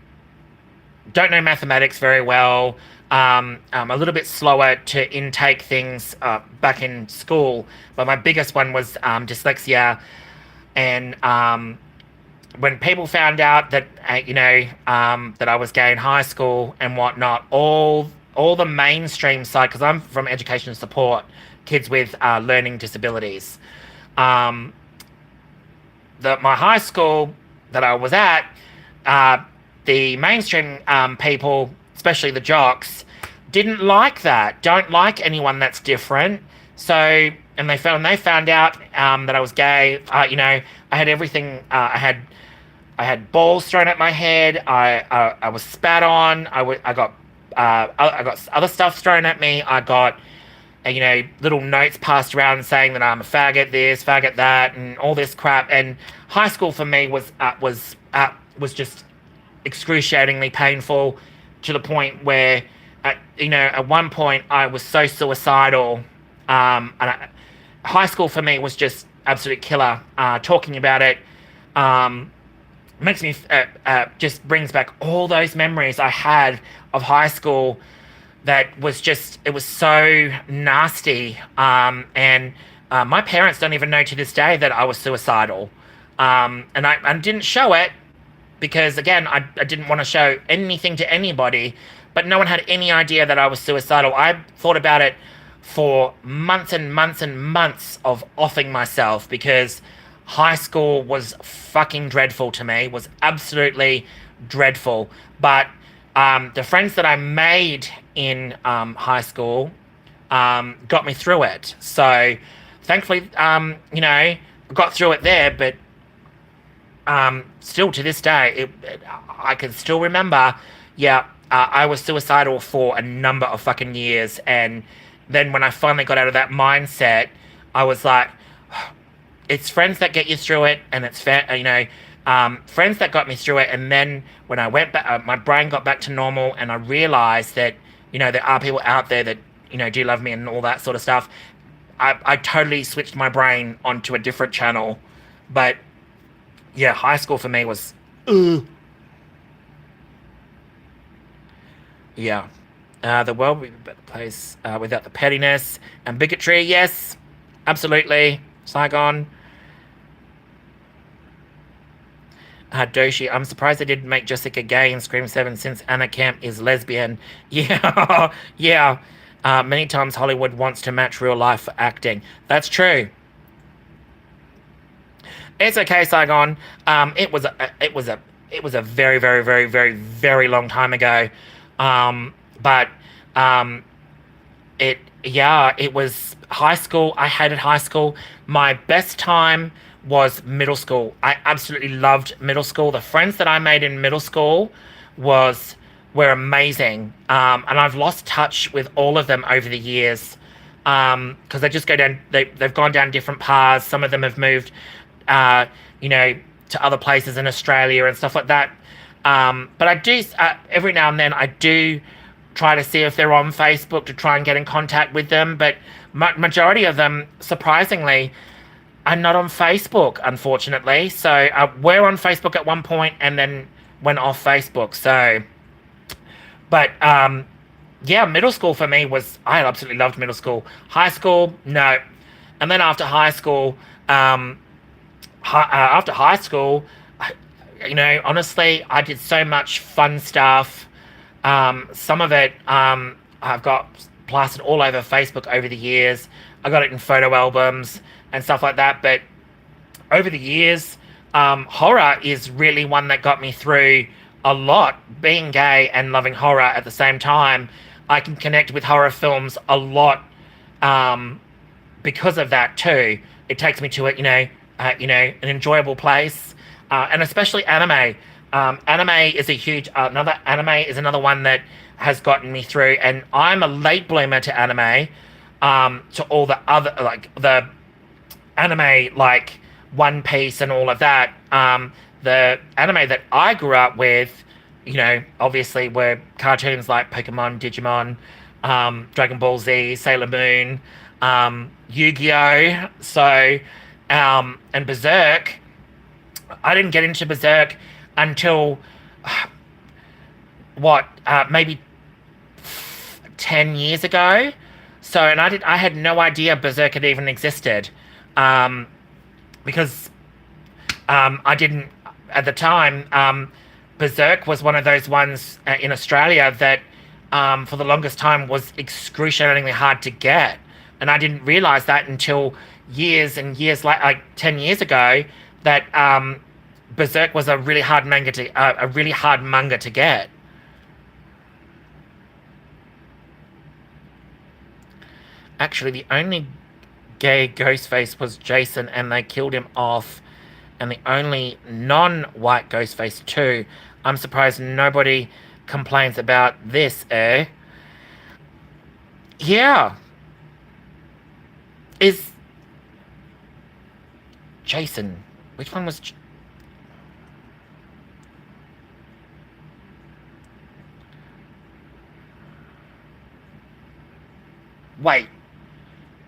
S2: don't know mathematics very well. I'm a little bit slower to intake things back in school, but my biggest one was dyslexia. And when people found out that that I was gay in high school and whatnot, all the mainstream side, because I'm from education support, kids with learning disabilities. My high school that I was at, the mainstream people, especially the jocks, didn't like that. Don't like anyone that's different. So, and they found out that I was gay. I had everything. I had balls thrown at my head. I was spat on. I got other stuff thrown at me. I got little notes passed around saying that I'm a faggot this, faggot that, and all this crap. And high school for me was just excruciatingly painful, to the point where at one point I was so suicidal. High school for me was just absolute killer. Talking about it makes me just brings back all those memories I had of high school. That was just, it was so nasty. And my parents don't even know to this day that I was suicidal. And I didn't show it because, again, I didn't want to show anything to anybody, but no one had any idea that I was suicidal. I thought about it for months and months and months of offing myself, because high school was fucking dreadful to me, was absolutely dreadful. But the friends that I made in high school got me through it. So thankfully, I got through it there, but still to this day, I can still remember, I was suicidal for a number of fucking years. And then when I finally got out of that mindset, I was like, it's friends that get you through it, and it's friends that got me through it. And then when I went back, my brain got back to normal, and I realized that, there are people out there that, do love me and all that sort of stuff. I totally switched my brain onto a different channel. But yeah, high school for me was, yeah. The world would be a better place without the pettiness and bigotry. Yes, absolutely. Saigon. Doshi, I'm surprised they didn't make Jessica gay in Scream 7 since Anna Camp is lesbian. Yeah, yeah. Many times Hollywood wants to match real life for acting. That's true. It's okay, Saigon. It was a very, very, very, very, very long time ago. But it was high school. I hated high school. My best time was middle school. I absolutely loved middle school. The friends that I made in middle school were amazing. And I've lost touch with all of them over the years. Because they just go down, they've gone down different paths. Some of them have moved, to other places in Australia and stuff like that. But I do, every now and then, I do try to see if they're on Facebook to try and get in contact with them. But majority of them, surprisingly, I'm not on Facebook, unfortunately. So we're on Facebook at one point and then went off Facebook. So, but yeah, middle school for me was, I absolutely loved middle school. High school, no. And then after high school, um, after high school, you know, honestly, I did so much fun stuff. Some of it I've got plastered all over Facebook over the years. I got it in photo albums and stuff like that. But over the years, horror is really one that got me through a lot. Being gay and loving horror at the same time, I can connect with horror films a lot because of that too. It takes me to an enjoyable place, and especially anime. Anime is a huge anime is another one that has gotten me through, and I'm a late bloomer to anime. To all the other like the anime like One Piece and all of that. The anime that I grew up with, you know, obviously were cartoons like Pokemon, Digimon, Dragon Ball Z, Sailor Moon, Yu-Gi-Oh! And Berserk. I didn't get into Berserk until maybe 10 years ago. So, and I had no idea Berserk had even existed, because I didn't at the time. Berserk was one of those ones in Australia that, for the longest time, was excruciatingly hard to get, and I didn't realize that until years and years like 10 years ago, that Berserk was a really hard manga to get. Actually, the only gay Ghostface was Jason, and they killed him off. And the only non-white Ghostface too. I'm surprised nobody complains about this, eh? Yeah. Is Jason? Which one was? Wait.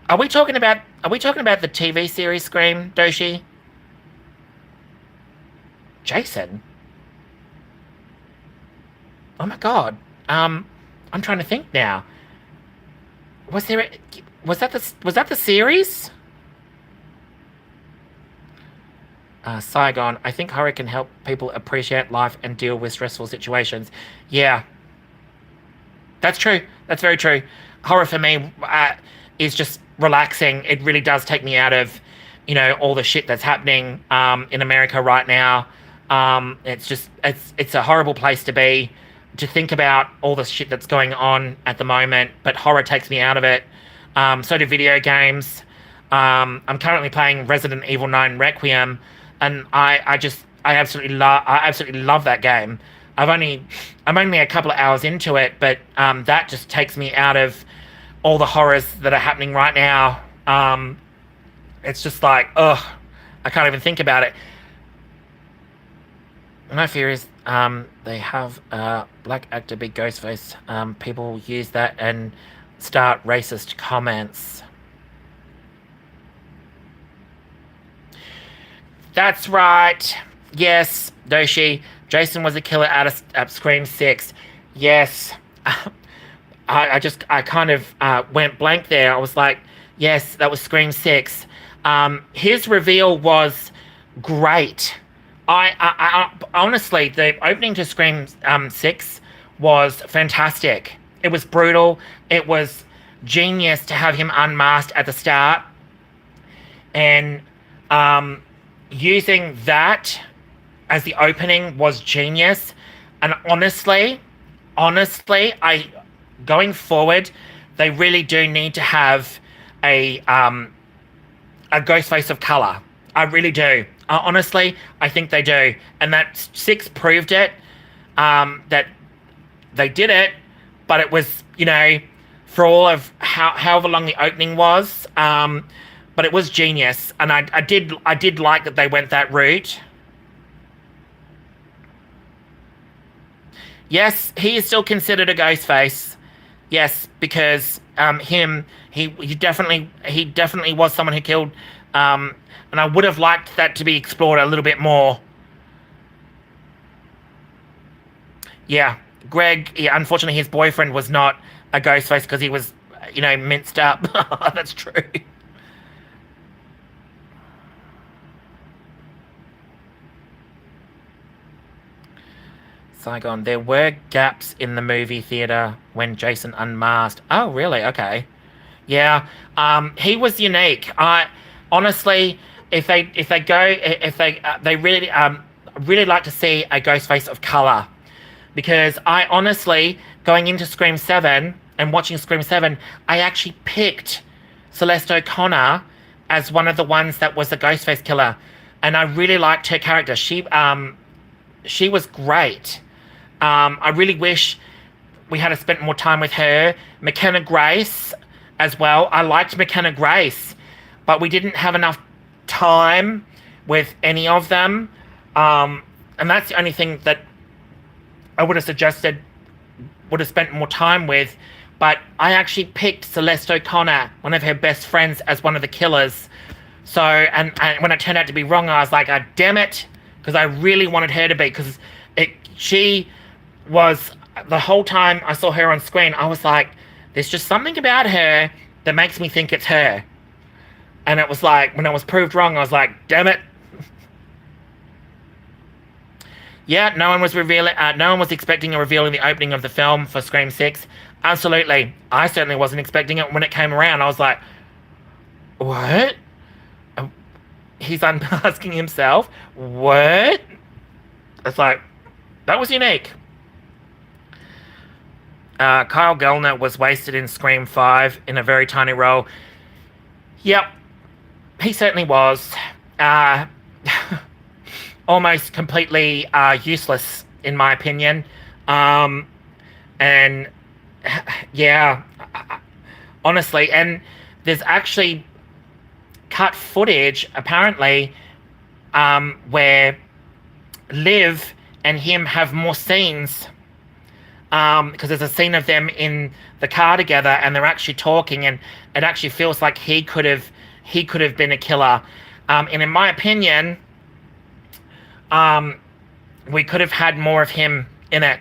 S2: Are we talking about the TV series Scream, Doshi? Jason? Oh my god. I'm trying to think now. Was that the series? Saigon, I think horror can help people appreciate life and deal with stressful situations. Yeah, that's true. That's very true. Horror for me is just relaxing. It really does take me out of, all the shit that's happening in America right now. It's a horrible place to be, to think about all the shit that's going on at the moment. But horror takes me out of it. So do video games. I'm currently playing Resident Evil 9 Requiem, and I absolutely love that game. I'm only a couple of hours into it, but that just takes me out of all the horrors that are happening right now. It's just like, ugh, I can't even think about it. My fear is they have a black actor be Ghostface. People use that and start racist comments. That's right. Yes, Doshi. Jason was a killer at Scream 6. Yes. I kind of went blank there. I was like, yes, that was Scream 6. His reveal was great. I honestly, the opening to Scream 6 was fantastic. It was brutal. It was genius to have him unmasked at the start. And using that as the opening was genius. And honestly, going forward, they really do need to have a Ghostface of color. I really do. Honestly, I think they do. And that 6 proved it, that they did it, but it was, for all of however long the opening was, but it was genius. And I did like that they went that route. Yes, he is still considered a Ghostface. Yes, because he definitely was someone who killed And I would have liked that to be explored a little bit more. Yeah, Greg. Yeah, unfortunately, his boyfriend was not a ghost face because he was, minced up. That's true. Saigon. There were gaps in the movie theater when Jason unmasked. Oh, really? Okay. Yeah. He was unique. I honestly, if they really like to see a ghost face of color, because I honestly, going into Scream 7 and watching Scream 7, I actually picked Celeste O'Connor as one of the ones that was the Ghostface killer, and I really liked her character. She was great. I really wish we had spent more time with her. McKenna Grace as well. I liked McKenna Grace, but we didn't have enough time with any of them. And that's the only thing that I would have spent more time with. But I actually picked Celeste O'Connor, one of her best friends, as one of the killers. So, and when it turned out to be wrong, I was like, oh, damn it, because I really wanted her to be, because she was, the whole time I saw her on screen, I was like, there's just something about her that makes me think it's her. And it was like, when I was proved wrong, I was like, damn it. Yeah, no one was expecting a reveal in the opening of the film for Scream 6. Absolutely. I certainly wasn't expecting it when it came around. I was like, what? He's unmasking himself? What? It's like, that was unique. Kyle Gellner was wasted in Scream 5 in a very tiny role. Yep, he certainly was. Almost completely useless, in my opinion. And yeah, honestly, and there's actually cut footage, apparently, where Liv and him have more scenes, because there's a scene of them in the car together and they're actually talking, and it actually feels like he could have been a killer. And in my opinion, we could have had more of him in it.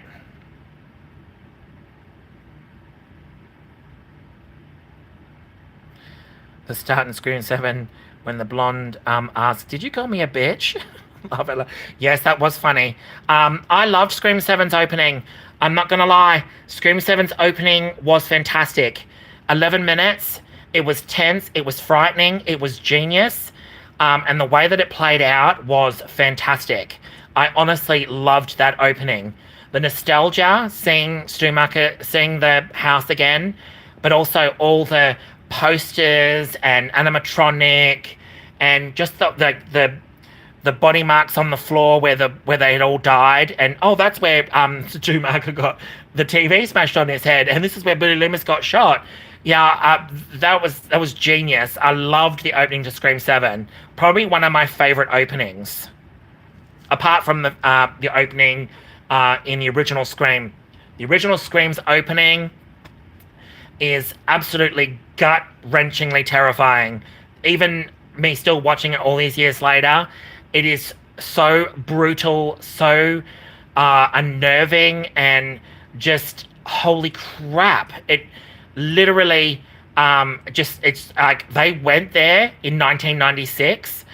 S2: The start in Scream 7 when the blonde asked, "Did you call me a bitch?" Love it. Yes, that was funny. I loved Scream 7's opening. I'm not going to lie. Scream 7's opening was fantastic. 11 minutes. It was tense. It was frightening. It was genius. And the way that it played out was fantastic. I honestly loved that opening. The nostalgia, seeing seeing the house again, but also all the posters and animatronic, and just the body marks on the floor where they had all died, and that's where Schumacher got the TV smashed on his head, and this is where Billy Loomis got shot. Yeah, that was genius. I loved the opening to Scream 7. Probably one of my favorite openings, apart from the opening in the original Scream. The original Scream's opening is absolutely gut-wrenchingly terrifying. Even me still watching it all these years later, it is so brutal, so unnerving, and just holy crap. It literally it's like they went there in 1996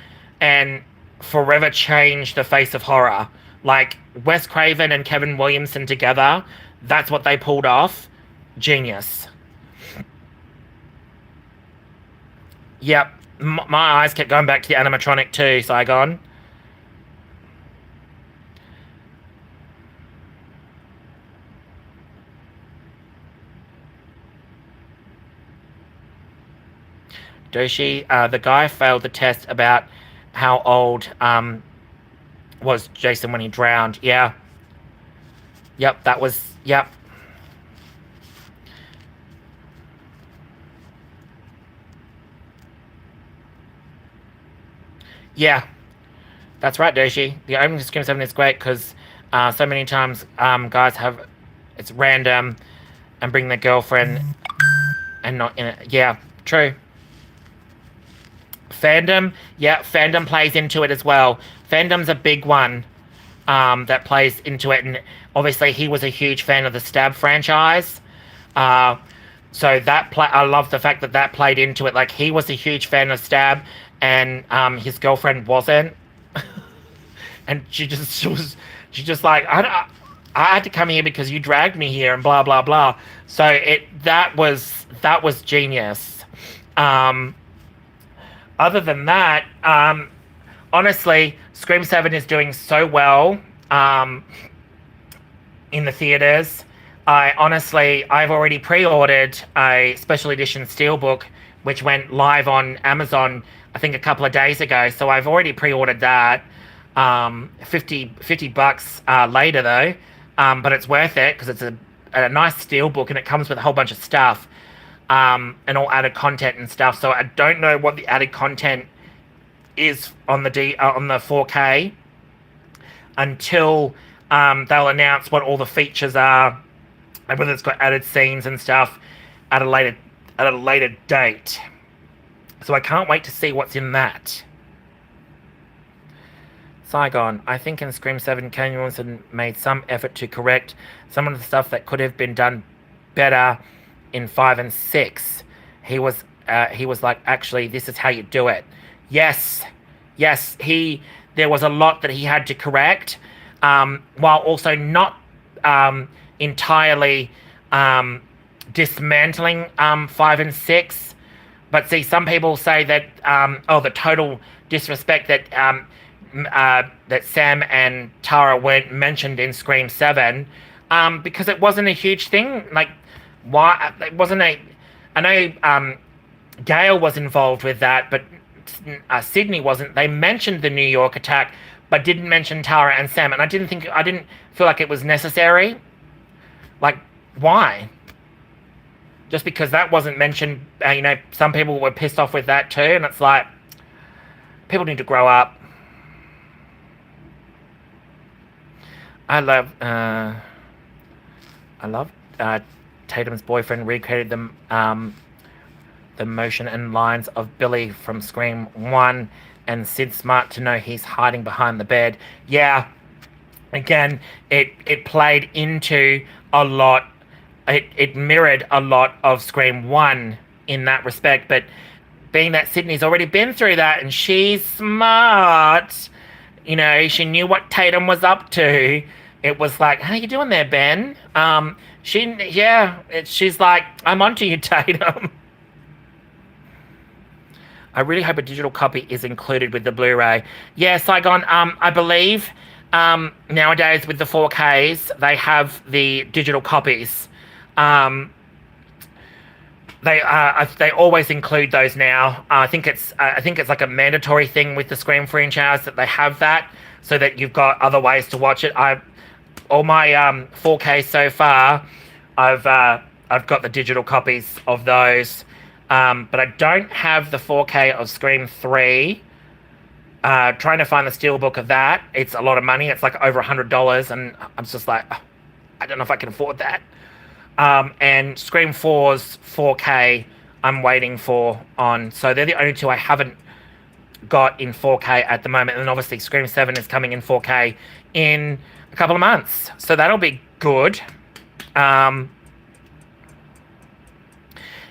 S2: and forever changed the face of horror. Like Wes Craven and Kevin Williamson together, that's what they pulled off. Genius. Yep, my eyes kept going back to the animatronic too, Saigon. Doshi, the guy failed the test about how old was Jason when he drowned. Yeah. Yep, that was, yep. Yeah, that's right, Doshi. The opening to Scream 7 is great because so many times guys have, it's random and bring their girlfriend and not in it. Yeah, true. fandom plays into it as well. Fandom's a big one that plays into it, and obviously he was a huge fan of the Stab franchise. So I love the fact that that played into it. Like, he was a huge fan of Stab, and his girlfriend wasn't, and she just like, I had to come here because you dragged me here, and blah blah blah. So that was genius. Other than that, honestly, Scream 7 is doing so well in the theaters. I've already pre-ordered a special edition steelbook, which went live on Amazon, I think, a couple of days ago. So I've already pre-ordered that. $50 later though, but it's worth it because it's a nice steelbook, and it comes with a whole bunch of stuff, and all added content and stuff. So I don't know what the added content is on the 4K until they'll announce what all the features are, and whether it's got added scenes and stuff at a later date. So I can't wait to see what's in that. Saigon, I think in Scream 7, Kane Wilson made some effort to correct some of the stuff that could have been done better in 5 and 6. He was like, actually, this is how you do it. Yes, there was a lot that he had to correct, while also not entirely dismantling 5 and 6. But see, some people say that the total disrespect that that Sam and Tara weren't mentioned in Scream 7 because it wasn't a huge thing. Like, why? It wasn't a... I know Gail was involved with that, but Sydney wasn't. They mentioned the New York attack, but didn't mention Tara and Sam, and I didn't feel like it was necessary. Like, why? Just because that wasn't mentioned, some people were pissed off with that too, and it's like, people need to grow up. I love Tatum's boyfriend recreated the motion and lines of Billy from Scream 1, and Sid's smart to know he's hiding behind the bed. Yeah, again, it played into a lot. It mirrored a lot of Scream 1 in that respect, but being that Sydney's already been through that and she's smart, she knew what Tatum was up to. It was like, how you doing there, Ben? She's like, I'm onto you, Tatum. I really hope a digital copy is included with the Blu-ray. Yeah, Saigon, I believe nowadays with the 4Ks, they have the digital copies. They always include those now. I think it's like a mandatory thing with the Scream franchise that they have that, so that you've got other ways to watch it. All my 4K so far, I've got the digital copies of those, but I don't have the 4K of Scream 3. Trying to find the steelbook of that, it's a lot of money. It's like over $100, and I'm just like, I don't know if I can afford that. And Scream 4's 4K I'm waiting for on. So they're the only two I haven't got in 4K at the moment. And obviously Scream 7 is coming in 4K in a couple of months. So that'll be good.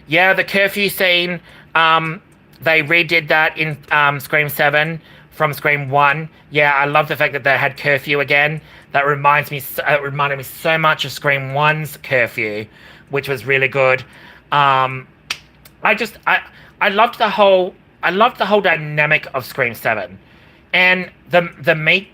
S2: Yeah, the curfew scene, they redid that in Scream 7 from Scream 1. Yeah, I love the fact that they had curfew again. That reminded me so much of Scream 1's curfew, which was really good. I loved the whole dynamic of Scream 7, and the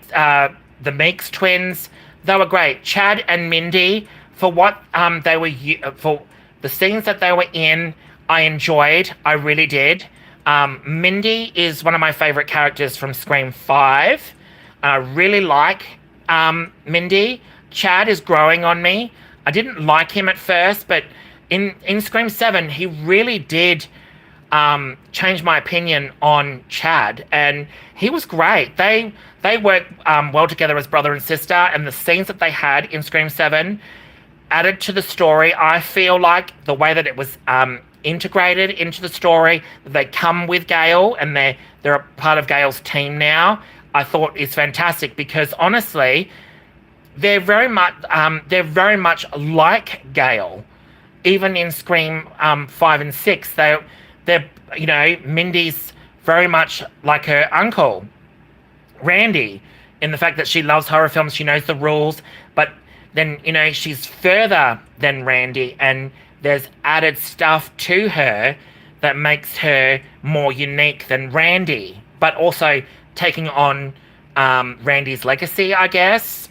S2: Meeks twins. They were great. Chad and Mindy, for what they were for the scenes that they were in, I enjoyed. I really did. Mindy is one of my favorite characters from Scream 5. I really like Mindy. Chad is growing on me. I didn't like him at first, but in Scream 7, he really did change my opinion on Chad, and he was great. They worked well together as brother and sister, and the scenes that they had in Scream 7 added to the story. I feel like the way that it was integrated into the story. They come with Gale, and they're a part of Gale's team now. I thought is fantastic because honestly, they're very much like Gale. Even in Scream 5 and 6, they're Mindy's very much like her uncle Randy, in the fact that she loves horror films, she knows the rules, but then she's further than Randy, and there's added stuff to her that makes her more unique than Randy, but also taking on Randy's legacy, I guess,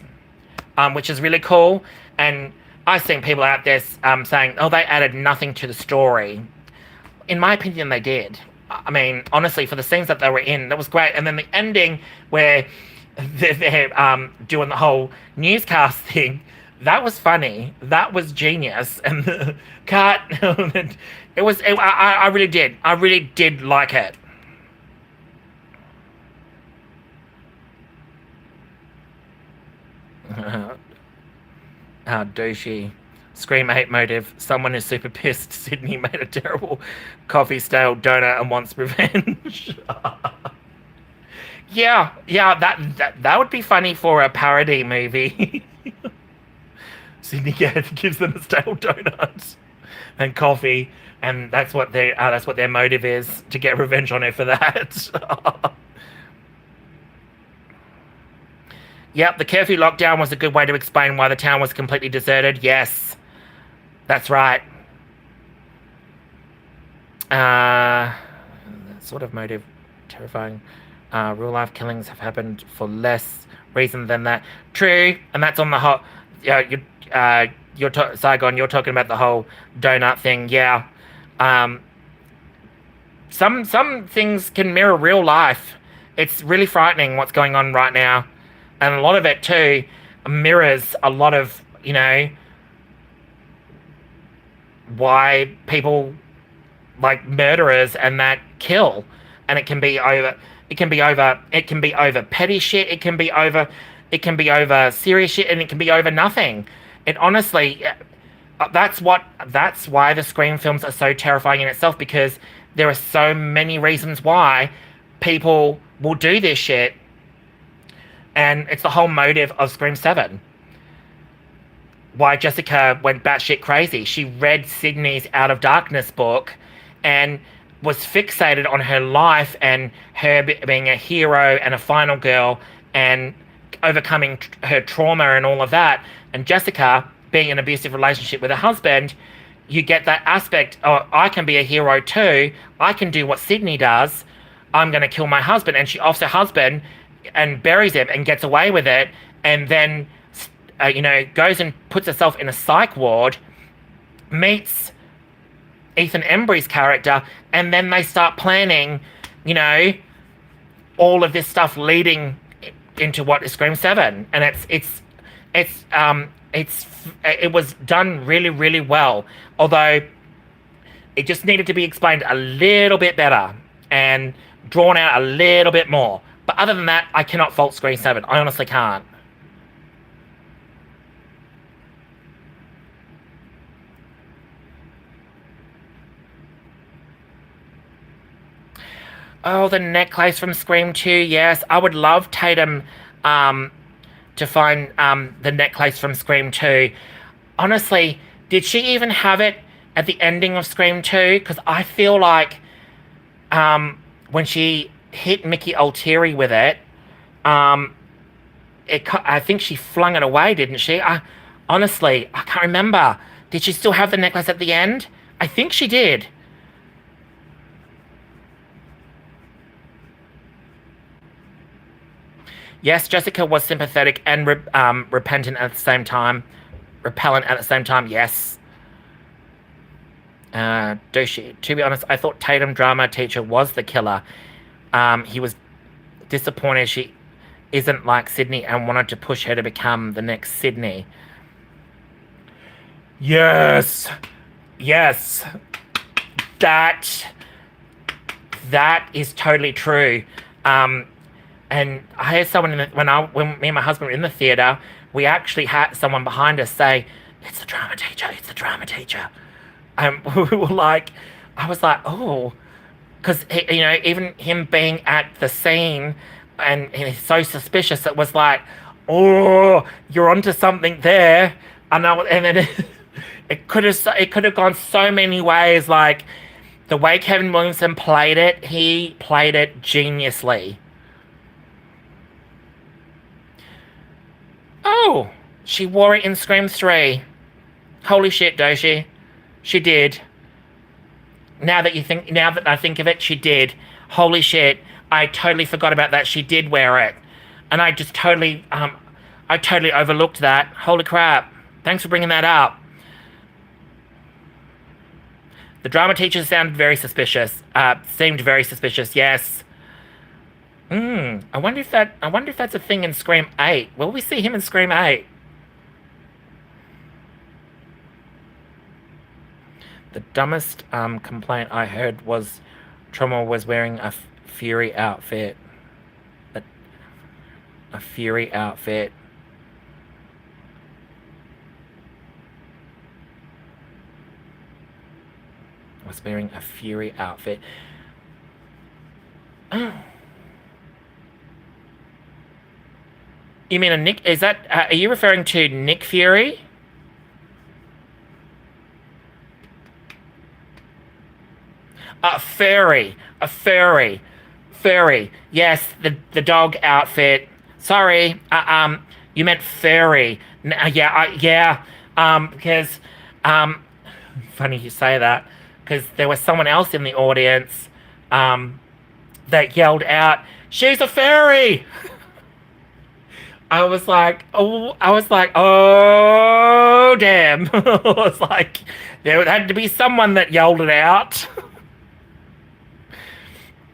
S2: which is really cool. And I've seen people out there saying, oh, they added nothing to the story. In my opinion, they did. I mean, honestly, for the scenes that they were in, that was great. And then the ending where they're doing the whole newscast thing, that was funny. That was genius. And the cut, I really did. I really did like it. How douchey. Scream 8 motive. Someone is super pissed Sydney made a terrible coffee stale donut and wants revenge. Yeah, that would be funny for a parody movie. Sydney gives them a stale donut and coffee, and that's what their motive is, to get revenge on her for that. Yep, the curfew lockdown was a good way to explain why the town was completely deserted. Yes, that's right. Sort of motive, terrifying. Real life killings have happened for less reason than that. True, and that's on the whole. Saigon. You're talking about the whole donut thing. Yeah. Some things can mirror real life. It's really frightening what's going on right now. And a lot of it, too, mirrors a lot of, why people, like murderers and that, kill. And it can be over petty shit, it can be over serious shit, and it can be over nothing. It honestly, that's why the Scream films are so terrifying in itself, because there are so many reasons why people will do this shit. And it's the whole motive of Scream 7. Why Jessica went batshit crazy. She read Sydney's Out of Darkness book and was fixated on her life and her being a hero and a final girl and overcoming her trauma and all of that. And Jessica being in an abusive relationship with her husband, you get that aspect, oh, I can be a hero too. I can do what Sydney does. I'm going to kill my husband. And she offs her husband and buries him and gets away with it, and then goes and puts herself in a psych ward, meets Ethan Embry's character, and then they start planning all of this stuff leading into what is Scream 7. And it was done really, really well, although it just needed to be explained a little bit better and drawn out a little bit more. But other than that, I cannot fault Scream 7. I honestly can't. Oh, the necklace from Scream 2, yes. I would love Tatum to find the necklace from Scream 2. Honestly, did she even have it at the ending of Scream 2? Because I feel like when she hit Mickey Altieri with it, I think she flung it away, didn't she? Honestly, I can't remember. Did she still have the necklace at the end? I think she did. Yes, Jessica was sympathetic and repentant at the same time. Repellent at the same time, yes. Douchey. To be honest, I thought Tatum drama teacher was the killer. He was disappointed she isn't like Sydney and wanted to push her to become the next Sydney. Yes. That is totally true. And I heard someone when me and my husband were in the theater, we actually had someone behind us say, "It's the drama teacher. It's the drama teacher." We were like, I was like, oh, because even him being at the scene, and he's so suspicious, it was like, oh, you're onto something there. And then it could have gone so many ways. Like the way Kevin Williamson played it, he played it geniusly. Oh, she wore it in Scream 3. Holy shit, Doshi. She did. Now that I think of it, she did. Holy shit. I totally forgot about that. She did wear it. And I totally overlooked that. Holy crap. Thanks for bringing that up. The drama teacher sounded very suspicious. Seemed very suspicious, yes. I wonder if that's a thing in Scream 8. Will we see him in Scream 8? The dumbest complaint I heard was Trauma was wearing a Fury outfit. A, a Fury outfit. Was wearing a Fury outfit. Oh. You mean a Nick? Is that? Are you referring to Nick Fury? A furry. Yes, the dog outfit. Sorry, you meant furry. Yeah. Because funny you say that, because there was someone else in the audience, that yelled out, "She's a furry!" Oh, damn. I was like, there had to be someone that yelled it out.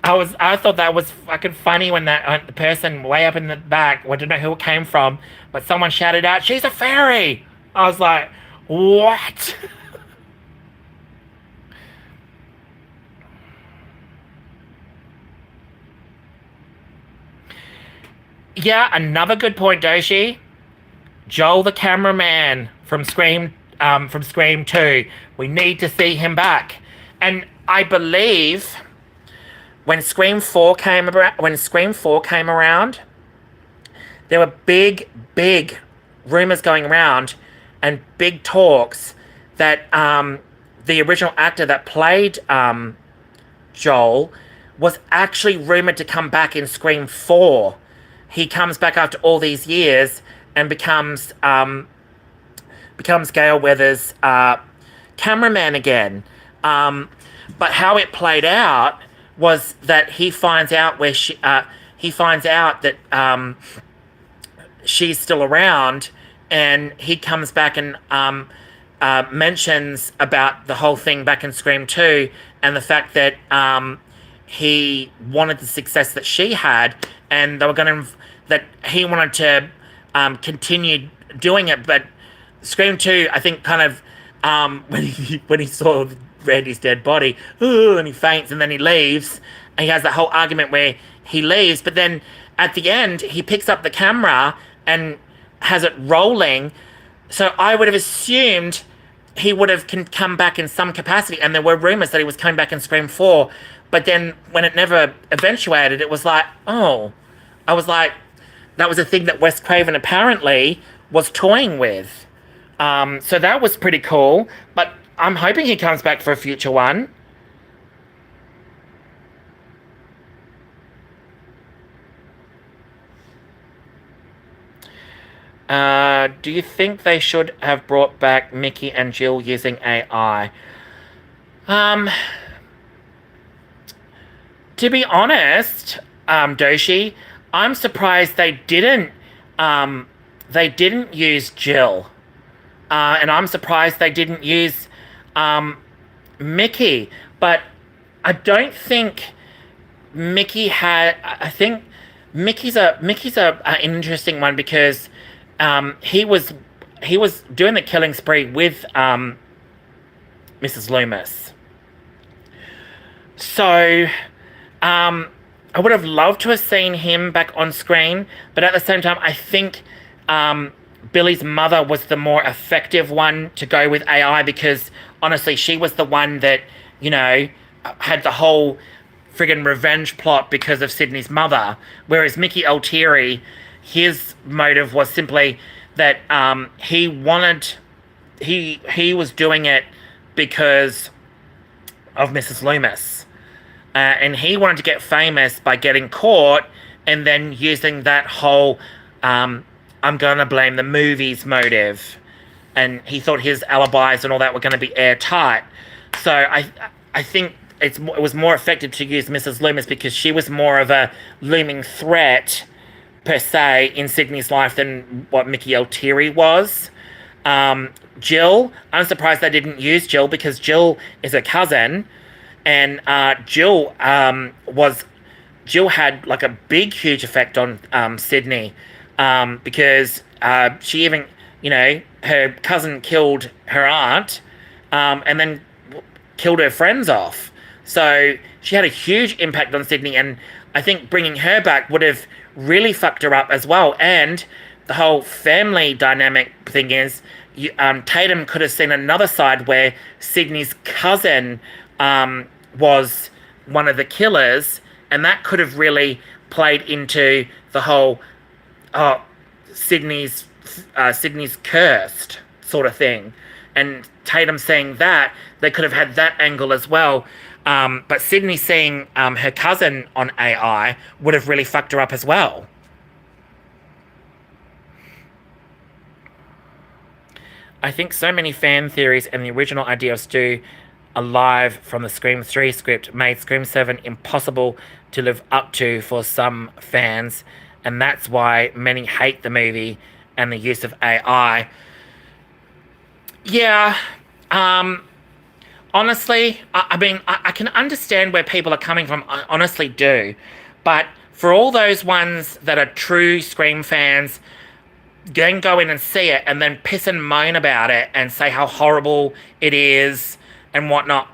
S2: I thought that was fucking funny when the person way up in the back, I don't know who it came from, but someone shouted out, "She's a fairy!" I was like, what? Yeah, another good point, Doshi. Joel the cameraman from Scream 2. We need to see him back. And I believe when Scream 4 came around, there were big rumors going around and big talks that the original actor that played Joel was actually rumored to come back in Scream 4. He comes back after all these years and becomes Gail Weathers' cameraman again. But how it played out was that he finds out that she's still around, and he comes back and mentions about the whole thing back in Scream 2 and the fact that he wanted the success that she had, and they were going to that he wanted to continue doing it. But Scream 2, I think, kind of when he saw Randy's dead body, and he faints, and then he leaves, and he has that whole argument where he leaves, but then at the end he picks up the camera and has it rolling. So I would have assumed he would have come back in some capacity, and there were rumors that he was coming back in Scream 4, but then when it never eventuated, it was like, oh, I was like, that was a thing that Wes Craven apparently was toying with. So that was pretty cool, but I'm hoping he comes back for a future one. Do you think they should have brought back Mickey and Jill using AI? To be honest, Doshi, I'm surprised they didn't use Jill. And I'm surprised they didn't use Mickey. But I don't think Mickey had. I think Mickey's an interesting one because he was doing the killing spree with Mrs. Loomis. So I would have loved to have seen him back on screen, but at the same time, I think Billy's mother was the more effective one to go with AI because honestly, she was the one that you know, had the whole friggin' revenge plot because of Sydney's mother, whereas Mickey Altieri, his motive was simply that he wanted, he was doing it because of Mrs. Loomis. And he wanted to get famous by getting caught and then using that whole I'm going to blame the movies motive. And he thought his alibis and all that were going to be airtight. So I think it was more effective to use Mrs. Loomis because she was more of a looming threat, per se, in Sydney's life than what Mickey Altieri was. Jill, I'm surprised they didn't use Jill because Jill is a cousin. And Jill had like a big, huge effect on Sydney because she even, you know, her cousin killed her aunt and then killed her friends off. So she had a huge impact on Sydney, and I think bringing her back would have really fucked her up as well. And the whole family dynamic thing is, Tatum could have seen another side where Sydney's cousin was one of the killers, and that could have really played into the whole Sydney's cursed sort of thing. And Tatum saying that, they could have had that angle as well. But Sydney seeing her cousin on AI would have really fucked her up as well. I think so many fan theories and the original idea of Stu alive from the Scream 3 script made Scream 7 impossible to live up to for some fans, and that's why many hate the movie and the use of AI. Yeah, honestly, I mean, I can understand where people are coming from, I honestly do, but for all those ones that are true Scream fans, then go in and see it and then piss and moan about it and say how horrible it is and whatnot.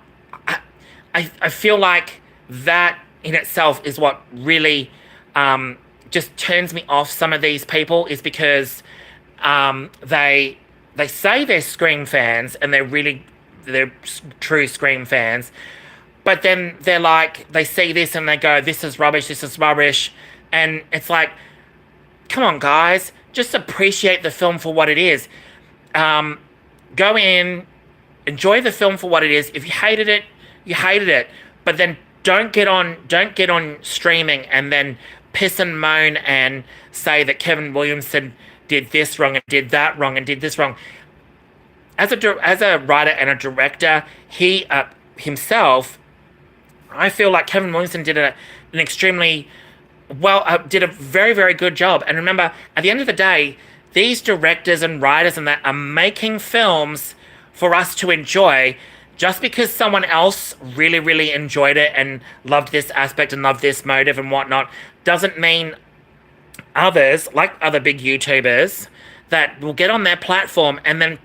S2: I feel like that in itself is what really just turns me off some of these people, is because they say they're Scream fans and they're true Scream fans, but then they're like, they see this and they go, this is rubbish, and it's like, come on guys, just appreciate the film for what it is. Go in, enjoy the film for what it is. If you hated it, you hated it. But then don't get on streaming and then piss and moan and say that Kevin Williamson did this wrong and did that wrong and did this wrong. As a writer and a director, he himself, I feel like Kevin Williamson did an extremely did a very, very good job. And remember, at the end of the day, these directors and writers and that are making films for us to enjoy. Just because someone else really, really enjoyed it and loved this aspect and loved this motive and whatnot, doesn't mean others, like other big YouTubers, that will get on their platform and then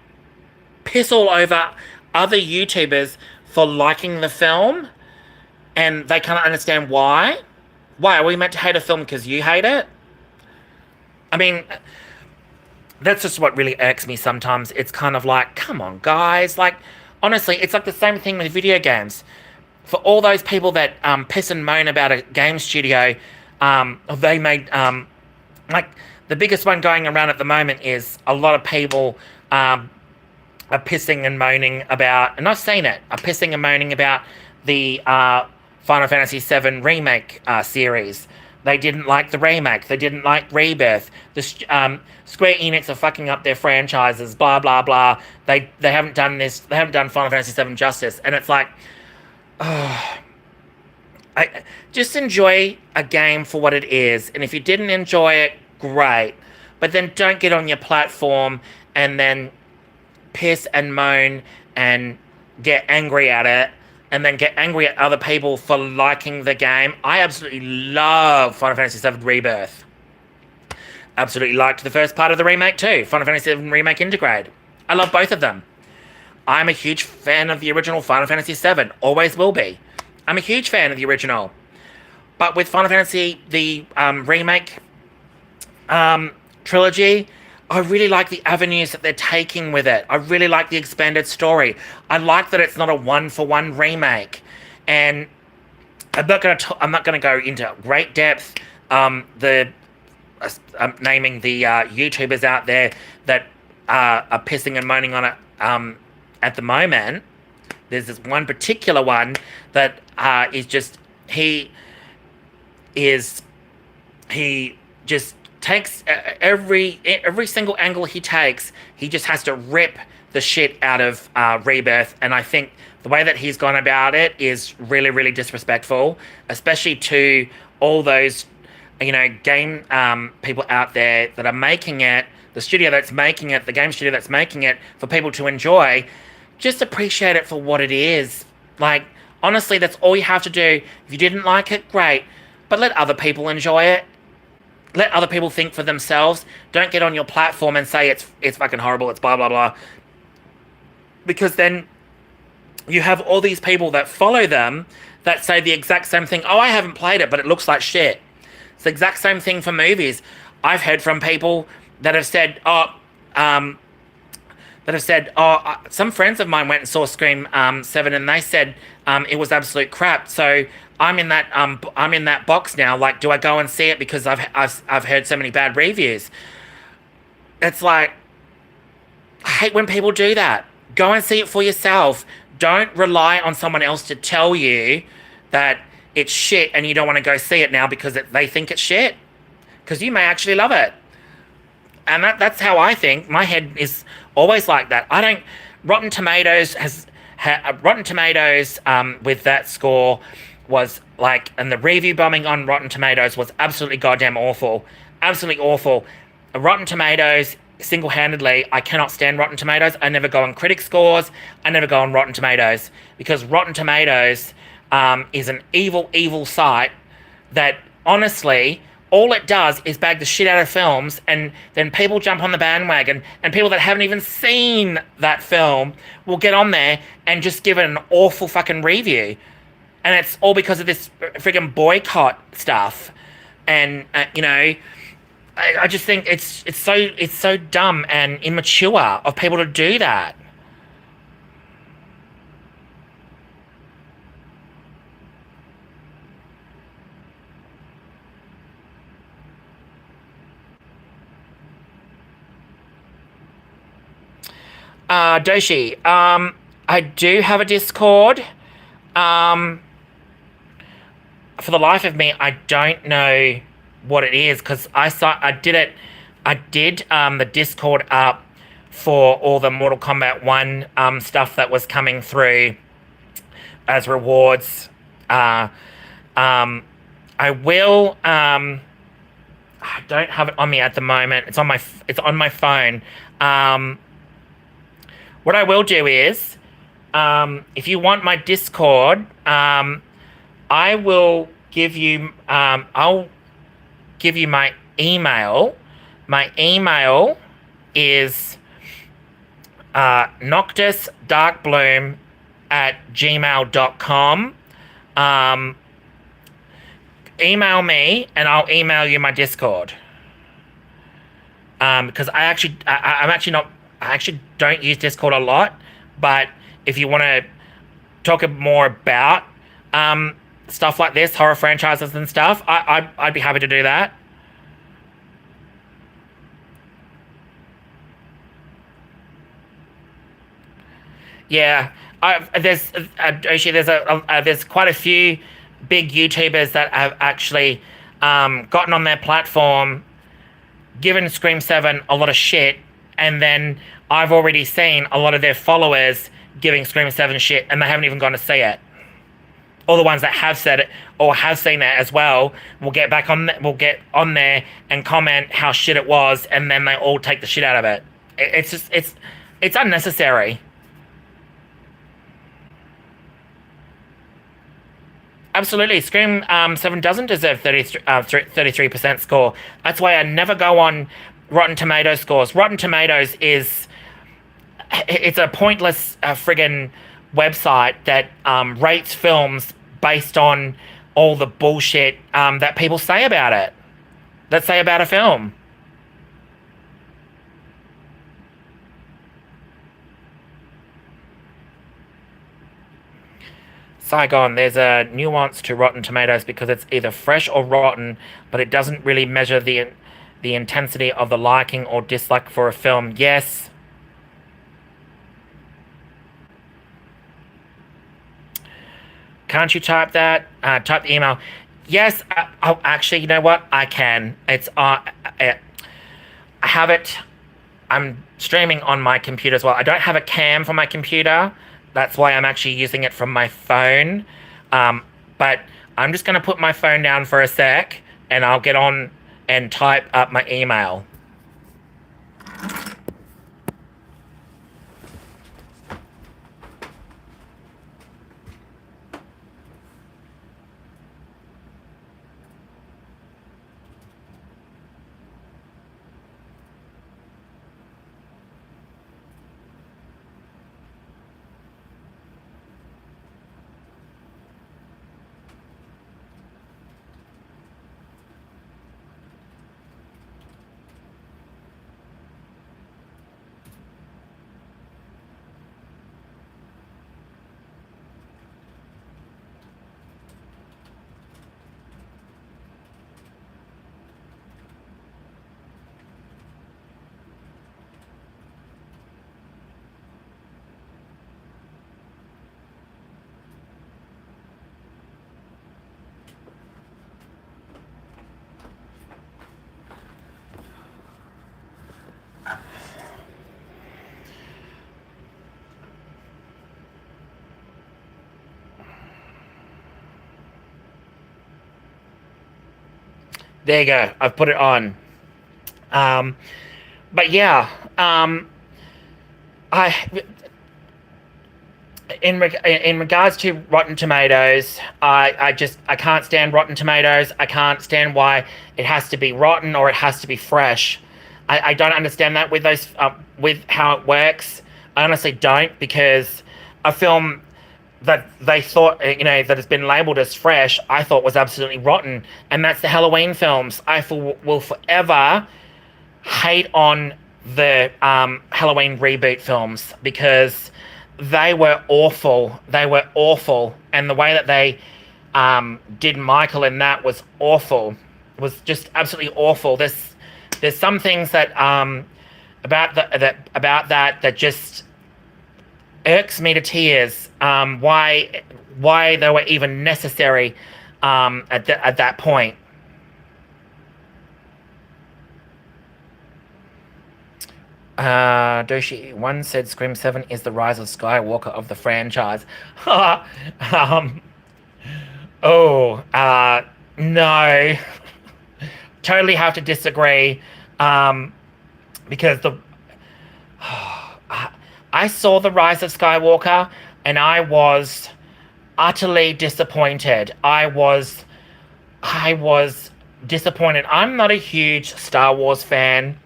S2: piss all over other YouTubers for liking the film, and they can't understand why. Why? Are we meant to hate a film because you hate it? I mean, that's just what really irks me sometimes. It's kind of like, come on, guys. Like, honestly, it's like the same thing with video games. For all those people that piss and moan about a game studio, they made... like, the biggest one going around at the moment is a lot of people are pissing and moaning about... And I've seen it. Are pissing and moaning about the... Final Fantasy VII Remake series. They didn't like the remake. They didn't like Rebirth. The Square Enix are fucking up their franchises. Blah blah blah. They haven't done this. They haven't done Final Fantasy VII justice. And it's like, I just enjoy a game for what it is. And if you didn't enjoy it, great. But then don't get on your platform and then piss and moan and get angry at it. And then get angry at other people for liking the game. I absolutely love Final Fantasy VII Rebirth. Absolutely liked the first part of the remake too. Final Fantasy VII Remake Intergrade. I love both of them. I'm a huge fan of the original Final Fantasy VII. Always will be. I'm a huge fan of the original. But with Final Fantasy, the remake trilogy, I really like the avenues that they're taking with it. I really like the expanded story. I like that it's not a one-for-one remake, and I'm not going to go into great depth. The naming the YouTubers out there that are pissing and moaning on it at the moment. There's this one particular one that is just is he just takes every single angle he takes. He just has to rip the shit out of Rebirth, and I think the way that he's gone about it is really, really disrespectful, especially to all those game people out there that are making it, the studio that's making it, the game studio that's making it for people to enjoy. Just appreciate it for what it is. Like, honestly, that's all you have to do. If you didn't like it, great, but let other people enjoy it. Let other people think for themselves. Don't get on your platform and say it's fucking horrible, it's blah blah blah, because then you have all these people that follow them that say the exact same thing. Oh, I haven't played it, but it looks like shit. It's the exact same thing for movies. I've heard from people that have said, some friends of mine went and saw Scream 7, and they said it was absolute crap. So I'm in that box now. Like, do I go and see it because I've heard so many bad reviews? It's like, I hate when people do that. Go and see it for yourself. Don't rely on someone else to tell you that it's shit and you don't want to go see it now because they think it's shit. Because you may actually love it. And that's how I think. My head is always like that. Rotten Tomatoes with that score was like, and the review bombing on Rotten Tomatoes was absolutely goddamn awful. Absolutely awful. Rotten Tomatoes, single-handedly, I cannot stand Rotten Tomatoes. I never go on critic scores. I never go on Rotten Tomatoes, because Rotten Tomatoes is an evil, evil site that, honestly, all it does is bag the shit out of films, and then people jump on the bandwagon, and people that haven't even seen that film will get on there and just give it an awful fucking review. And it's all because of this friggin' boycott stuff. And, I just think it's so dumb and immature of people to do that. Doshi, I do have a Discord. For the life of me, I don't know what it is, because I did the Discord up for all the Mortal Kombat 1 stuff that was coming through as rewards. I will. I don't have it on me at the moment. It's on my phone. What I will do is, if you want my Discord, I will give you. I'll give you my email. My email is noctusdarkbloom@gmail.com. Email me and I'll email you my Discord. Because I actually don't use Discord a lot, but if you want to talk more about stuff like this, horror franchises and stuff, I'd be happy to do that. Yeah, there's quite a few big YouTubers that have actually gotten on their platform, given Scream 7 a lot of shit, and then I've already seen a lot of their followers giving Scream 7 shit, and they haven't even gone to see it. All the ones that have said it or have seen it as well will get on there and comment how shit it was, and then they all take the shit out of it. It's unnecessary. Absolutely. Scream 7 doesn't deserve 33% score. That's why I never go on Rotten Tomatoes scores. Rotten Tomatoes it's a pointless friggin' website that rates films based on all the bullshit that people say about it. That say about a film. Saigon, there's a nuance to Rotten Tomatoes because it's either fresh or rotten, but it doesn't really measure the intensity of the liking or dislike for a film. Yes. Can't you type that? Type the email. Yes. Oh, actually, you know what? I can. I have it. I'm streaming on my computer as well. I don't have a cam for my computer. That's why I'm actually using it from my phone. But I'm just going to put my phone down for a sec and I'll get on and type up my email. There you go. I've put it on. But yeah, I in regards to Rotten Tomatoes, I can't stand Rotten Tomatoes. I can't stand why it has to be rotten or it has to be fresh. I don't understand that with those with how it works. I honestly don't, because a film that they thought, that has been labeled as fresh, I thought was absolutely rotten, and that's the Halloween films. I will forever hate on the Halloween reboot films because they were awful. They were awful, and the way that they did Michael in that was awful. It was just absolutely awful. There's some things that about that just irks me to tears. Why they were even necessary at that point. Doshi one said Scream 7 is the rise of Skywalker of the franchise. No. Totally have to disagree. Because I saw the rise of Skywalker and I was utterly disappointed. I was disappointed. I'm not a huge Star Wars fan.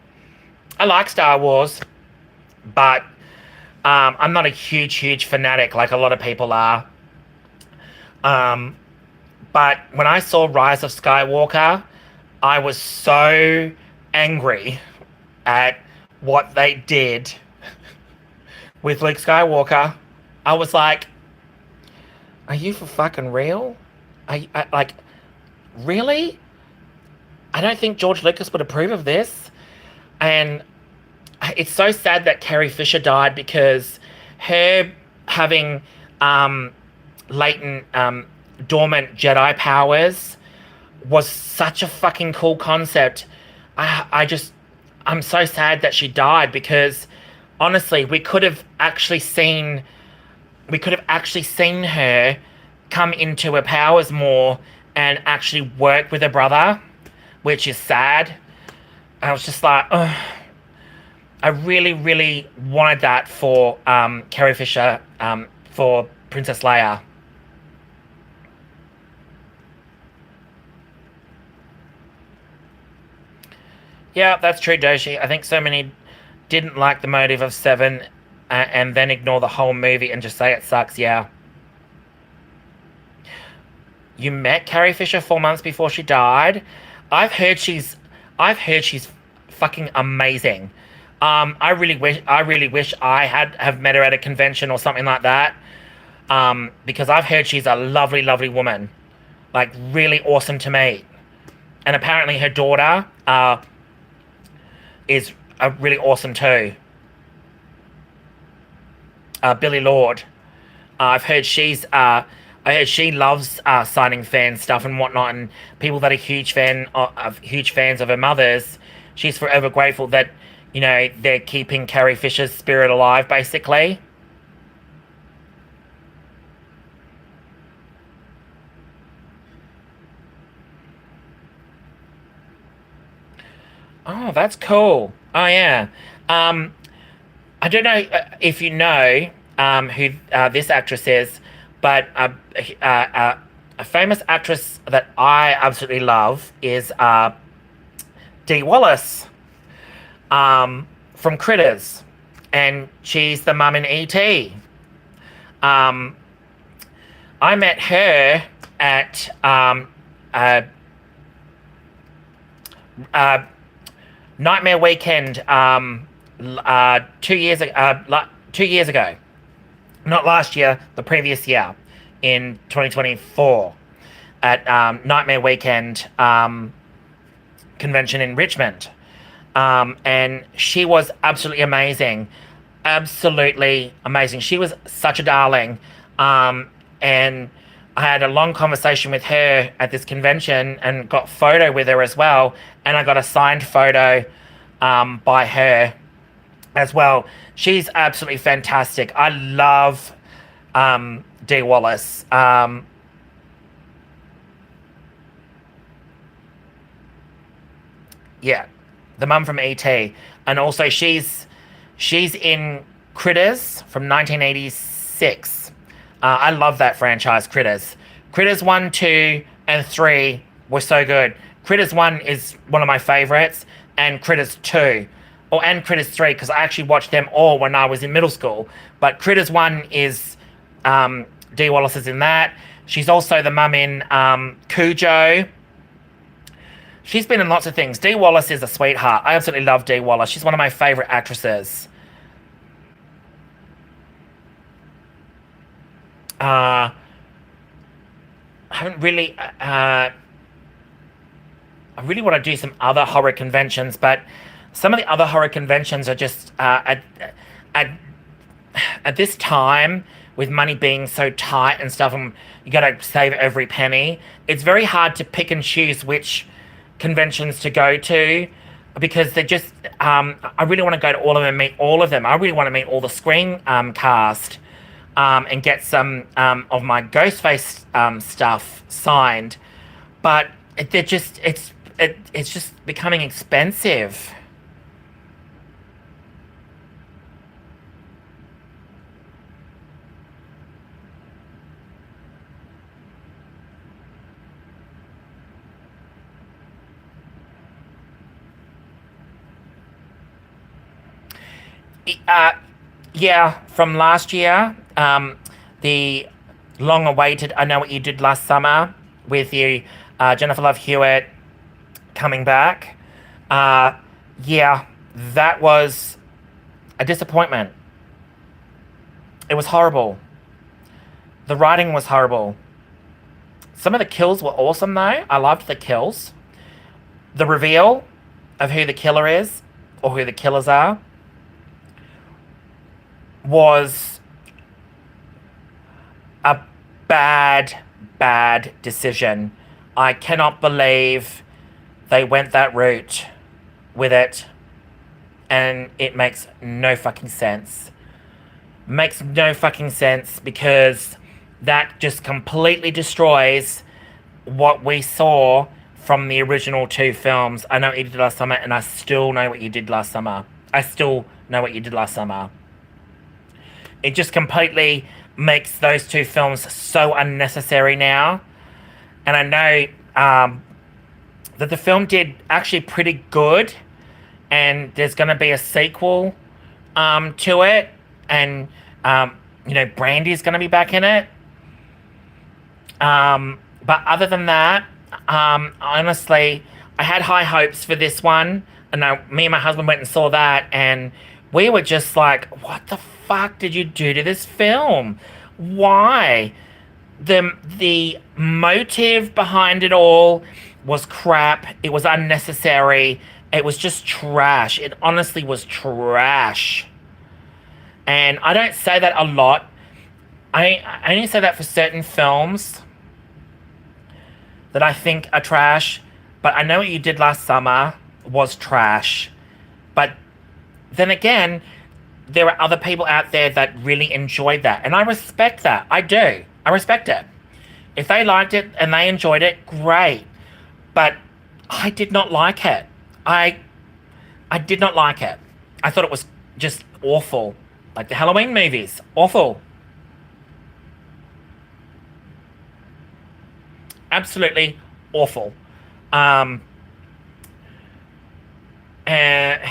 S2: I like Star Wars, but I'm not a huge fanatic like a lot of people are. But when I saw Rise of Skywalker, I was so angry at what they did with Luke Skywalker. I was like, are you for fucking real? Like, really? I don't think George Lucas would approve of this. And it's so sad that Carrie Fisher died, because her having latent dormant Jedi powers was such a fucking cool concept. I'm so sad that she died, because honestly, we could have actually seen her come into her powers more and actually work with her brother, which is sad. I was just like, ugh. I really wanted that for Carrie Fisher, for Princess Leia. Yeah, that's true, Doshi. I think so many didn't like the motive of Seven and then ignore the whole movie and just say it sucks. Yeah. You met Carrie Fisher 4 months before she died. I've heard she's fucking amazing. I really wish I have met her at a convention or something like that. because I've heard she's a lovely, lovely woman, like really awesome to meet. And apparently her daughter is really awesome too. Billy Lord. I heard she loves signing fan stuff and whatnot, and people that are huge fans of her mother's. She's forever grateful that they're keeping Carrie Fisher's spirit alive, basically. Oh, that's cool. Oh yeah. Um, I don't know if you know who this actress is, but a famous actress that I absolutely love is Dee Wallace from Critters, and she's the mum in E.T. Um, I met her at uh, uh, Nightmare Weekend 2 years ago. 2 years ago, not last year, the previous year, in 2024, at Nightmare Weekend convention in Richmond, and she was absolutely amazing. She was such a darling, and I had a long conversation with her at this convention and got photo with her as well, and I got a signed photo by her as well. She's absolutely fantastic. I love Dee Wallace. Yeah, the mum from E.T. And also she's in Critters from 1986. I love that franchise, Critters. Critters 1, 2, and 3 were so good. Critters 1 is one of my favorites, and Critters 2, and Critters 3, because I actually watched them all when I was in middle school. But Critters 1 is Dee Wallace is in that. She's also the mum in Cujo. She's been in lots of things. Dee Wallace is a sweetheart. I absolutely love Dee Wallace. She's one of my favorite actresses. I haven't really. I really want to do some other horror conventions, but some of the other horror conventions are just at at this time, with money being so tight and stuff, and you got to save every penny. It's very hard to pick and choose which conventions to go to, because they're just. I really want to go to all of them and meet all of them. I really want to meet all the Scream cast, and get some of my Ghostface stuff signed, but it's just becoming expensive. Uh, yeah, from last year, the long-awaited "I Know What You Did Last Summer" with you, Jennifer Love Hewitt coming back. Uh, yeah, that was a disappointment. It was horrible. The writing was horrible. Some of the kills were awesome, though. I loved the kills. The reveal of who the killer is, or who the killers are, was a bad decision. I cannot believe they went that route with it, and it makes no fucking sense. Makes no fucking sense, because that just completely destroys what we saw from the original two films. I Know What You Did Last Summer, and I Still Know What You Did Last Summer. I Still Know What You Did Last Summer. It just completely makes those two films so unnecessary now. And I know that the film did actually pretty good, and there's going to be a sequel to it, and Brandy's going to be back in it. But other than that, honestly, I had high hopes for this one, and me and my husband went and saw that, and we were just like, what the fuck did you do to this film? why? The motive behind it all was crap. It was unnecessary. It was just trash. It honestly was trash. And I don't say that a lot. I only say that for certain films that I think are trash. But I know what you did last summer was trash. But then again, there are other people out there that really enjoyed that. And I respect that. I do. I respect it. If they liked it and they enjoyed it, great. But I did not like it. I did not like it. I thought it was just awful. Like the Halloween movies. Awful. Absolutely awful. Um, and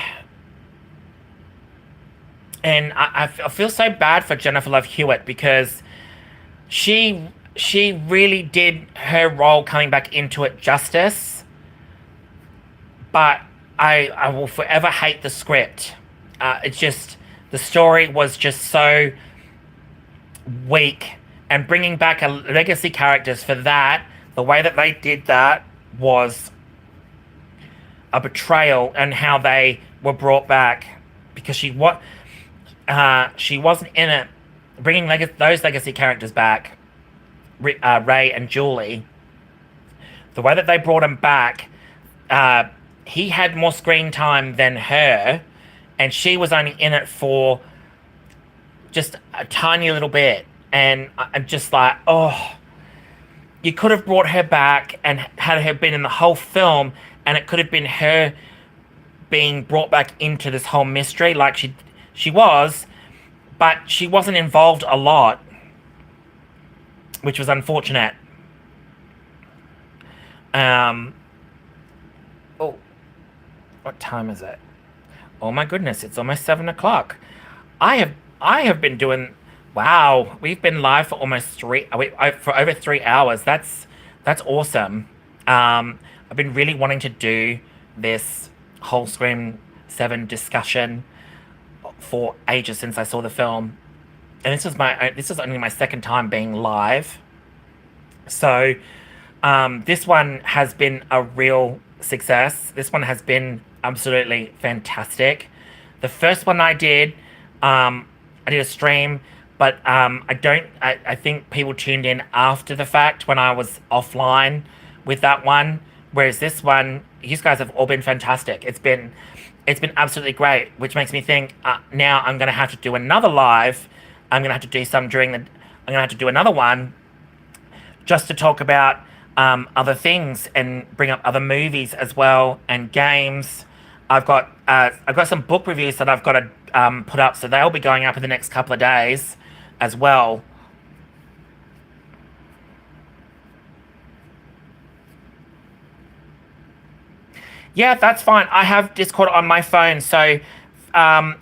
S2: and I feel so bad for Jennifer Love Hewitt because she really did her role coming back into it justice, but I will forever hate the script. It's just the story was just so weak, and bringing back a legacy characters for that, the way that they did that was a betrayal, and how they were brought back because she wasn't in it. Bringing those legacy characters back, Ray and Julie, the way that they brought him back, he had more screen time than her, and she was only in it for just a tiny little bit. And I'm just like, oh, you could have brought her back and had her been in the whole film, and it could have been her being brought back into this whole mystery like she was, but she wasn't involved a lot, which was unfortunate. Oh, what time is it? Oh my goodness, it's almost 7 o'clock. I have been doing. Wow, we've been live for almost for over 3 hours. That's awesome. I've been really wanting to do this whole Scream 7 discussion for ages since I saw the film, and this is only my second time being live. So, this one has been a real success. This one has been absolutely fantastic. The first one I did a stream, but I think people tuned in after the fact when I was offline with that one. Whereas this one, you guys have all been fantastic. It's been absolutely great, which makes me think now I'm going to have to do another live. I'm going to have to do some I'm going to have to do another one just to talk about other things and bring up other movies as well, and games. I've got some book reviews that I've got to put up, so they'll be going up in the next couple of days as well. Yeah, that's fine. I have Discord on my phone, so um,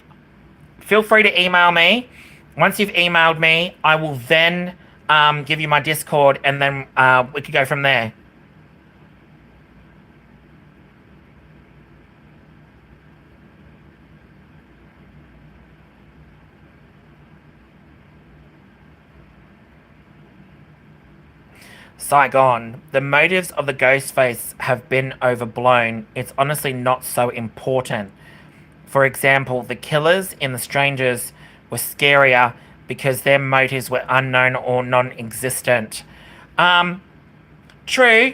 S2: feel free to email me. Once you've emailed me, I will then give you my Discord, and then we could go from there. Saigon, the motives of the Ghostface have been overblown. It's honestly not so important. For example, the killers in The Strangers were scarier because their motives were unknown or non-existent. Um, True.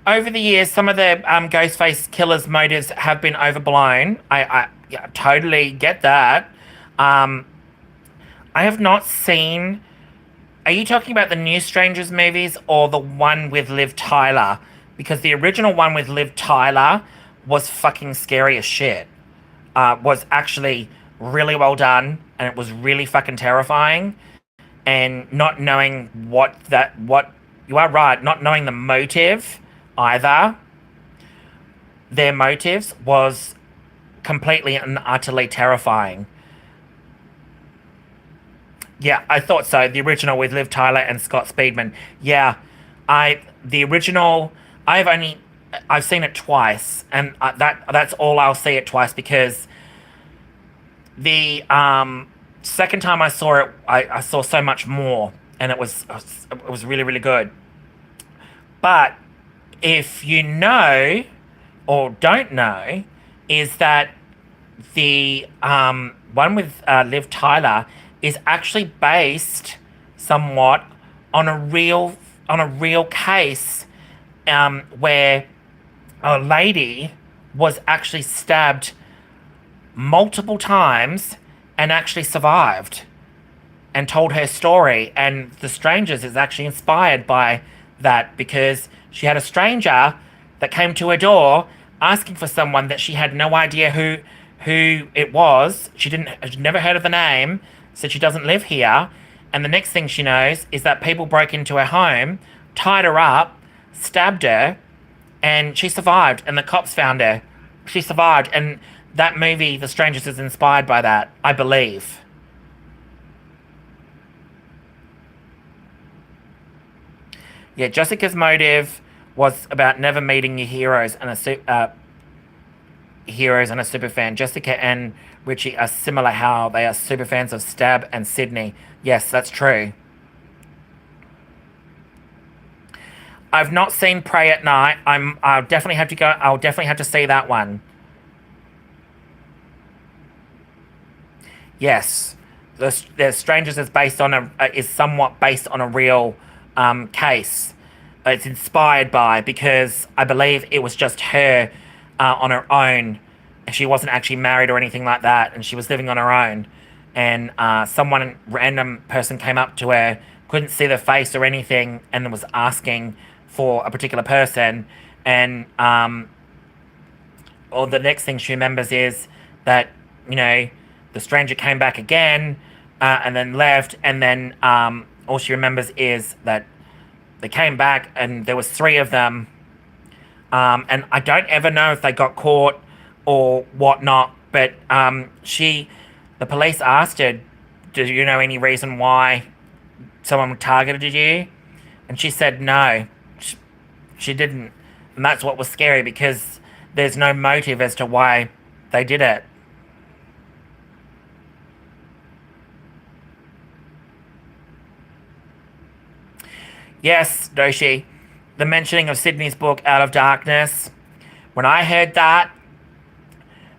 S2: Over the years, some of the Ghostface killers' motives have been overblown. I totally get that. Um, I have not seen. Are you talking about the new Strangers movies or the one with Liv Tyler? Because the original one with Liv Tyler was fucking scary as shit. Was actually really well done, and it was really fucking terrifying. And not knowing what you are right, not knowing the motive either. Their motives was completely and utterly terrifying. Yeah, I thought so. The original with Liv Tyler and Scott Speedman. Yeah, the original. I've seen it twice, and that's all I'll see it twice, because the second time I saw it, I saw so much more, and it was really, really good. But if you know or don't know, is that the one with Liv Tyler is actually based somewhat on a real case, where a lady was actually stabbed multiple times and actually survived and told her story. And The Strangers is actually inspired by that, because she had a stranger that came to her door asking for someone that she had no idea who it was. She'd never heard of the name, said she doesn't live here. And the next thing she knows is that people broke into her home, tied her up, stabbed her, and she survived. And the cops found her. She survived. And that movie, The Strangers, is inspired by that, I believe. Yeah, Jessica's motive was about never meeting your heroes and a super fan. Jessica and Richie are similar, how they are super fans of Stab and Sydney. Yes, that's true. I've not seen Prey at Night. I'll definitely have to go. I'll definitely have to see that one. Yes, the Strangers is somewhat based on a real case. It's inspired by, because I believe it was just her on her own. She wasn't actually married or anything like that, and she was living on her own. And random person came up to her, couldn't see the face or anything, and was asking for a particular person. And or the next thing she remembers is that, the stranger came back again, and then left, and then all she remembers is that they came back and there was 3 of them, and I don't ever know if they got caught or whatnot, but the police asked her, do you know any reason why someone targeted you? And she said no, she didn't. And that's what was scary, because there's no motive as to why they did it. Yes, Doshi, the mentioning of Sydney's book, Out of Darkness. When I heard that,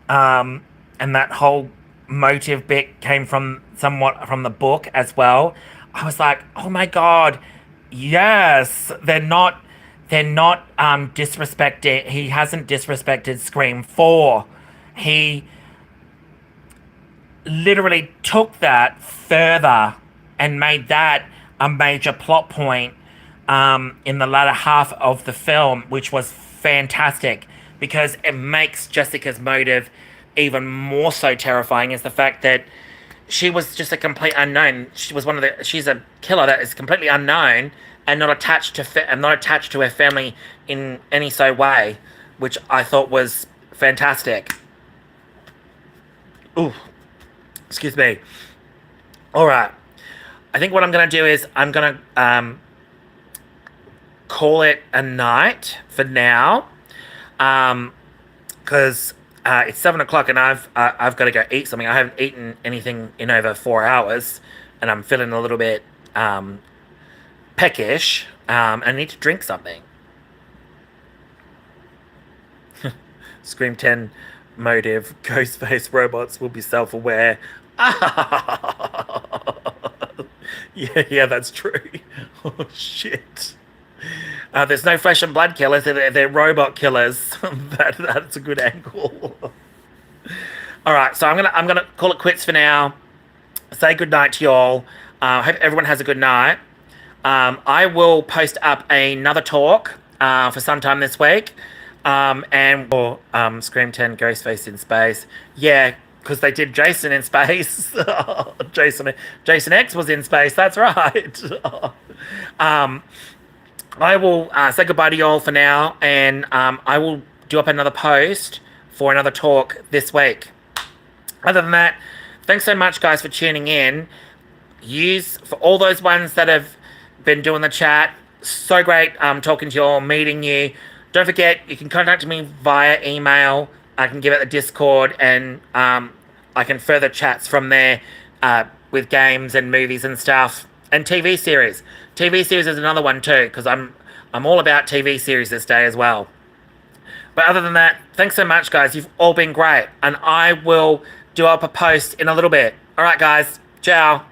S2: and that whole motive bit came somewhat from the book as well, I was like, oh my God, yes, they're not disrespecting, he hasn't disrespected Scream 4. He literally took that further and made that a major plot point in the latter half of the film, which was fantastic, because it makes Jessica's motive even more so terrifying, is the fact that she was just a complete unknown. She's a killer that is completely unknown and not attached to her family in any so way, which I thought was fantastic. Ooh, excuse me. All right, I think what I'm gonna do is I'm gonna call it a night for now, because it's 7 o'clock and I've got to go eat something. I haven't eaten anything in over 4 hours, and I'm feeling a little bit peckish. I need to drink something. Scream 10 motive: Ghostface robots will be self-aware. Yeah, that's true. Oh shit. There's no flesh and blood killers. They're robot killers. That's a good angle. All right, so I'm gonna call it quits for now. Say good night to y'all. Hope everyone has a good night. I will post up another talk for sometime this week. And for Scream 10 Ghostface in Space. Yeah, because they did Jason in space. Jason X was in space. That's right. I will say goodbye to you all for now, and I will do up another post for another talk this week. Other than that, thanks so much, guys, for tuning in. For all those ones that have been doing the chat, so great talking to you all, meeting you. Don't forget, you can contact me via email. I can give it the Discord, and I can further chats from there with games and movies and stuff. And TV series. TV series is another one too, because I'm all about TV series this day as well. But other than that, thanks so much, guys. You've all been great. And I will do up a post in a little bit. All right, guys. Ciao.